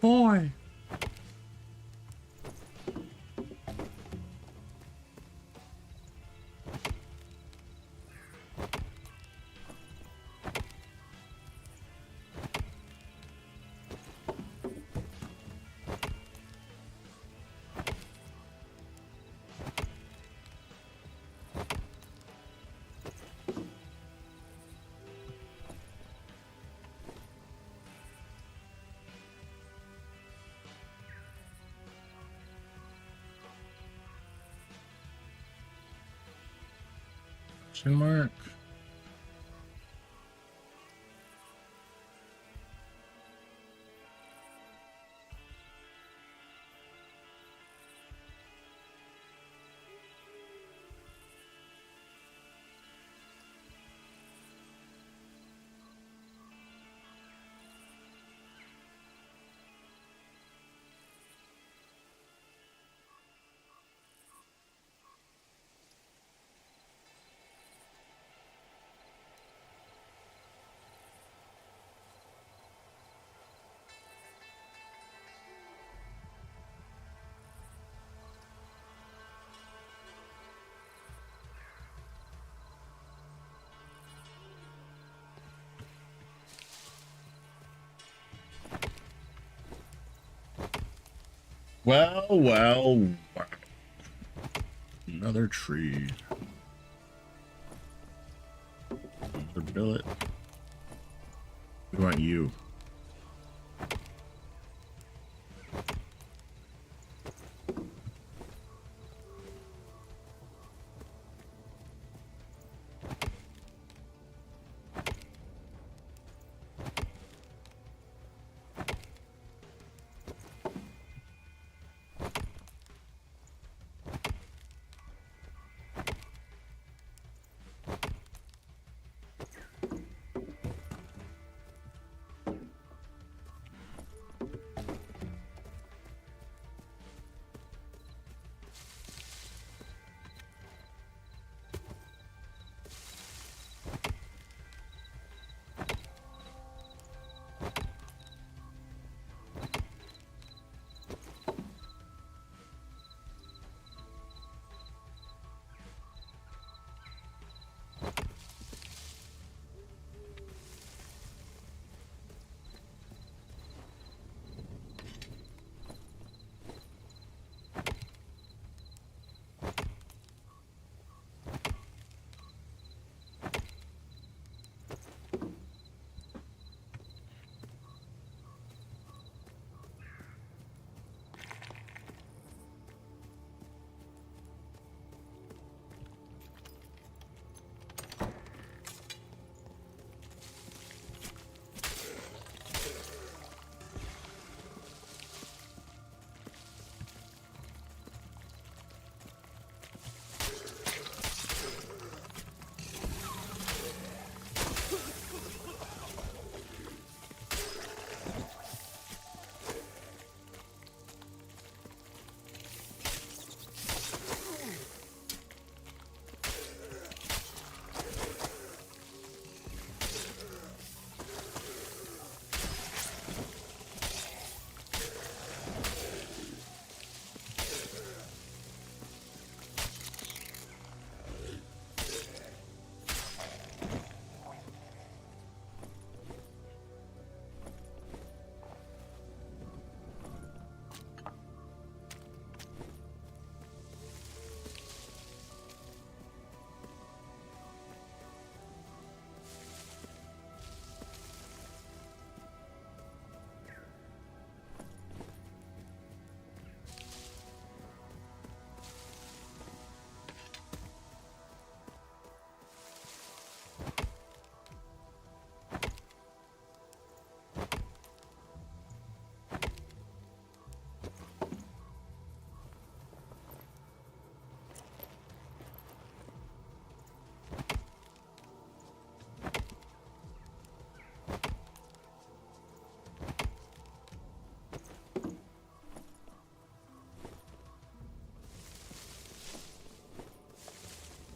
boy. Question mark. Well, well, wow. Another tree. Another billet. We want you.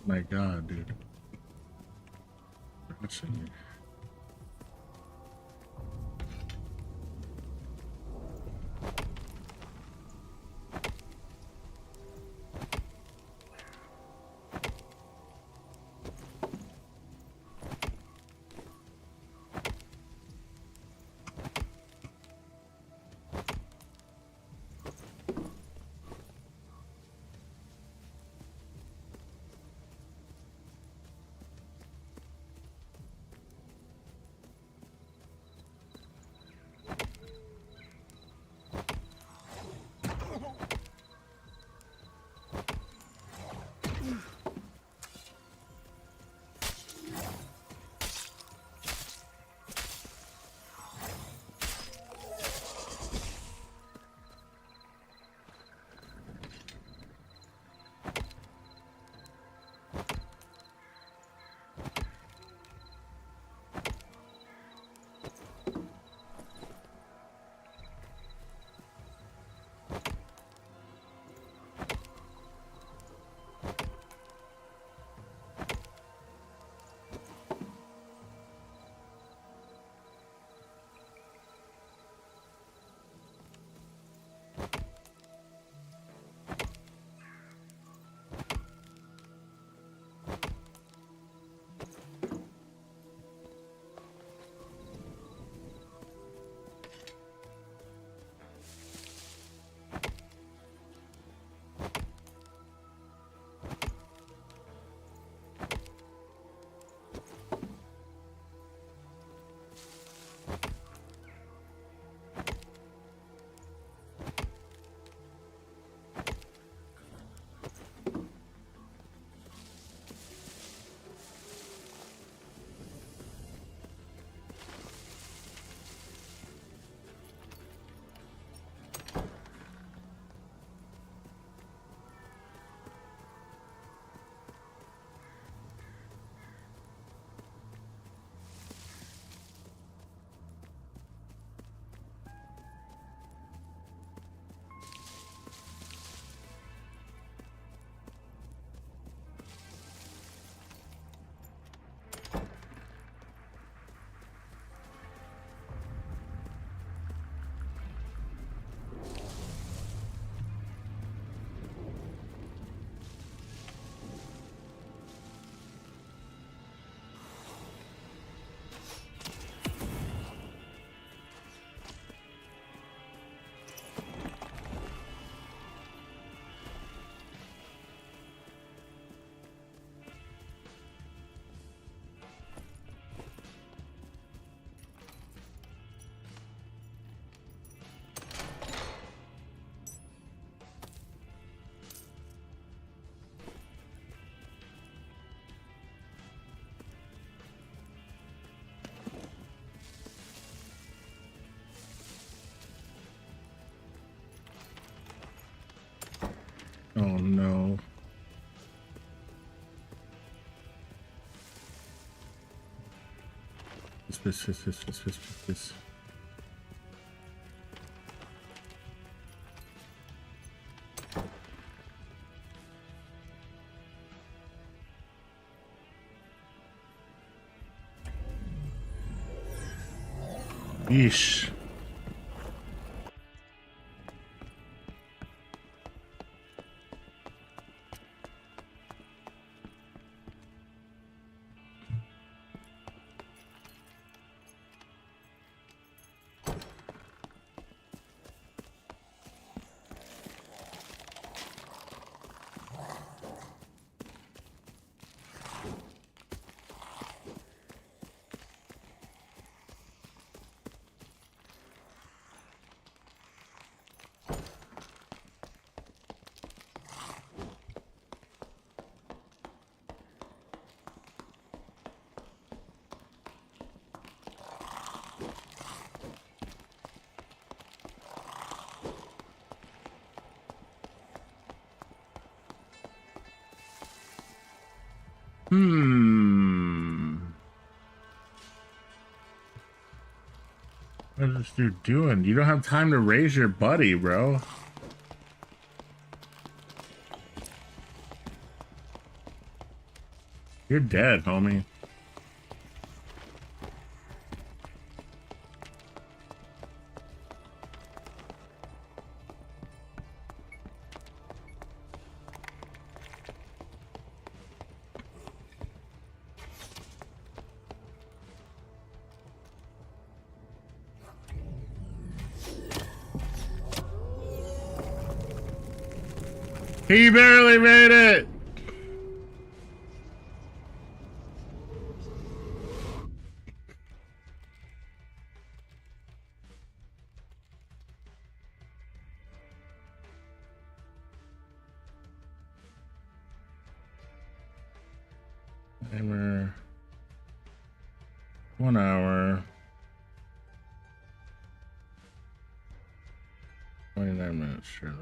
My God, dude. What's in here? Oh no. This. Yeesh. What is this dude doing? You don't have time to raise your buddy, bro. You're dead, homie. He barely made it! Timer. 1 hour. 29 minutes, sure.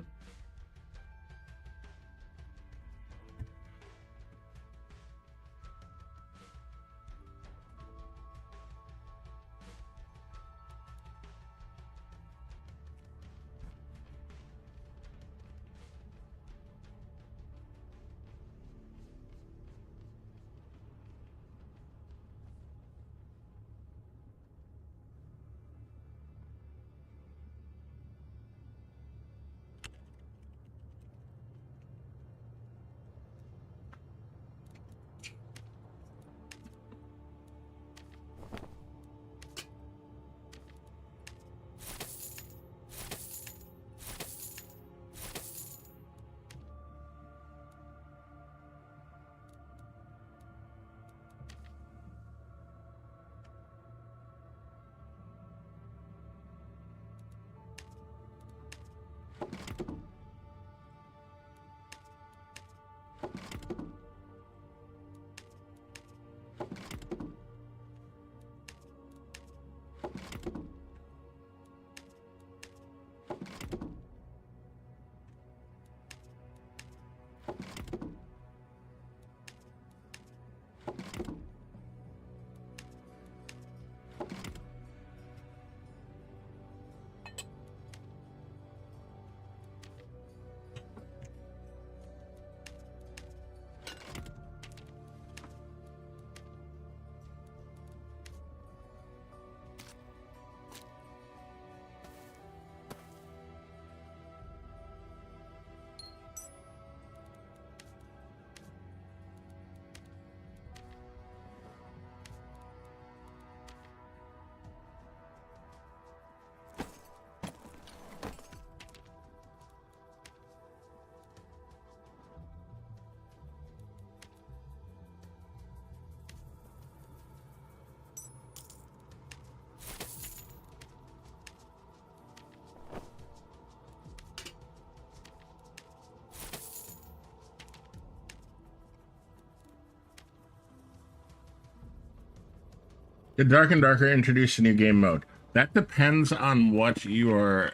The Dark and Darker introduced a new game mode. That depends on what you are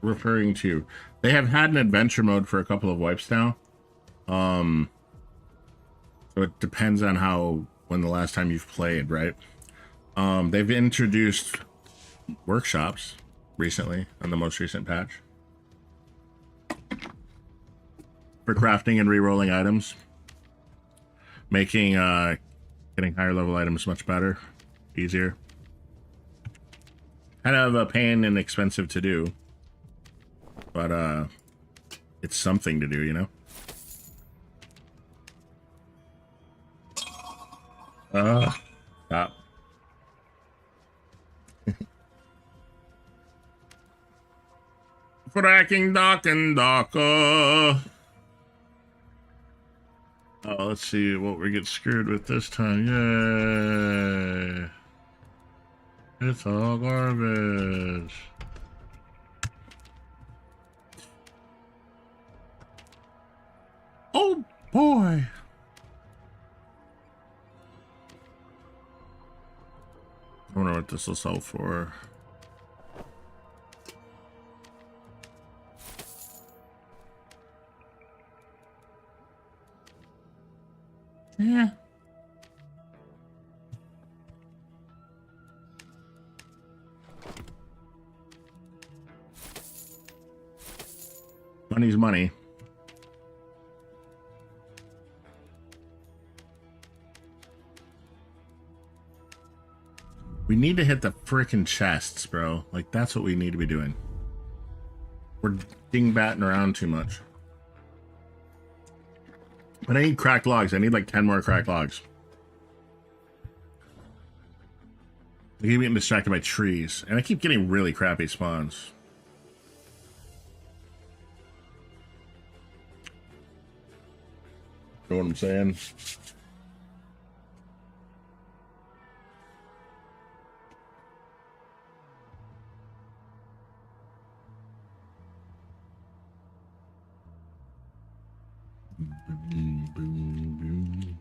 referring to. They have had an adventure mode for a couple of wipes now. So it depends on when the last time you've played, right? They've introduced workshops recently on the most recent patch for crafting and re-rolling items, making getting higher level items much better, easier. Kind of a pain and expensive to do, but it's something to do, you know. Stop. Fracking dock and docker. Oh, let's see what we get screwed with this time. Yay. It's all garbage. Oh boy. I wonder what this will sell for. Yeah. Money's money. We need to hit the frickin' chests, bro. Like, that's what we need to be doing. We're ding-batting around too much. But I need cracked logs. I need like 10 more cracked logs. I keep getting distracted by trees. And I keep getting really crappy spawns. Know what I'm saying? Boom, boom, boom.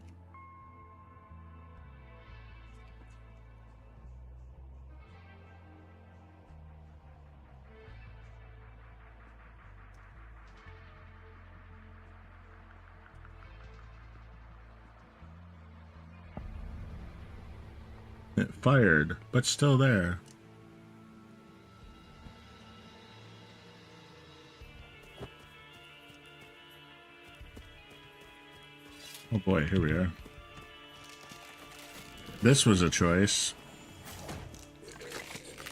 It fired, but still there. Oh boy, here we are. This was a choice.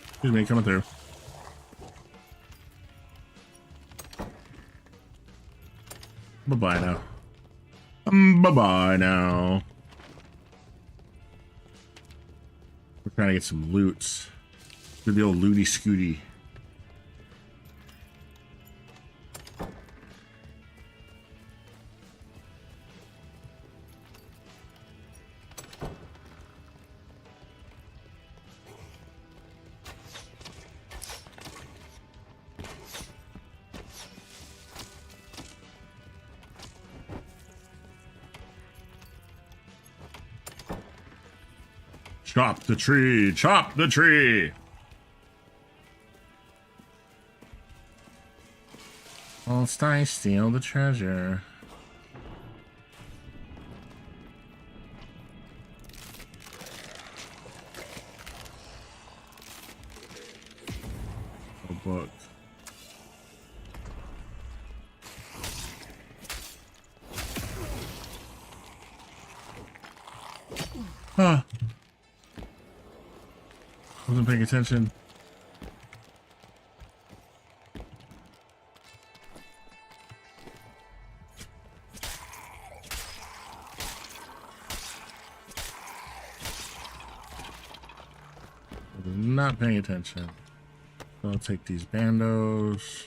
Excuse me, coming through. Bye-bye now. Bye-bye now. We're trying to get some loots. Do the old looty scooty. Chop the tree! Chop the tree! Well, it's nice. Steal the treasure. A book. Huh. Wasn't paying attention. Not paying attention. So I'll take these bandos.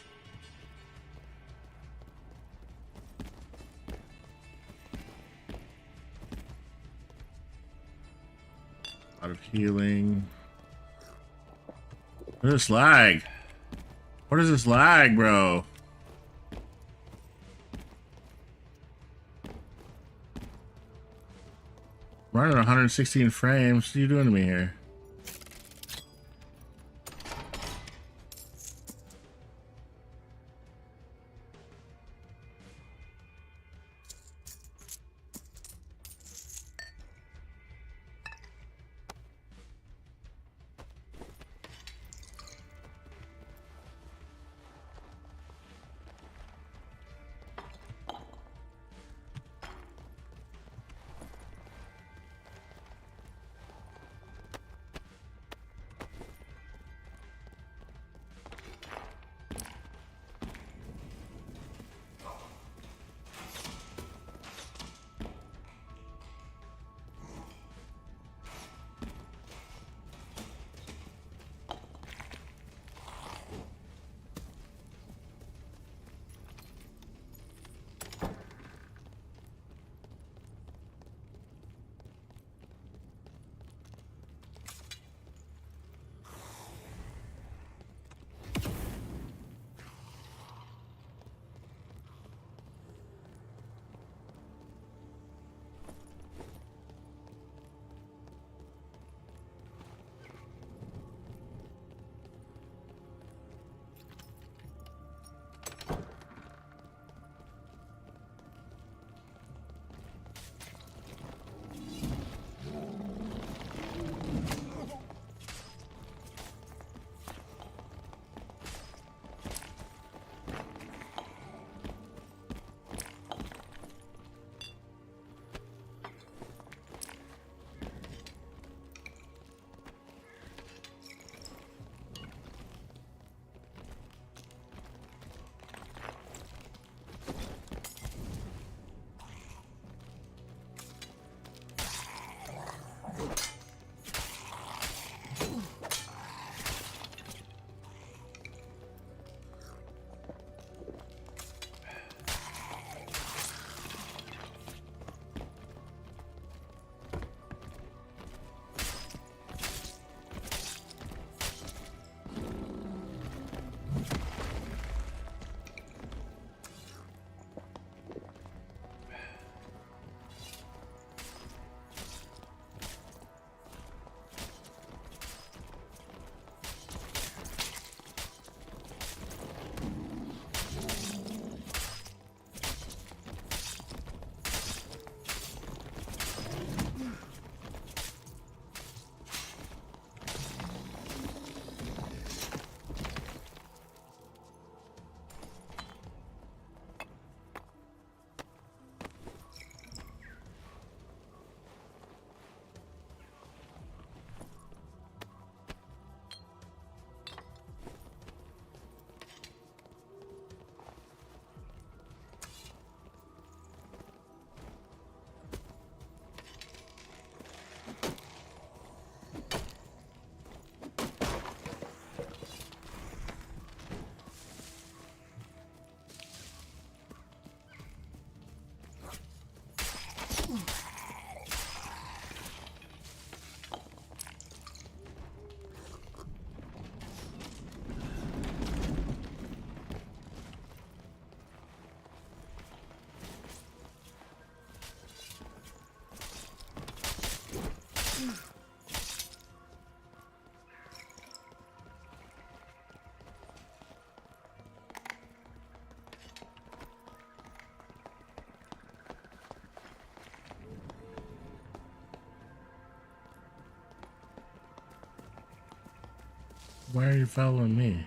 A lot of healing. What is this lag? What is this lag, bro? Running 116 frames. What are you doing to me here? Why are you following me?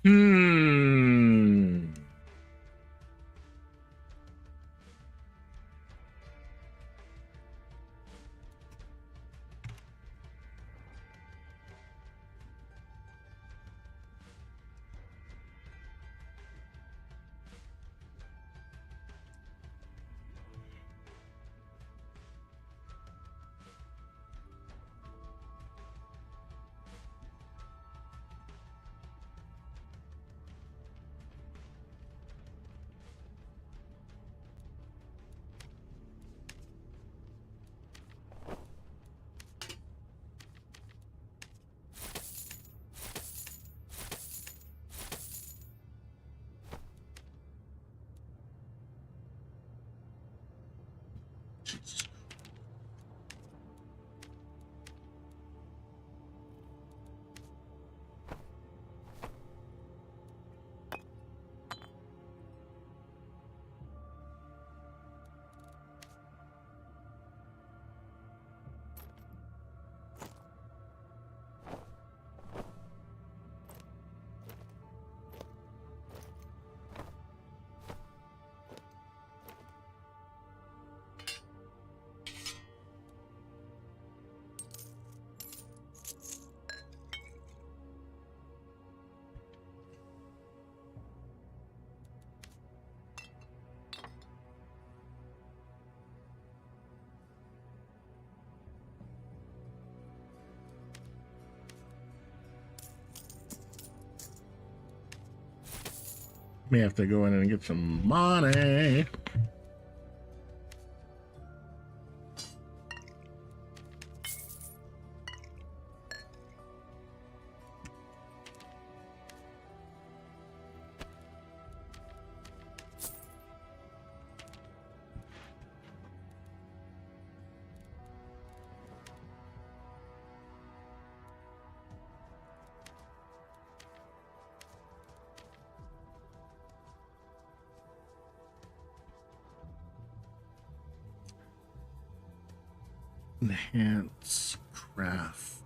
Hmm. Jesus. May have to go in and get some money. Enhance craft.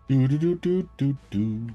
Do do do do do do.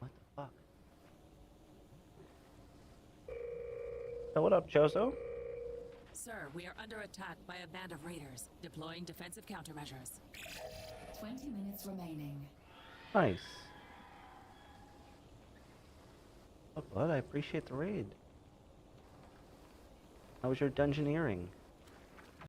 What the fuck? So what up, Choso? Sir, we are under attack by a band of raiders, deploying defensive countermeasures. 20 minutes remaining. Nice. Oh, bud, I appreciate the raid. How was your dungeoneering?